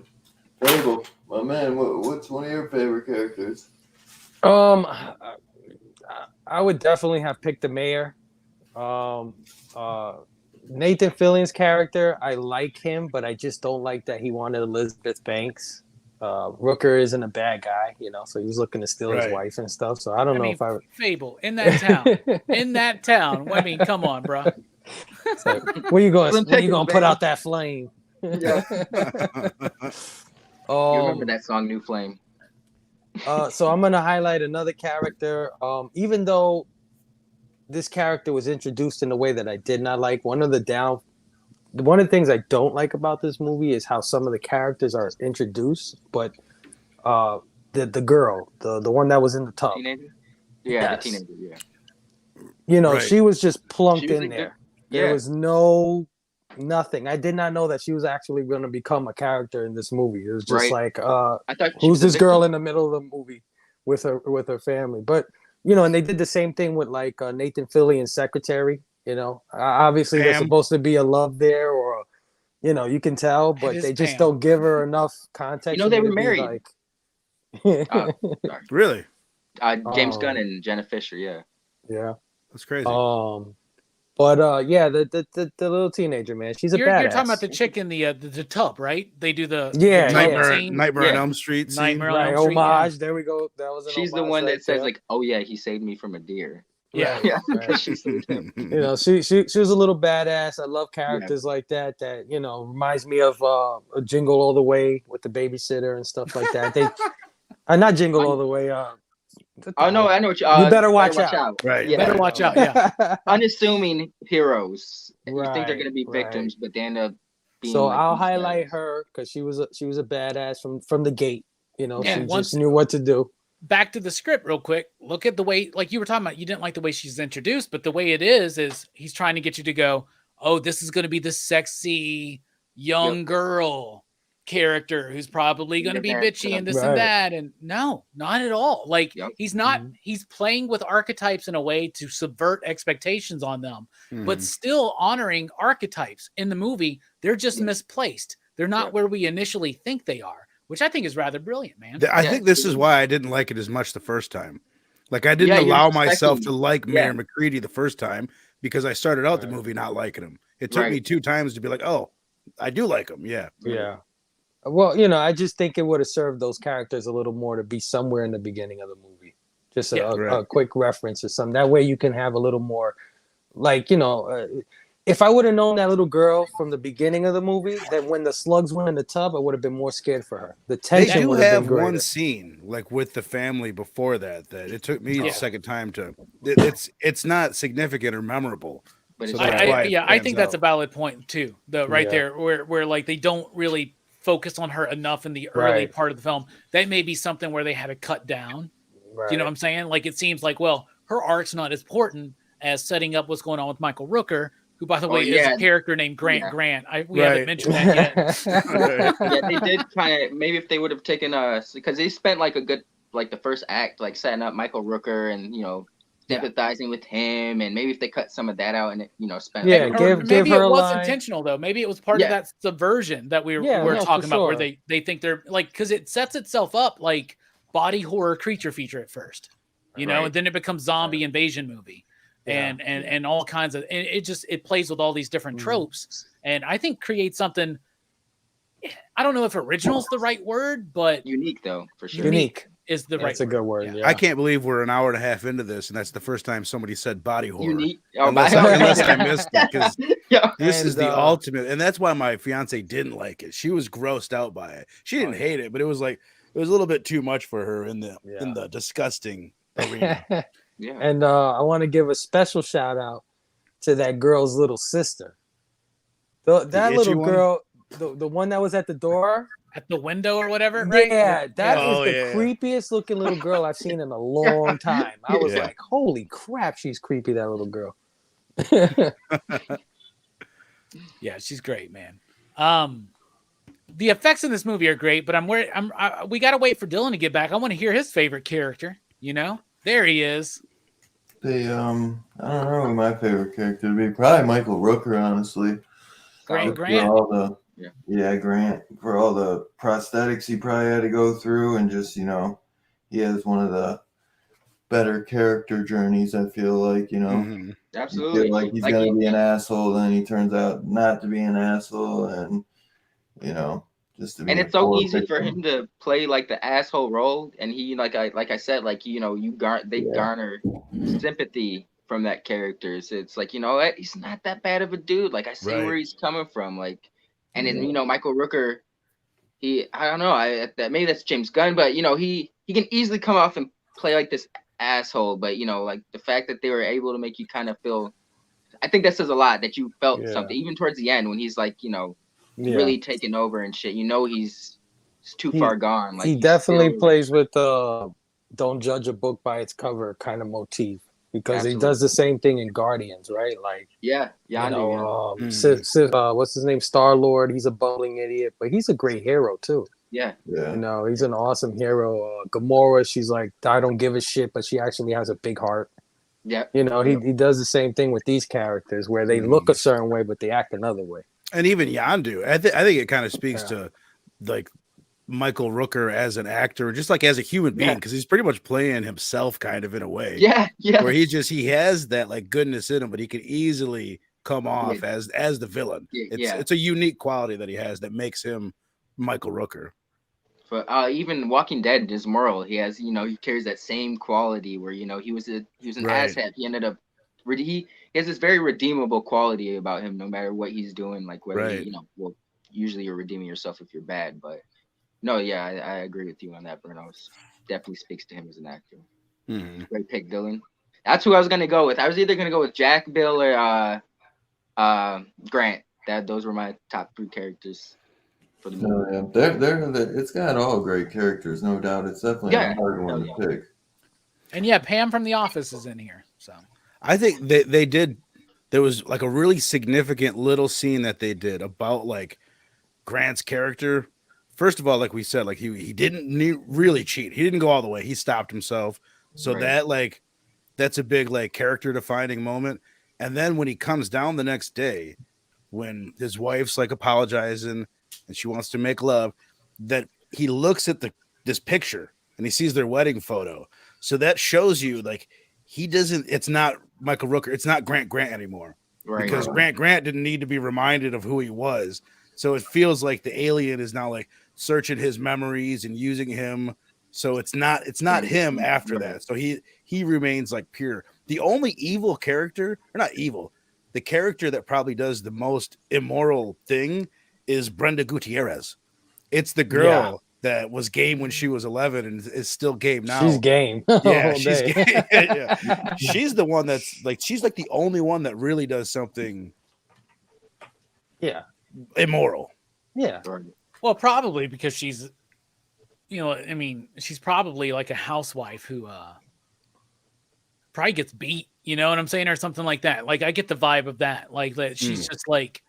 Fable, my man, what's one of your favorite characters? I would definitely have picked the mayor. Nathan Fillion's character, I like him, but I just don't like that he wanted Elizabeth Banks. Rooker isn't a bad guy, so he was looking to steal his wife and stuff. So I don't know if I would. Fable in that town. I mean, come on, bro. So, where you going to put out that flame? Yeah. You remember that song, New Flame? So I'm gonna highlight another character. Even though this character was introduced in a way that I did not like, one of the things I don't like about this movie is how some of the characters are introduced, but the girl, the one that was in the tub, teenager? Yeah, the teenager, yeah. She was just plunked in there. There was nothing. I did not know that she was actually going to become a character in this movie. It was just like, I thought who's this girl in the middle of the movie with her family? But and they did the same thing with like Nathan Fillion's secretary. Obviously there's supposed to be a love there, or you can tell, but they just don't give her enough context. They were married. Really? James Gunn and Jenna Fisher. Yeah. Yeah. That's crazy. But the little teenager, man, she's a badass. You're talking about the chick in the tub, right? They do the Nightmare on Elm Street. Nightmare on Elm Street. Homage. There we go. That was. She's the one that says like, "Oh yeah, he saved me from a deer." Yeah. Yeah. Right. She saved him. You know, she was a little badass. I love characters like that. That, you know, reminds me of a Jingle All the Way with the babysitter and stuff like that. They, not Jingle All the Way. Oh no, I know what you better watch out. Right. Yeah. Better watch out. Yeah. Unassuming heroes. You think they're Right, gonna be victims, but they end up being So like I'll these highlight guys. her because she was a badass from the gate. You know, Yeah, she once- just knew what to do. Back to the script real quick. Look at the way, like you were talking about, you didn't like the way she's introduced, but the way it is he's trying to get you to go, oh, this is going to be the sexy young girl character who's probably going to be bitchy and this and that. And no, not at all. Like he's not, he's playing with archetypes in a way to subvert expectations on them, but still honoring archetypes in the movie. They're just misplaced. They're not where we initially think they are, which I think is rather brilliant, man. I think this is why I didn't like it as much the first time. Like I didn't allow myself to like Mayor McCready the first time because I started out the movie not liking him. It took me 2 times to be like, oh, I do like him. Yeah. Yeah. Well, you know, I just think it would have served those characters a little more to be somewhere in the beginning of the movie. Just a quick reference or something. That way you can have a little more, like, you know, if I would have known that little girl from the beginning of the movie, then when the slugs went in the tub, I would have been more scared for her. The tension they would do have have been greater. one scene like with the family before that it took me the second time to. It's not significant or memorable. But so I think that's a valid point too. There, where like they don't really focus on her enough in the early part of the film. That may be something where they had to cut down. Right. Do you know what I'm saying? Like it seems like, well, her arc's not as important as setting up what's going on with Michael Rooker, who, by the way, is a character named Grant Grant. We haven't mentioned that yet. Yeah, they did kind of, maybe if they would have taken because they spent like a good, like the first act, like setting up Michael Rooker and, you know, sympathizing with him, and maybe if they cut some of that out and, you know, spent maybe it was intentional though. Maybe it was part of that subversion that we're talking about, where they think they're like, because it sets itself up like body horror creature feature at first, you know, and then it becomes zombie invasion movie. And all kinds of, and it plays with all these different tropes, and I think creates something. I don't know if original is the right word, but unique though, for sure. Unique is the right. That's a good word. Yeah. I can't believe we're an hour and a half into this, and that's the first time somebody said body horror. Unique, unless I missed it, because this is the ultimate, and that's why my fiance didn't like it. She was grossed out by it. She didn't hate it, but it was like it was a little bit too much for her in the disgusting arena. Yeah. And I want to give a special shout out to that girl's little sister. That little girl, the one that was at the door, at the window or whatever. Right? Yeah, that is the creepiest looking little girl I've seen in a long time. I was like, holy crap, she's creepy, that little girl. Yeah, she's great, man. The effects in this movie are great, but we got to wait for Dylan to get back. I want to hear his favorite character, you know? There he is. I don't know who my favorite character would be. Probably Michael Rooker, honestly. Grant. Grant. For all the prosthetics he probably had to go through, and just, you know, he has one of the better character journeys, I feel like, you know. Mm-hmm. Absolutely. You feel like he's going to be an asshole, then he turns out not to be an asshole, and, you know. And it's so easy for him to play like the asshole role, and he like I said, like, you know, they garner sympathy from that character. So it's like, you know what, he's not that bad of a dude. Like I see where he's coming from. Like, and then, you know, Michael Rooker, I don't know, maybe that's James Gunn, but, you know, he can easily come off and play like this asshole. But, you know, like the fact that they were able to make you kind of feel, I think that says a lot, that you felt something even towards the end when he's like, you know, really taking over and shit. You know, he's too far gone. Like, he definitely plays with the don't judge a book by its cover kind of motif, because he does the same thing in Guardians, right? Like, what's his name, Star-Lord, he's a bumbling idiot, but he's a great hero too. You know, he's an awesome hero. Gamora, she's like, I don't give a shit, but she actually has a big heart. You know, he does the same thing with these characters where they look a certain way but they act another way. And even Yondu, I think it kind of speaks to like Michael Rooker as an actor, just like as a human being, because he's pretty much playing himself kind of in a way. Where he has that like goodness in him, but he can easily come off as the villain. It's a unique quality that he has that makes him Michael Rooker. But even Walking Dead, his moral, he has, he carries that same quality where, he was an Right. asshat. He ended up, he has this very redeemable quality about him, no matter what he's doing. Like whether Right. he, well, usually you're redeeming yourself if you're bad, but no, yeah, I agree with you on that, Bruno. Definitely speaks to him as an actor. Mm-hmm. Great pick, Dylan. That's who I was gonna go with. I was either gonna go with Jack, Bill, or Grant. Those were my top 3 characters for the movie. No, yeah. It's got all great characters, no doubt. It's definitely a hard one to pick. And yeah, Pam from The Office is in here. So I think they did. There was like a really significant little scene that they did about like Grant's character. First of all, like we said, like he didn't really cheat. He didn't go all the way. He stopped himself. So Right. that's a big like character defining moment. And then when he comes down the next day, when his wife's like apologizing and she wants to make love, that he looks at this picture and he sees their wedding photo. So that shows you like it's not Michael Rooker, it's not Grant anymore. Right. Because Grant didn't need to be reminded of who he was. So it feels like the alien is now like searching his memories and using him. So it's not him after that. So he remains like pure. The only evil character, or not evil, the character that probably does the most immoral thing is Brenda Gutierrez. It's the girl that was game when she was 11 and is still game now. She's game. Yeah, she's game. Yeah. She's the one that's like, she's like the only one that really does something immoral. Yeah. Well, probably because she's, I mean, she's probably like a housewife who probably gets beat, you know what I'm saying? Or something like that. Like, I get the vibe of that. Like, that she's just like,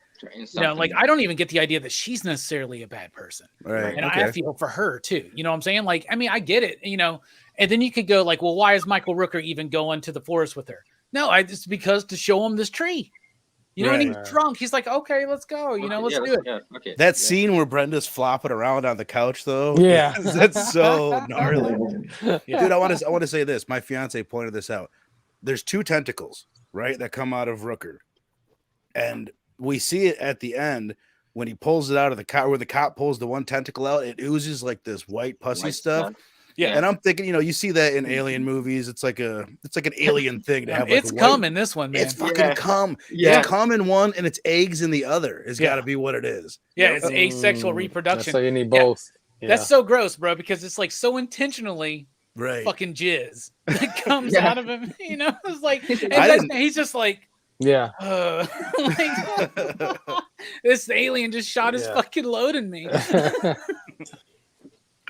like, I don't even get the idea that she's necessarily a bad person. Right. And I feel for her too. You know what I'm saying? Like, I mean, I get it, and then you could go like, well, why is Michael Rooker even going to the forest with her? No, it's because to show him this tree. And he's drunk. He's like, okay, let's go. Let's do it. Yeah, okay. That scene where Brenda's flopping around on the couch, though. Yeah. That's so gnarly. Dude, I want to say this. My fiance pointed this out. There's 2 tentacles, right, that come out of Rooker. And we see it at the end when he pulls it out of the cop, where the cop pulls the one tentacle out. It oozes like this white pussy stuff. Yeah. And I'm thinking, you see that in alien movies. It's like an alien thing to have. Like it's cum in this one, man. It's fucking cum. Yeah. It's cum in one and it's eggs in the other. It's got to be what it is. Yeah, it's asexual reproduction. So you need both. Yeah. That's so gross, bro, because it's like so intentionally fucking jizz that comes out of him. It's like, and he's just like, this alien just shot his fucking load in me.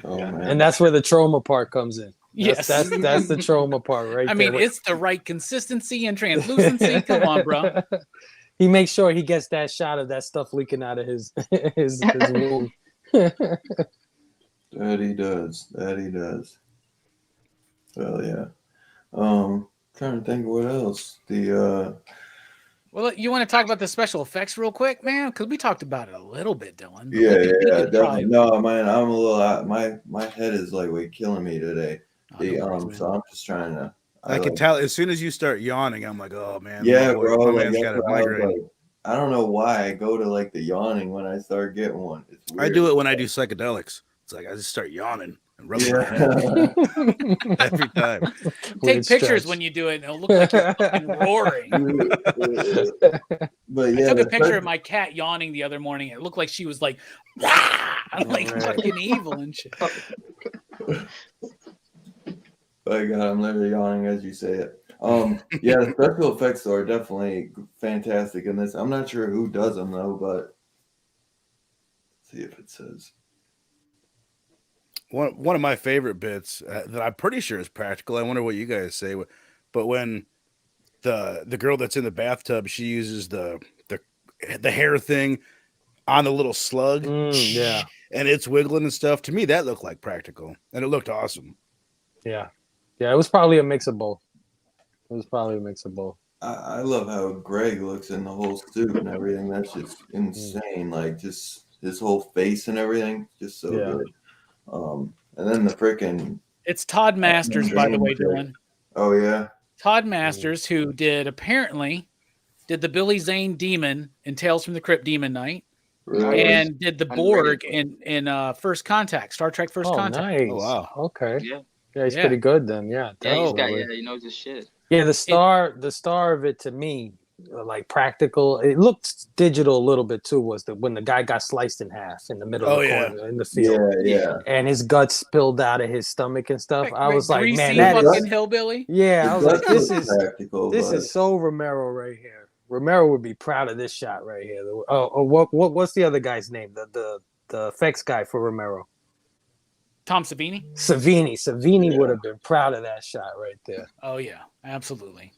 Oh, man. And that's where the trauma part comes in. Yes, that's the trauma part, right? I mean, it's the right consistency and translucency. Come on, bro. He makes sure he gets that shot of that stuff leaking out of his wound. That he does. Well, yeah. Trying to think of what else. Well, you want to talk about the special effects real quick, man? Because we talked about it a little bit, Dylan. Yeah, definitely. No, man, I'm a little. My head is like killing me today. So I'm just trying to. I can tell as soon as you start yawning, I'm like, oh man. Yeah, bro. Man's got a migraine. I don't know why I go to like the yawning when I start getting one. It's weird. I do it when I do psychedelics. It's like I just start yawning and rubbing my head every time. Take pictures when you do it, and it'll look like you're fucking roaring. But yeah, I took a picture of my cat yawning the other morning. It looked like she was like, like fucking evil and shit. Oh God, I'm literally yawning as you say it. Yeah, the special effects are definitely fantastic in this. I'm not sure who does them though, but let's see if it says. One of my favorite bits that I'm pretty sure is practical. I wonder what you guys say, but when the girl that's in the bathtub, she uses the hair thing on the little slug, and it's wiggling and stuff. To me, that looked like practical, and it looked awesome. Yeah, it was probably a mix of both. I love how Greg looks in the whole suit and everything. That's just insane. Like just his whole face and everything, just so good. And then the freaking. It's Todd Masters, by the way, Dylan. Oh yeah. Todd Masters, who apparently did the Billy Zane Demon in Tales from the Crypt Demon Knight, Really? and did the Borg in First Contact, Star Trek First Contact. Nice. Oh, wow. Okay. Yeah. Yeah, he's Yeah. pretty good then. Yeah. Yeah, he's got, definitely. he knows his shit. Yeah, the star of it to me, like practical. It looked digital a little bit too. Was when the guy got sliced in half in the middle of the corner in the field, and his guts spilled out of his stomach and stuff. I was like, man, that that fucking is hillbilly. Yeah, I was like, this is practical, this is so Romero right here. Romero would be proud of this shot right here. What's the other guy's name? The effects guy for Romero. Tom Savini. Savini would have been proud of that shot right there. Oh yeah, absolutely.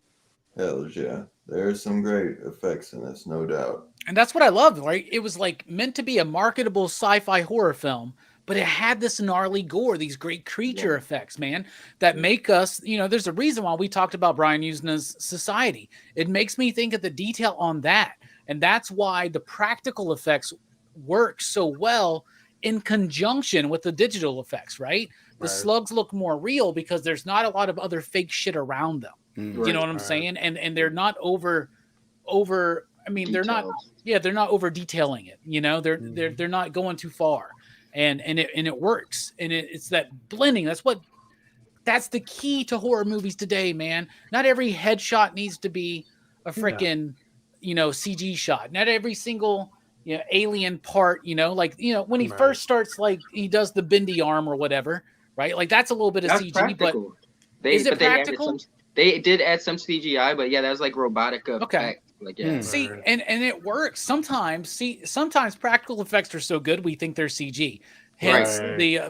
Hell yeah, there's some great effects in this, no doubt. And that's what I loved, right? It was like meant to be a marketable sci-fi horror film, but it had this gnarly gore, these great creature effects, man, that make us, there's a reason why we talked about Brian Usna's Society. It makes me think of the detail on that. And that's why the practical effects work so well in conjunction with the digital effects, right? The slugs look more real because there's not a lot of other fake shit around them. You know what I'm saying? And they're not over I mean, detailed. They're not over detailing it. They're not going too far. And it works. And it's that blending. That's the key to horror movies today, man. Not every headshot needs to be a freaking, CG shot. Not every single alien part, when he first starts, like he does the bendy arm or whatever, right? Like that's a little bit of CG, practical. Is it practical? They did add some CGI, but yeah, that was like robotic effect. Okay. Like, yeah. See, and it works. Sometimes practical effects are so good we think they're CG. Hence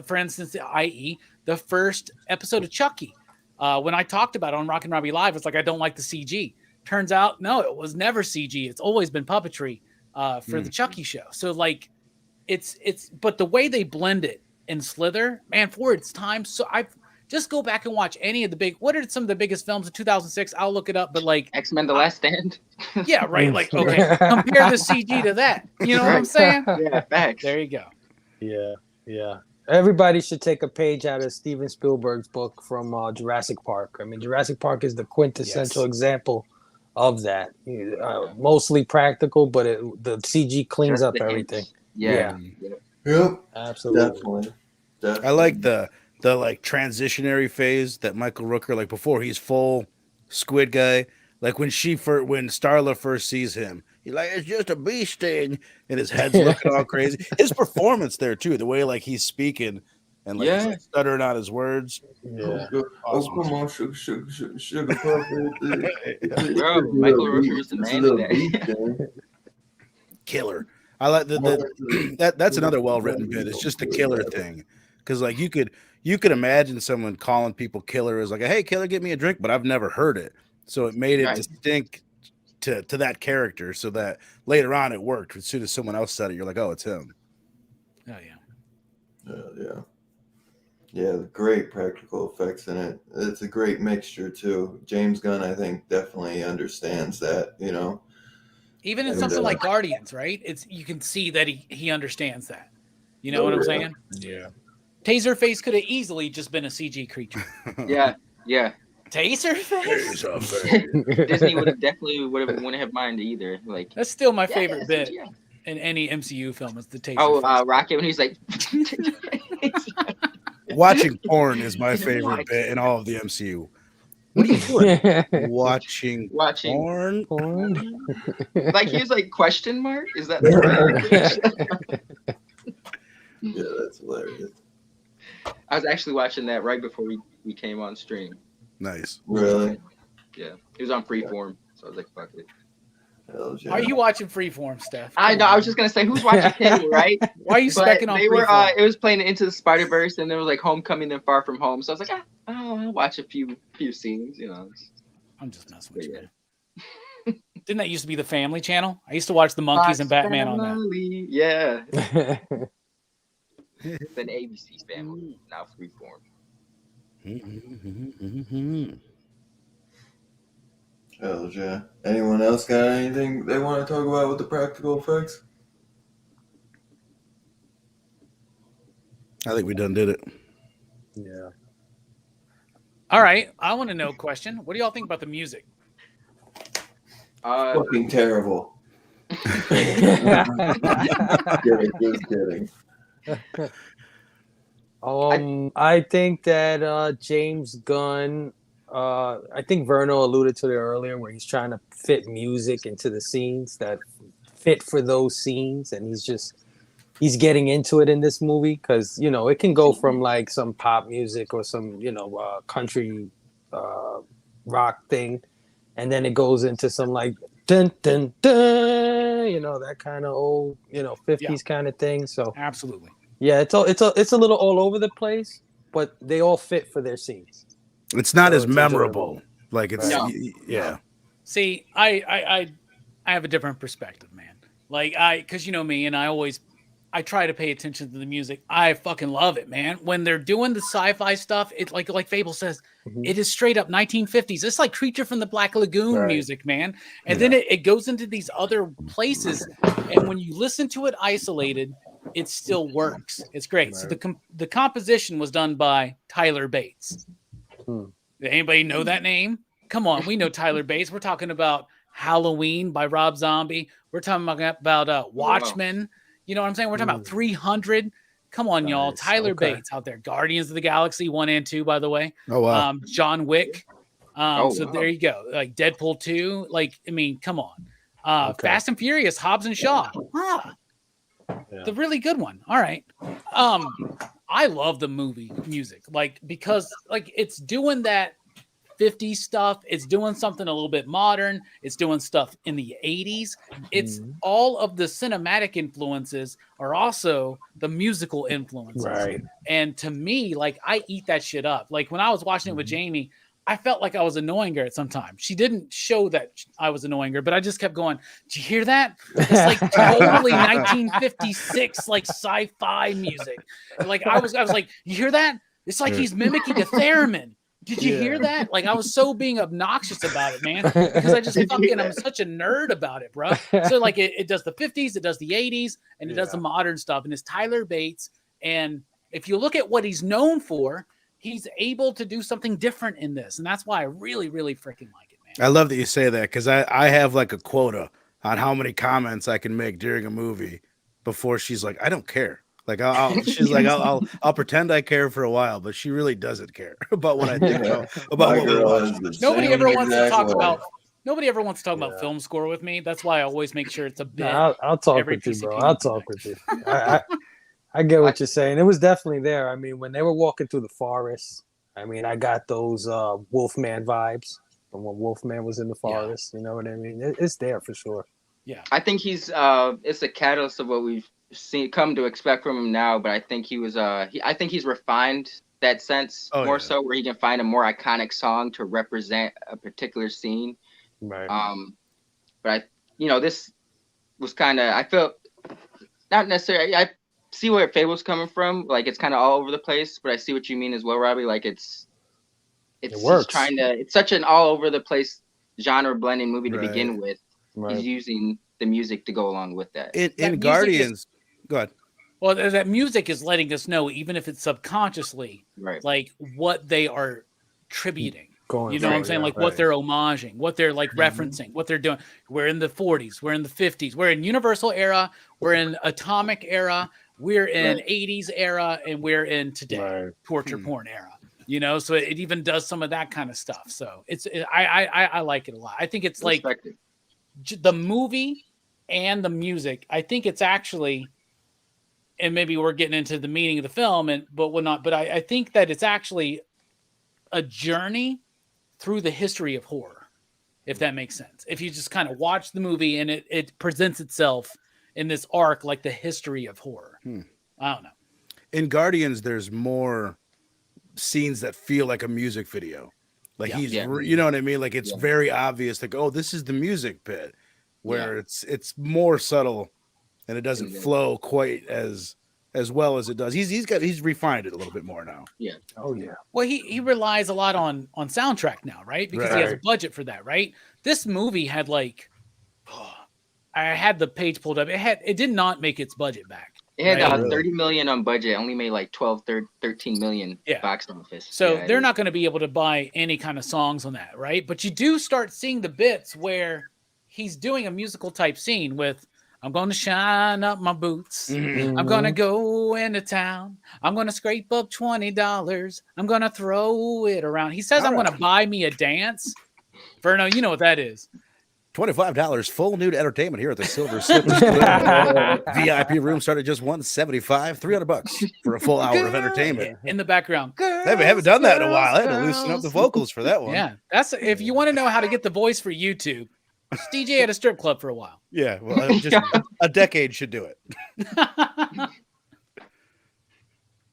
for instance, i.e. the first episode of Chucky. When I talked about it on Rockin' Robbie Live, it's like I don't like the CG. Turns out, no, it was never CG. It's always been puppetry for the Chucky show. So like but the way they blend it in Slither, man, for its time. So just go back and watch any of the what are some of the biggest films of 2006? I'll look it up, but like X-Men The Last Stand. Yeah, right. Like, okay, compare the CG to that. You know what I'm saying? Yeah, facts. There you go. Yeah. Everybody should take a page out of Steven Spielberg's book from Jurassic Park. I mean, Jurassic Park is the quintessential example of that. Mostly practical, but the CG cleans up everything. Yeah. Yep. Absolutely. Definitely. I like the like transitionary phase that Michael Rooker, like before he's full squid guy, like when Starla first sees him, he's like, it's just a bee sting, and his head's looking all crazy. His performance there too, the way like he's speaking and like, he's, like stuttering on his words. Yeah. Awesome. Oh, come on, sugar puff. Bro, Michael Rooker is the man of that. Killer. I like that's another well-written bit. It's just the killer thing. Because like you could imagine someone calling people killer as like, hey, killer, get me a drink, but I've never heard it. So it made it distinct to that character so that later on it worked. As soon as someone else said it, you're like, oh, it's him. Oh yeah. Yeah, great practical effects in it. It's a great mixture too. James Gunn, I think, definitely understands that, Even in something like Guardians, right? You can see that he understands that. You know what I'm saying? Yeah. Taserface could have easily just been a CG creature. Yeah. Taserface? Disney wouldn't have minded either. Like that's still my favorite bit in any MCU film is the Taserface. Oh, Rocket when he's like watching porn is my favorite bit in all of the MCU. What are you doing? Watching porn? Like he was like question mark? Is that the right? Yeah, that's hilarious. I was actually watching that right before we came on stream. Nice. Really? Yeah. It was on Freeform, so I was like, fuck it. Are you watching Freeform, Steph? I know. I was just gonna say, who's watching Cable, right? Why are you specking on Freeform? It was playing Into the Spider-Verse, and there was like Homecoming and Far From Home. So I was like, I'll watch a few scenes, I'm just messing with you, man. Didn't that used to be the Family Channel? I used to watch the Monkeys and Batman on that. Yeah. Then ABC Family, now Freeform. Hell yeah. Anyone else got anything they want to talk about with the practical effects? I think we done did it. Yeah. All right. I want to know a question. What do y'all think about the music? Fucking terrible. Just kidding. I think that James Gunn, I think Verno alluded to it earlier, where he's trying to fit music into the scenes that fit for those scenes, and he's getting into it in this movie because it can go from like some pop music or some country rock thing, and then it goes into some like dun dun dun, that kind of old 50s kind of thing. So Absolutely. yeah, it's a little all over the place, but they all fit for their scenes. It's not So as it's memorable. enjoyable. Like it's No. yeah. See, I have a different perspective, man. Like because you know me, and I try to pay attention to the music. I fucking love it, man. When they're doing the sci-fi stuff, it's like Fable says, it is straight up 1950s. It's like Creature from the Black Lagoon music, man. And then it goes into these other places, and when you listen to it isolated, it still works. It's great. So the composition was done by Tyler Bates. Did anybody know that name? Come on, we know Tyler Bates. We're talking about Halloween by Rob Zombie. We're talking about Watchmen. You know what I'm saying? We're talking about 300. Come on, y'all. Tyler Bates out there. Guardians of the Galaxy 1 and 2, by the way. Oh, wow. John Wick. There you go. Like Deadpool 2. Like, I mean, come on. Fast and Furious, Hobbs and Shaw. The really good one. All right. I love the movie music. Because it's doing that 50s stuff. It's doing something a little bit modern. It's doing stuff in the 80s. It's all of the cinematic influences are also the musical influences. Right. And to me, I eat that shit up. Like when I was watching it with Jamie, I felt like I was annoying her at some time. She didn't show that I was annoying her, but I just kept going, did you hear that? It's like totally 1956, like sci-fi music. Like I was like, you hear that? It's like he's mimicking a theremin. Did you hear that? Like I was so being obnoxious about it, man, because I just I'm such a nerd about it, bro. So like it does the 50s, it does the 80s, and it does the modern stuff. And it's Tyler Bates. And if you look at what he's known for, he's able to do something different in this. And that's why I really, really freaking like it, man. I love that you say that because I have like a quota on how many comments I can make during a movie before she's like, I don't care. Like she's like, I'll pretend I care for a while, but she really doesn't care about what I think about what we're watching. Nobody ever wants to talk about film score with me. That's why I always make sure it's a bit. I'll talk with you, bro. I'll talk with you. I get what you're saying. It was definitely there. I mean, when they were walking through the forest, I mean, I got those Wolfman vibes from when Wolfman was in the forest. You know what I mean? It's there for sure. Yeah. I think he's it's a catalyst of what we've come to expect from him now, but I think he was I think he's refined that sense so where he can find a more iconic song to represent a particular scene. Right. But this was kind of, I felt not necessarily, I see where Fable's coming from. Like it's kind of all over the place, but I see what you mean as well, Robbie. Like it works. It's such an all over the place genre blending movie to begin with. Right. He's using the music to go along with that. In Guardians, go ahead. Well, that music is letting us know, even if it's subconsciously, like what they are tributing. You know what I'm saying? What they're homaging, what they're referencing, what they're doing. We're in the 40s, we're in the 50s, we're in Universal era, we're in Atomic era, we're in 80s era, and we're in today torture porn era. So it even does some of that kind of stuff. So I like it a lot. I think it's like the movie and the music. I think it's actually, and maybe we're getting into the meaning of the film, but I think that it's actually a journey through the history of horror, if that makes sense. If you just kind of watch the movie and it presents itself in this arc like the history of horror. I don't know. In Guardians, there's more scenes that feel like a music video. Like you know what I mean? Like it's very obvious. Like, oh, this is the music bit, where it's more subtle, and it doesn't flow quite as well as it does. He's refined it a little bit more now. Yeah. Oh yeah. Well, he relies a lot on soundtrack now, right? Because he has a budget for that, right? This movie had I had the page pulled up. It did not make its budget back. It had 30 million on budget, only made like 13 million box office. So they're not going to be able to buy any kind of songs on that, right? But you do start seeing the bits where he's doing a musical type scene with I'm going to shine up my boots. Mhm. I'm going to go into town. I'm going to scrape up $20. I'm going to throw it around. He says, I'm going to buy me a dance. Verno, you know what that is. $25 full nude entertainment here at the Silver Slither. VIP room started just $175, $300 for a full hour of entertainment. In the background. Haven't done that in a while. I had to loosen up the vocals for that one. Yeah, that's if you want to know how to get the voice for YouTube, just DJ at a strip club for a while. Yeah, well, just a decade should do it.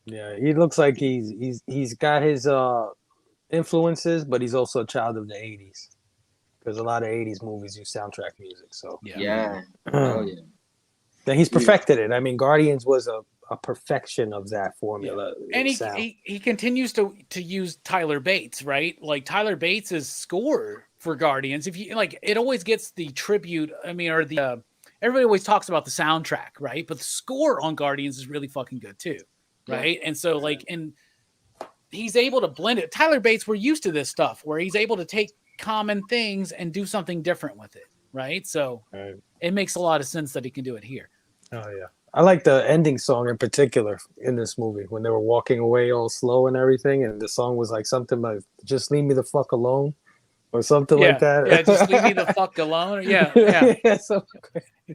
Yeah, he looks like he's got his influences, but he's also a child of the 80s. Because a lot of 80s movies use soundtrack music. So yeah. Oh, yeah. Then he's perfected it. I mean, Guardians was a perfection of that formula. And he continues to use Tyler Bates, right? Like Tyler Bates' score for Guardians. If you like, it always gets the tribute. I mean, or the everybody always talks about the soundtrack, right? But the score on Guardians is really fucking good too, right? Yeah. And so like, and he's able to blend it. Tyler Bates, we're used to this stuff where he's able to take common things and do something different with it, right? So it makes a lot of sense that he can do it here. Oh yeah, I like the ending song in particular in this movie when they were walking away all slow and everything, and the song was like something like "Just leave me the fuck alone" or something like that. Yeah, just leave me the fuck alone. Yeah.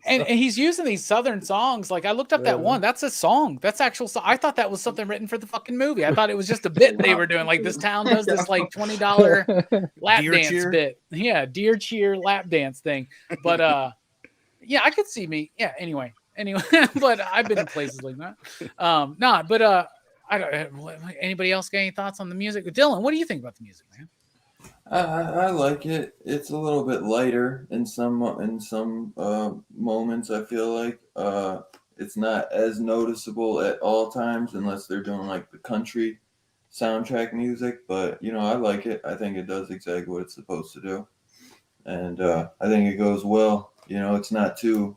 And he's using these Southern songs. Like I looked up that one. That's a song. That's actual song. I thought that was something written for the fucking movie. I thought it was just a bit they were doing. Like this town does this like $20 lap Deer dance cheer? bit. Yeah, deer cheer lap dance thing. But yeah, I could see me. Yeah. Anyway, but I've been in places like that. I don't. Anybody else got any thoughts on the music? Dylan, what do you think about the music, man? I like it. It's a little bit lighter in some moments. I feel like it's not as noticeable at all times unless they're doing like the country soundtrack music. But I like it. I think it does exactly what it's supposed to do, and I think it goes well. It's not too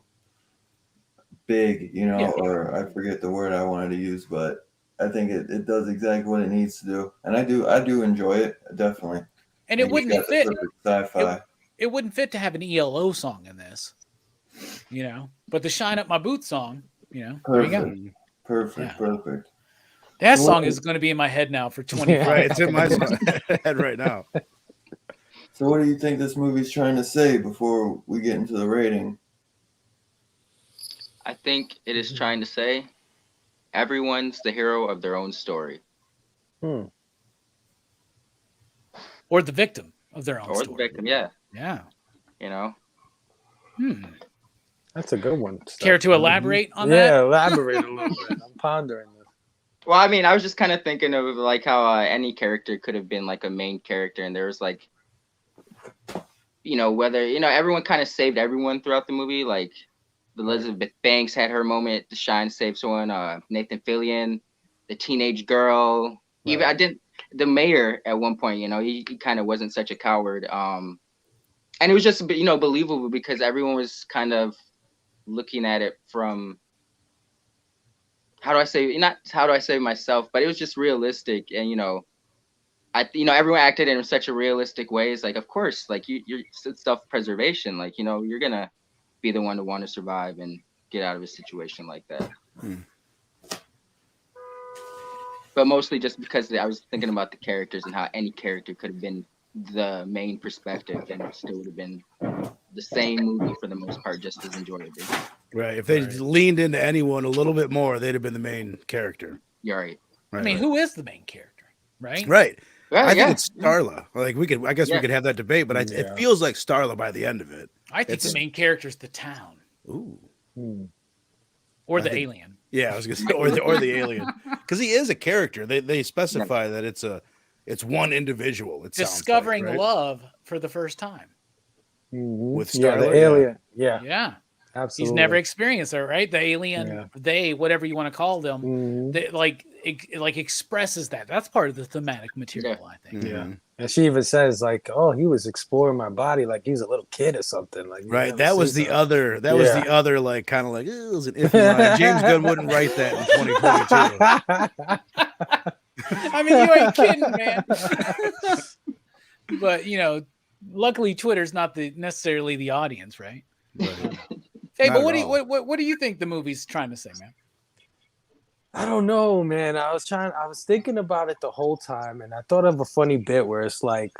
big, or I forget the word I wanted to use, but I think it does exactly what it needs to do, and I do enjoy it definitely. And it wouldn't fit. Sci-fi. It wouldn't fit to have an ELO song in this, But the "Shine Up My Boots" song, Perfect. That song is going to be in my head now for 25. Right, it's in my head right now. So, what do you think this movie's trying to say before we get into the rating? I think it is trying to say everyone's the hero of their own story. Or the victim of their own story. Or the victim, yeah. Yeah. That's a good one. Care to elaborate on that? Yeah, elaborate a little bit. I'm pondering this. Well, I mean, I was just kind of thinking of like how any character could have been like a main character, and there was like, whether everyone kind of saved everyone throughout the movie. Like Elizabeth Banks had her moment to shine, save someone. Nathan Fillion, the teenage girl. Right. The mayor at one point, he kind of wasn't such a coward. And it was just, believable because everyone was kind of looking at it from, not how do I say myself, but it was just realistic. And, everyone acted in such a realistic way. It's like, of course, like you're self-preservation. Like, you're going to be the one to want to survive and get out of a situation like that. But mostly just because I was thinking about the characters and how any character could have been the main perspective, and it still would have been the same movie for the most part, just as enjoyable. Right. If they leaned into anyone a little bit more, they'd have been the main character. You're right. I mean, who is the main character? Right. Right. I think it's Starla. Like we could have that debate, but it feels like Starla by the end of it. I think the main character is the town. Ooh. Or the alien. Yeah, I was gonna say, or the alien, because he is a character. They specify that it's one individual. It's discovering love for the first time with Starla, the alien. Yeah, absolutely. He's never experienced it, right? The alien, they, whatever you want to call them, they, like expresses that. That's part of the thematic material, I think. Yeah. And she even says like, "Oh, he was exploring my body like he was a little kid or something." Like, right? That was the other. That was the other. Like, kind of like, it was an iffy line. James Gunn wouldn't write that in 2022. I mean, you ain't kidding, man. But Luckily, Twitter's not necessarily the audience, right? Right. Hey, Not but at what do you all. what do you think the movie's trying to say, man? I don't know, man. I was thinking about it the whole time, and I thought of a funny bit where it's like,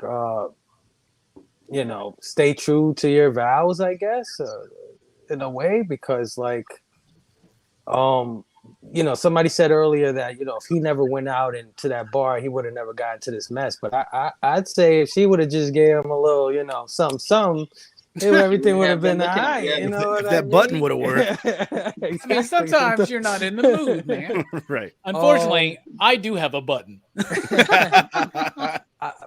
stay true to your vows, I guess, in a way, because like, somebody said earlier that if he never went out into that bar, he would have never gotten to this mess. But I'd say if she would have just gave him a little, something, everything would have been all right. You know what If I that mean? button would have worked. Exactly. I mean, sometimes you're not in the mood, man. Right. Unfortunately, I do have a button.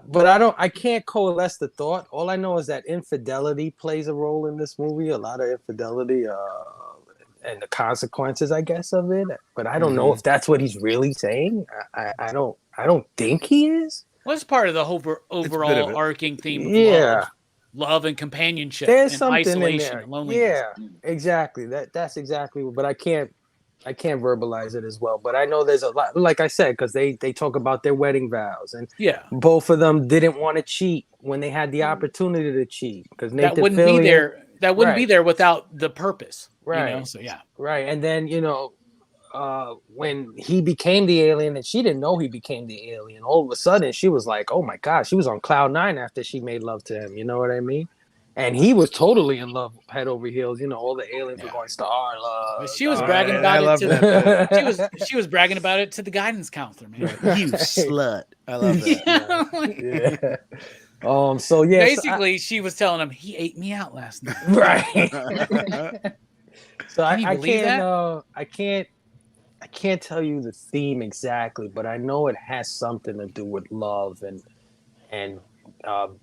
But I can't coalesce the thought. All I know is that infidelity plays a role in this movie. A lot of infidelity, and the consequences, I guess, of it. But I don't know if that's what he's really saying. I don't think he is. What's part of the overall arcing theme of love and companionship, there's and something isolation in there. and loneliness? Yeah, exactly. That's exactly. But I can't verbalize it as well. But I know there's a lot, like I said, because they talk about their wedding vows, and both of them didn't want to cheat when they had the opportunity to cheat, because that wouldn't be there. That wouldn't be there without the purpose, right? So yeah, right. And then when he became the alien, and she didn't know he became the alien, all of a sudden she was like, oh my god, she was on cloud 9 after she made love to him. You know what I mean? And he was totally in love, head over heels. All the aliens were going star love. She was bragging about it. She was bragging about it to the guidance counselor, man. You slut. I love that. Yeah. So yeah. Basically, she was telling him he ate me out last night. Right. So I can't tell you the theme exactly, but I know it has something to do with love and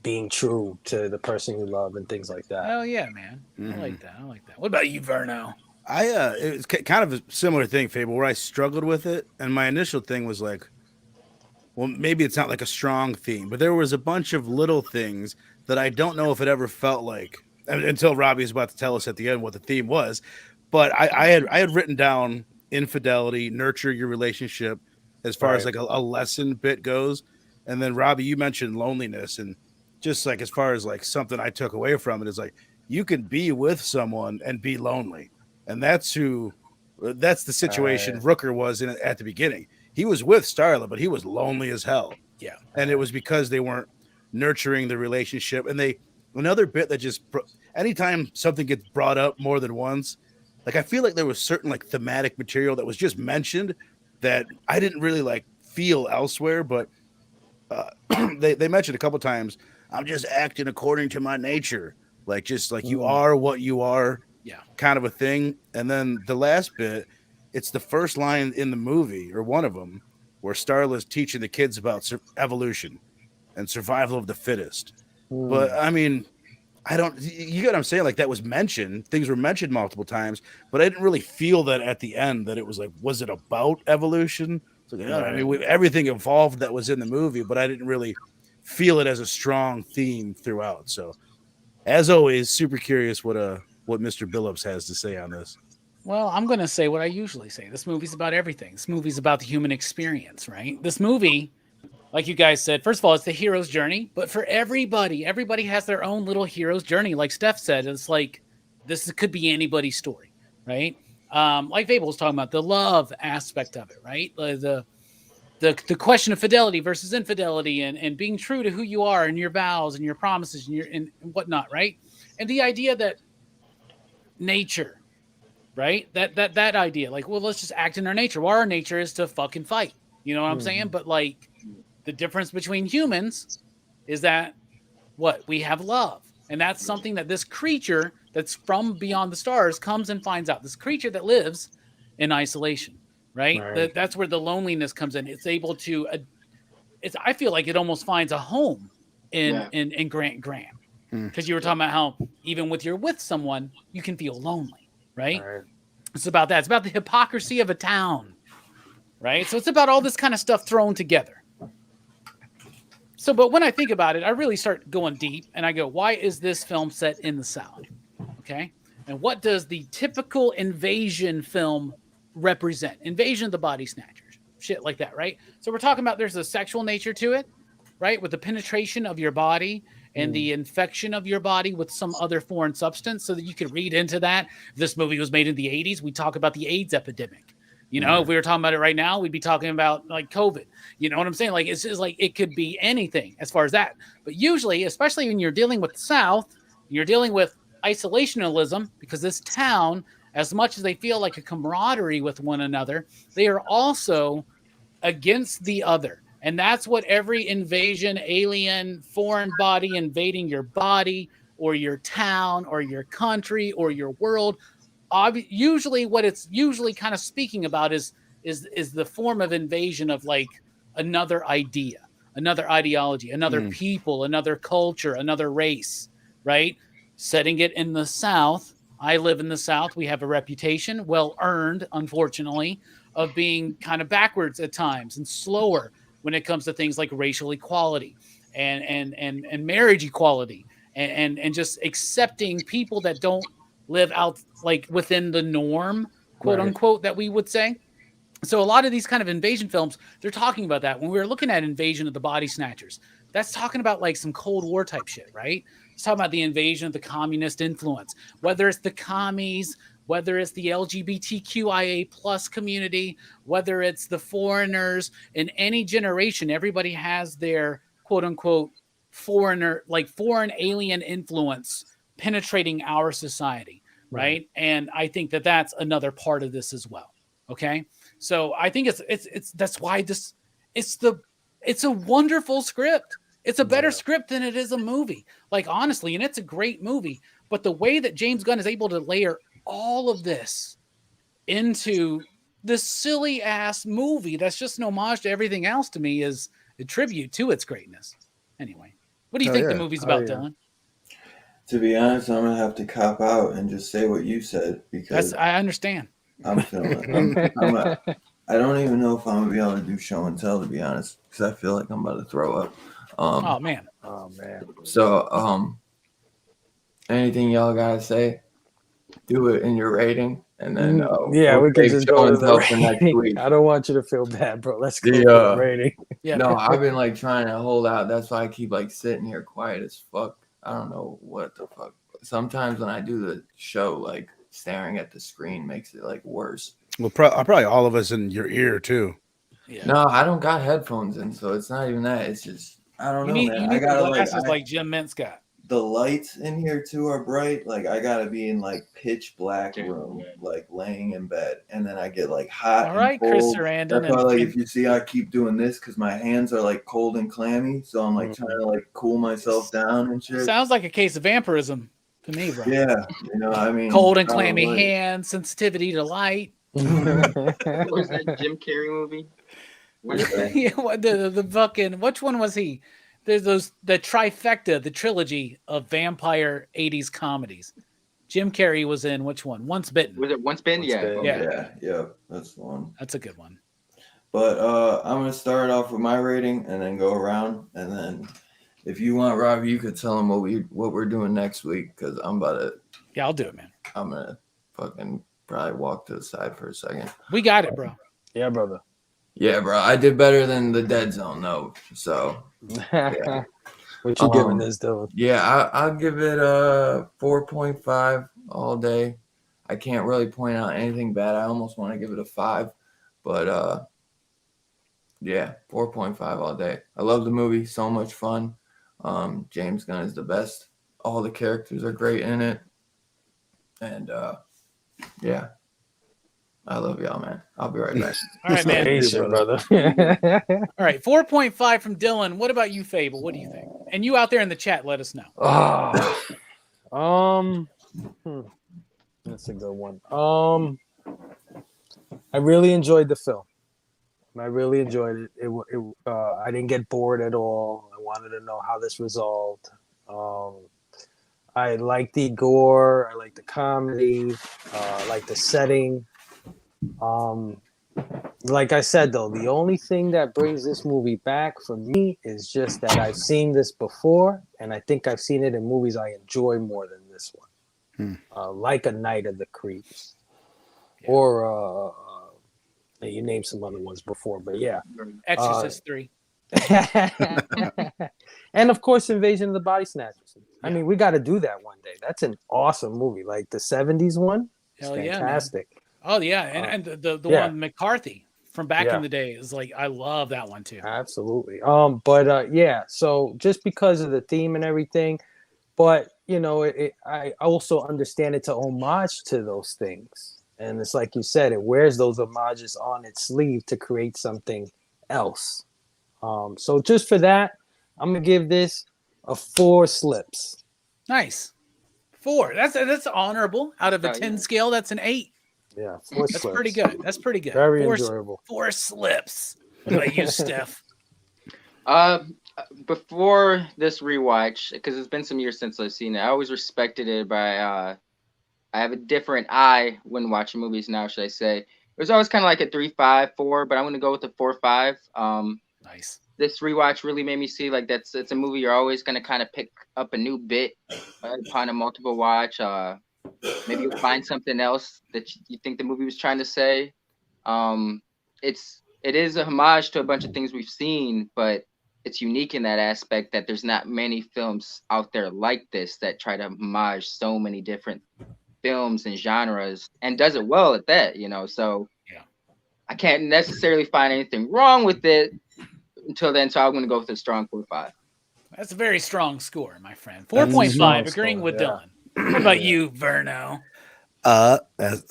being true to the person you love and things like that. Oh yeah, man. I like that. What about you, Verno? It was kind of a similar thing, Fable, where I struggled with it, and my initial thing was like, well, maybe it's not like a strong theme, but there was a bunch of little things that I don't know if it ever felt like, until Robbie is about to tell us at the end what the theme was. But I had written down infidelity, nurture your relationship, as far as like a lesson bit goes. And then Robbie, you mentioned loneliness, and just like as far as like something I took away from it is like you can be with someone and be lonely, and that's the situation Rooker was in at the beginning. He was with Starla, but he was lonely as hell. Yeah, and it was because they weren't nurturing the relationship. And another bit that just anytime something gets brought up more than once, like I feel like there was certain like thematic material that was just mentioned that I didn't really like feel elsewhere, but they mentioned a couple times, I'm just acting according to my nature, like just like you are what you are, kind of a thing. And then the last bit, it's the first line in the movie, or one of them, where Starla's teaching the kids about evolution and survival of the fittest. But I mean, you get what I'm saying? Like that was mentioned, things were mentioned multiple times, but I didn't really feel that at the end that it was like, was it about evolution? So, I mean, everything evolved that was in the movie, but I didn't really feel it as a strong theme throughout. So, as always, super curious what Mr. Billups has to say on this. Well, I'm going to say what I usually say. This movie's about everything. This movie's about the human experience, right? This movie, like you guys said, first of all, it's the hero's journey, but for everybody has their own little hero's journey. Like Steph said, it's like this could be anybody's story, right? Like Fable was talking about, the love aspect of it, right? The question of fidelity versus infidelity, and being true to who you are and your vows and your promises and whatnot, right? And the idea that nature, right? That idea, like, well, let's just act in our nature. Well, our nature is to fucking fight. You know what I'm saying? But like the difference between humans is that we have love. And that's something that this creature that's from beyond the stars comes and finds out. This creature that lives in isolation, right? That's where the loneliness comes in. It's able to, I feel like it almost finds a home in Grant Graham. Because you were talking about how even you're with someone, you can feel lonely, right? It's about that. It's about the hypocrisy of a town, right? So it's about all this kind of stuff thrown together. So, but when I think about it, I really start going deep, and I go, why is this film set in the South? Okay. And what does the typical invasion film represent? Invasion of the Body Snatchers, shit like that, right? So we're talking about there's a sexual nature to it, right? With the penetration of your body, and the infection of your body with some other foreign substance, so that you could read into that. If this movie was made in the 80s, we talk about the AIDS epidemic. You know, if we were talking about it right now, we'd be talking about like COVID. You know what I'm saying? Like, it's just like it could be anything as far as that. But usually, especially when you're dealing with the South, you're dealing with isolationism, because this town, as much as they feel like a camaraderie with one another, they are also against the other. And that's what every invasion, alien, foreign body invading your body or your town or your country or your world, usually what it's usually kind of speaking about is the form of invasion of like another idea, another ideology, another people, another culture, another race, right? Setting it in the South. I live in the South. We have a reputation, well earned, unfortunately, of being kind of backwards at times and slower when it comes to things like racial equality and marriage equality and just accepting people that don't live out like within the norm, quote unquote, that we would say. So a lot of these kind of invasion films, they're talking about that. When we were looking at Invasion of the Body Snatchers, that's talking about like some Cold War type shit, right? It's talking about the invasion of the communist influence, whether it's the commies, whether it's the LGBTQIA plus community, whether it's the foreigners. In any generation, everybody has their quote unquote foreigner, like foreign alien influence penetrating our society, right? And I think that that's another part of this as well. Okay. So I think it's that's why it's a wonderful script. It's a better script than it is a movie. Like, honestly, and it's a great movie, but the way that James Gunn is able to layer all of this into this silly ass movie that's just an homage to everything else, to me, is a tribute to its greatness. Anyway, what do you think the movie's about, Dylan? To be honest, I'm gonna have to cop out and just say what you said, because I understand. I'm feeling. I don't even know if I'm gonna be able to do show and tell, to be honest, because I feel like I'm about to throw up. Oh man. So anything y'all gotta say, do it in your rating, and then we can just go to the rating. I don't want you to feel bad, bro. Let's go to the rating. No, I've been like trying to hold out. That's why I keep like sitting here quiet as fuck. I don't know what the fuck. Sometimes when I do the show, like staring at the screen makes it like worse. Well, probably all of us in your ear too. Yeah. No, I don't got headphones in, so it's not even that. It's just I don't know, man. You need glasses like Jim Mintz got. The lights in here too are bright. Like I gotta be in like pitch black room, like laying in bed, and then I get like hot. All right, and cold. Chris Sarandon. That's why, like, if you see, I keep doing this because my hands are like cold and clammy, so I'm like trying to like cool myself down and shit. Sounds like a case of vampirism to me, bro. Yeah, you know, I mean, cold and clammy hands, sensitivity to light. What was that Jim Carrey movie? The fucking, which one was he? There's the trifecta, the trilogy of vampire 80s comedies. Jim Carrey was in which one? Once Bitten. Was it Once Bitten? Yeah, that's the one. That's a good one. But I'm gonna start off with my rating and then go around, and then if you want, Robbie, you could tell them what we're doing next week, because I'm about to. Yeah, I'll do it, man. I'm gonna fucking probably walk to the side for a second. We got it, bro. Yeah, brother. Yeah, bro. I did better than the Dead Zone, though. So, yeah. What you giving this, though? Yeah, I'll give it a 4.5 all day. I can't really point out anything bad. I almost want to give it a 5, but yeah, 4.5 all day. I love the movie. So much fun. James Gunn is the best. All the characters are great in it, and yeah. I love y'all, man. I'll be right back. All right, man. Patient, brother. All right, 4.5 from Dylan. What about you, Fable? What do you think? And you out there in the chat, let us know. That's a good one. I really enjoyed the film. I really enjoyed it. I didn't get bored at all. I wanted to know how this resolved. I like the gore. I like the comedy. I like the setting. Like I said, though, the only thing that brings this movie back for me is just that I've seen this before, and I think I've seen it in movies I enjoy more than this one. Like A Night of the Creeps, or you named some other ones before, but yeah, Exorcist 3. And of course, Invasion of the Body Snatchers. I mean, we got to do that one day. That's an awesome movie, like the '70s one. It's fantastic. Oh yeah, and the one McCarthy from back in the day is like, I love that one too. Absolutely. So just because of the theme and everything, but you know, I also understand it's a homage to those things, and it's like you said, it wears those homages on its sleeve to create something else. So just for that, I'm gonna give this a 4 slips. Nice. 4. That's honorable. Out of a 10 scale, that's an 8. Yeah, 4 That's slips. pretty good. That's pretty good. Very enjoyable. 4 slips. What about you, Steph? Before this rewatch, because it's been some years since I've seen it, I always respected it by I have a different eye when watching movies now, should I say. It was always kind of like a 3.5, 4, but I'm gonna go with a 4.5. Nice. This rewatch really made me see like it's a movie you're always gonna kind of pick up a new bit upon a multiple watch. Maybe you'll find something else that you think the movie was trying to say. It is a homage to a bunch of things we've seen, but it's unique in that aspect that there's not many films out there like this that try to homage so many different films and genres and does it well at that, you know. So I can't necessarily find anything wrong with it until then, so I'm going to go with a strong 4.5. That's a very strong score, my friend. 4.5, agreeing with Dylan. What about you, Verno? I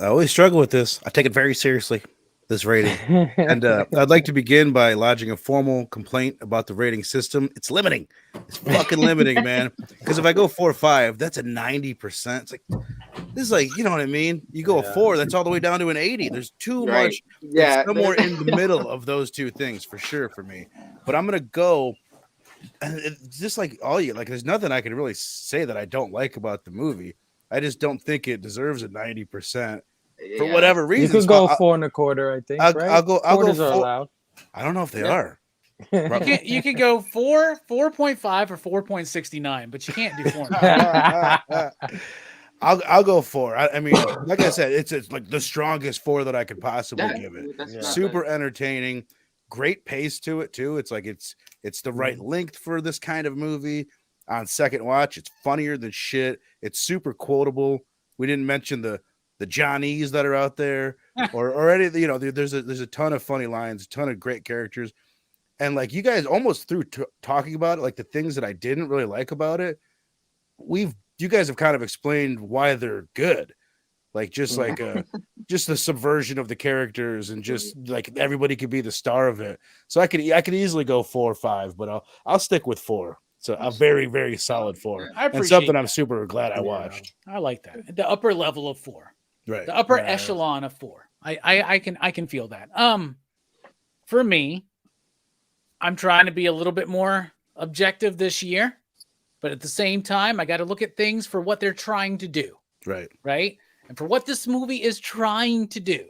always struggle with this. I take it very seriously, this rating. And I'd like to begin by lodging a formal complaint about the rating system. It's limiting. It's fucking limiting, man. Because if I go 4.5, that's a 90%. It's like, this is like, you know what I mean? You go a 4, that's all the way down to an 80. There's too much. Yeah. It's somewhere in the middle of those two things for sure for me. But I'm going to go, and it's just like all you, like, there's nothing I can really say that I don't like about the movie. I just don't think it deserves a 90%. For whatever reason, you could go 4.25. I think. I'll go. Quarters are allowed. I don't know if they are. You could go 4, 4.5, or 4.69, but you can't do 4. I'll go 4. I mean, like I said, it's like the strongest 4 that I could possibly give it. Super entertaining, great pace to it too. It's like it's the right length for this kind of movie. On second watch, it's funnier than shit. It's super quotable. We didn't mention the Johnnies that are out there, or any, you know, there's a ton of funny lines, a ton of great characters, and like you guys almost through talking about it, like the things that I didn't really like about it, you guys have kind of explained why they're good, like just like just the subversion of the characters and just like everybody could be the star of it. So I could easily go 4 or 5, but I'll stick with 4. So a very, very solid 4. And something that. I'm super glad I watched. I like that. The upper level of 4. Right. The upper echelon of 4. I can feel that. For me, I'm trying to be a little bit more objective this year, but at the same time, I got to look at things for what they're trying to do. Right. Right. And for what this movie is trying to do,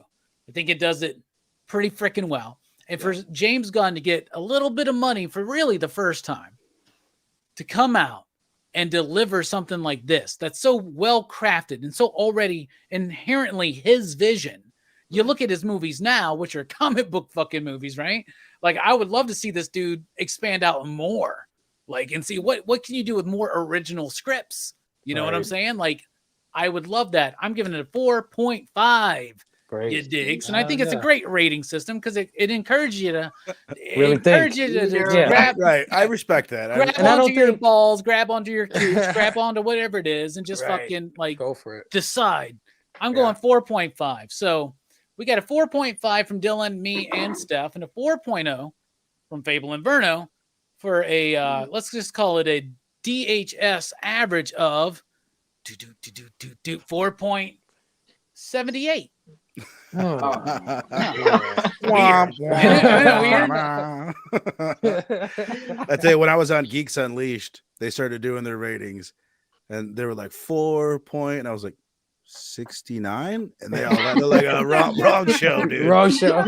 I think it does it pretty freaking well. And for James Gunn to get a little bit of money for really the first time to come out and deliver something like this that's so well crafted and so already inherently his vision. You look at his movies now, which are comic book fucking movies, right? Like, I would love to see this dude expand out more, like, and see what can you do with more original scripts. You know what I'm saying? Like, I would love that. I'm giving it a 4.5. Great. You digs, and I think it's a great rating system because it encourages you to really grab. Right, I respect that. Grab onto your balls, grab onto your cooch, grab onto whatever it is, and just fucking like go for it. Decide. I'm going 4.5. So we got a 4.5 from Dylan, me, and Steph, and a 4.0 from Fable and Verno for a let's just call it a DHS average of 4.78. I tell you, when I was on Geeks Unleashed, they started doing their ratings, and they were like 4 point, and I was like 69, and they're like wrong show, dude. Wrong show.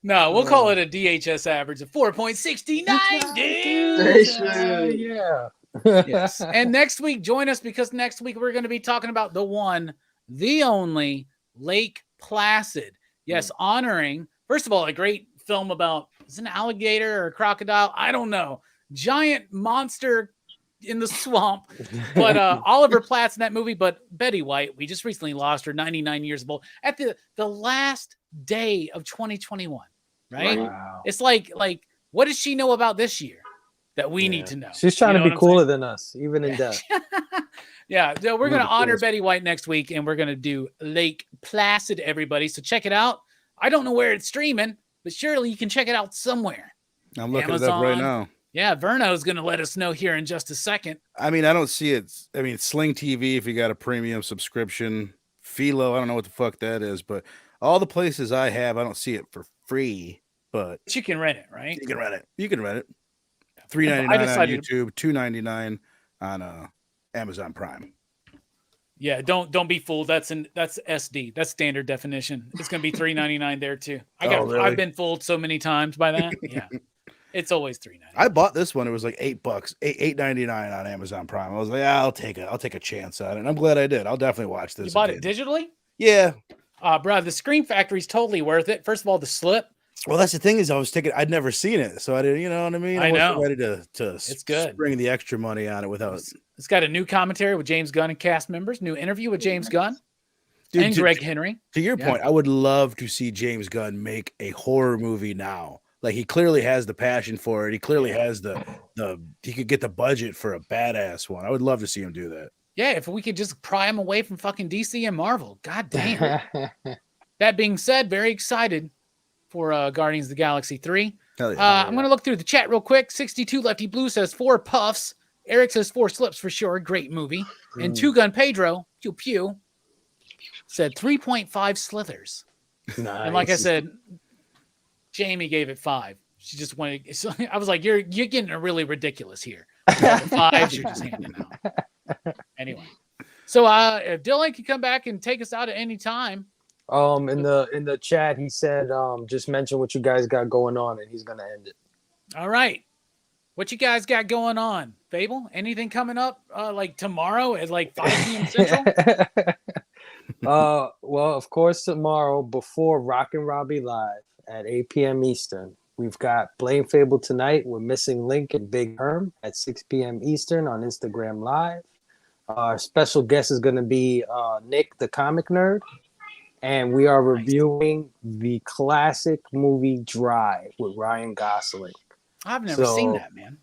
No, we'll call it a DHS average of 4.69, dude. Yeah. Yes. And next week, join us, because next week we're going to be talking about the one, the only Lake Placid. Yes, honoring, first of all, a great film about It's an alligator or a crocodile. I don't know. Giant monster in the swamp. But Oliver Platt's in that movie. But Betty White, we just recently lost her, 99 years old, at the last day of 2021. Right? Wow. It's like what does she know about this year that we need to know? She's trying to be cooler than us, even in death. Yeah, so we're going to honor Betty White next week, and we're going to do Lake Placid, everybody. So check it out. I don't know where it's streaming, but surely you can check it out somewhere. I'm looking it up right now. Yeah, Verno's going to let us know here in just a second. I mean, I don't see it. I mean, Sling TV, if you got a premium subscription. Philo, I don't know what the fuck that is, but all the places I have, I don't see it for free. But you can rent it, right? You can rent it. You can rent it. $3.99 on YouTube, $2.99 on Amazon Prime. Yeah, don't be fooled. That's SD. That's standard definition. It's gonna be $3.99 there too. Really? I've been fooled so many times by that. Yeah, it's always $3.99. I bought this one. It was like $8, $8.99 on Amazon Prime. I was like, I'll take a chance on it. And I'm glad I did. I'll definitely watch this. You bought it digitally? Yeah. Bro, the Scream Factory's totally worth it. First of all, the slip. Well, that's the thing is I was thinking I'd never seen it, so I didn't. You know what I mean? I know. Wasn't ready to it's good. Spring the extra money on it without. It's got a new commentary with James Gunn and cast members. New interview with James Gunn and Greg Henry. To your point, I would love to see James Gunn make a horror movie now. Like he clearly has the passion for it. He clearly has he could get the budget for a badass one. I would love to see him do that. Yeah, if we could just pry him away from fucking DC and Marvel. God damn. That being said, very excited for Guardians of the Galaxy 3. I'm going to look through the chat real quick. 62 Lefty Blue says 4 puffs. Eric says 4 slips for sure. Great movie. And 2 Gun Pedro, pew pew, said 3.5 slithers. Nice. And like I said, Jamie gave it 5. She just wanted. So I was like, you're getting really ridiculous here. 5s you're just handing out. Anyway, so if Dylan can come back and take us out at any time. In the chat, he said, just mention what you guys got going on, and he's gonna end it. All right, what you guys got going on, Fable? Anything coming up like tomorrow at like 5 p.m. Central? Well, of course, tomorrow before Rockin' Robbie Live at 8 p.m. Eastern, we've got Blame Fable tonight. We're missing Link and Big Herm at 6 p.m. Eastern on Instagram Live. Our special guest is going to be Nick, the comic nerd. And we are reviewing the classic movie Drive with Ryan Gosling. I've never seen that, man.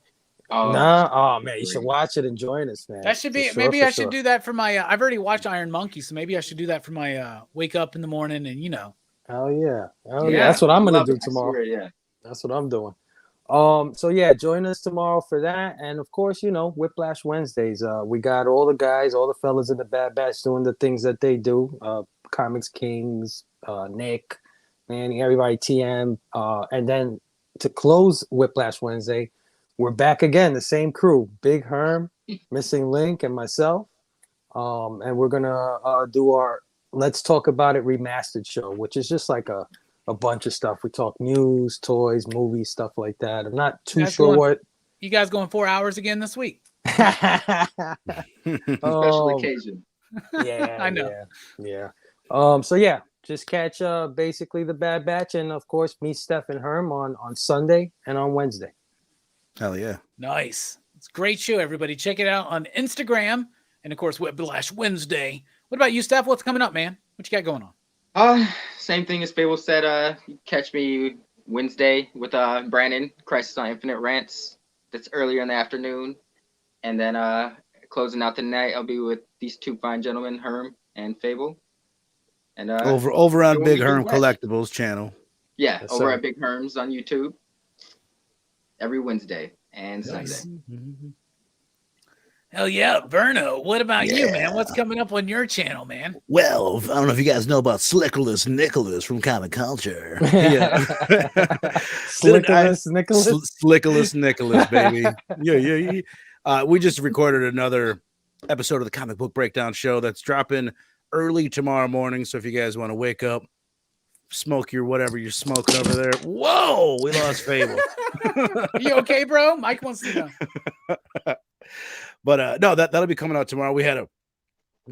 Oh man, you should watch it and join us, man. That should be. Maybe I should do that for my. I've already watched Iron Monkey, so maybe I should do that for my wake up in the morning and Hell yeah, that's what I'm gonna do tomorrow. Yeah, that's what I'm doing. So yeah, join us tomorrow for that, and of course, Whiplash Wednesdays. We got all the guys, all the fellas in the Bad Batch doing the things that they do. Comics Kings, Nick, Manny, everybody, TM, and then to close Whiplash Wednesday, we're back again, the same crew, Big Herm, Missing Link, and myself, and we're gonna do our Let's Talk About It remastered show, which is just like a bunch of stuff. We talk news, toys, movies, stuff like that. I'm not too sure what. You guys going 4 hours again this week? Special occasion. Yeah, I know. Yeah. So yeah, just catch basically the Bad Batch, and of course me, Steph, and Herm on Sunday and on Wednesday. Hell yeah. Nice. It's a great show, everybody. Check it out on Instagram and of course Whiplash Wednesday. What about you, Steph? What's coming up, man? What you got going on? Same thing as Fable said. Catch me Wednesday with Brandon, Crisis on Infinite Rants. That's earlier in the afternoon. And then closing out the night, I'll be with these 2 fine gentlemen, Herm and Fable. And over on Big Herm Collectibles channel. Yeah, yes, over at Big Herm's on YouTube. Every Wednesday and Sunday. Hell yeah, Verno. What about you, man? What's coming up on your channel, man? Well, I don't know if you guys know about Slickerless Nicholas from Comic Culture. Slickerless Nicholas? Slickerless Nicholas, baby. Yeah. We just recorded another episode of the Comic Book Breakdown Show that's dropping early tomorrow morning. So if you guys want to wake up, smoke your whatever you're smoking over there. Whoa, we lost Fable. You okay, bro? Mike wants to know. But no, that'll be coming out tomorrow. We had a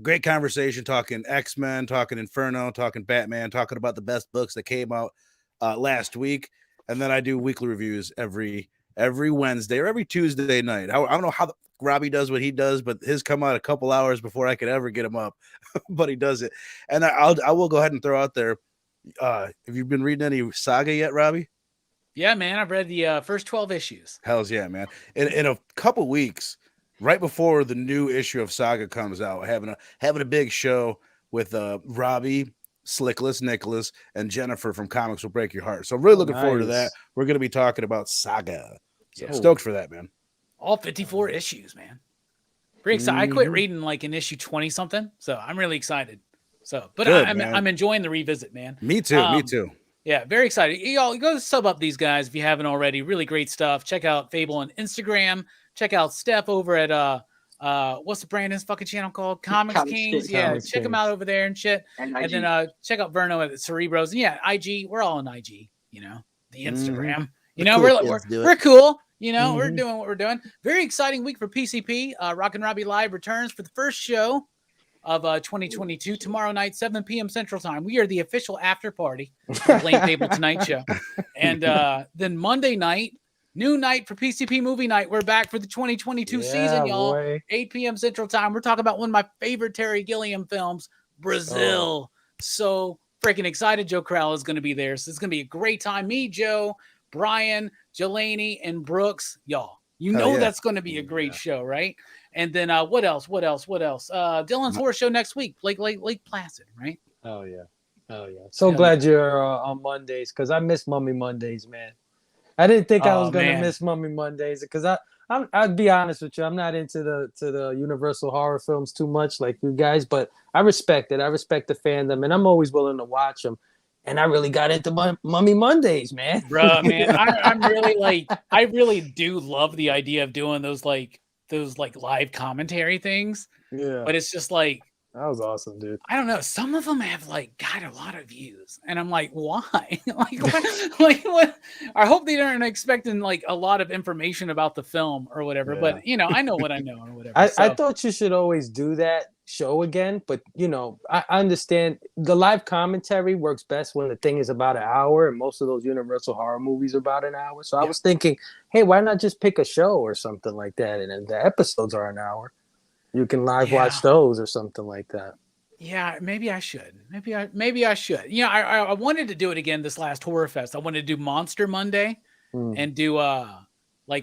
great conversation talking X-Men, talking Inferno, talking Batman, talking about the best books that came out last week. and then I do weekly reviews every Wednesday or every Tuesday night. I don't know how Robbie does what he does, but his come out a couple hours before I could ever get him up, but he does it. And I will go ahead and throw out there. Have you been reading any Saga yet, Robbie? Yeah, man. I've read the first 12 issues. Hells yeah, man. In a couple weeks, right before the new issue of Saga comes out, having a big show with Robbie, Slickless, Nicholas, and Jennifer from Comics Will Break Your Heart. So I'm really looking forward to that. We're going to be talking about Saga. So stoked for that, man. All 54 issues, man. Pretty excited. I quit reading like in issue 20 something, so I'm really excited. So, but good, I'm enjoying the revisit, man. Me too. Me too. Yeah, very excited. Y'all go sub up these guys if you haven't already. Really great stuff. Check out Fable on Instagram. Check out Steph over at what's the Brandon's fucking channel called? Comics Kings. Yeah, check them out over there and shit. And then check out Verno at Cerebros. And yeah, IG. We're all on IG. You know, the Instagram. You know, we're cool. You know, we're doing what we're doing. Very exciting week for PCP. Rockin' Robbie Live returns for the first show of 2022 tomorrow night, 7 p.m. Central Time. We are the official after party of Lane Table Tonight Show. And then Monday night, new night for PCP Movie Night. We're back for the 2022 season, y'all. Boy. 8 p.m. Central Time. We're talking about one of my favorite Terry Gilliam films, Brazil. So freaking excited. Joe Corral is going to be there. So it's going to be a great time. Me, Joe, Brian, Jelani, and Brooks, y'all. You know that's going to be a great show, right? And then what else? Dylan's horror show next week, Lake Placid, right? Oh yeah. So glad you're on Mondays because I miss Mummy Mondays, man. I didn't think I was gonna miss Mummy Mondays because I'd be honest with you, I'm not into the Universal horror films too much like you guys, but I respect it. I respect the fandom, and I'm always willing to watch them. And I really got into Mummy Mondays, man. Bro, man, I'm really I really do love the idea of doing those live commentary things. Yeah. But it's just like, that was awesome, dude. I don't know. Some of them have got a lot of views, and I'm like, why? What? I hope they aren't expecting a lot of information about the film or whatever. Yeah. But I know what I know or whatever. I thought you should always do that show again, but I understand the live commentary works best when the thing is about an hour, and most of those Universal horror movies are about an hour. So I was thinking, hey, why not just pick a show or something like that, and the episodes are an hour. You can live watch those or something like that. Yeah, maybe I should. Maybe I should. I wanted to do it again this last Horror Fest. I wanted to do Monster Monday and do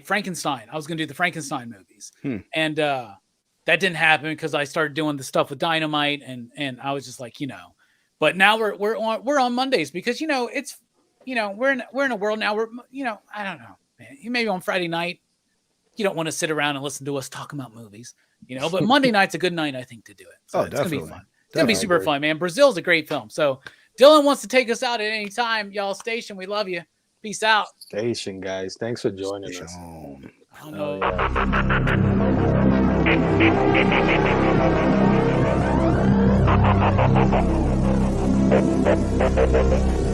Frankenstein. I was going to do the Frankenstein movies. And that didn't happen because I started doing the stuff with Dynamite and I was just like, But now we're on Mondays because it's we're in a world now where I don't know, man. Maybe on Friday night you don't want to sit around and listen to us talk about movies. But Monday night's a good night, I think, to do it. So it's going to be fun. It's going to be super fun, man. Brazil's a great film. So Dylan wants to take us out at any time. Y'all, Station, we love you. Peace out. Station, guys. Thanks for joining us. I don't know. Yeah.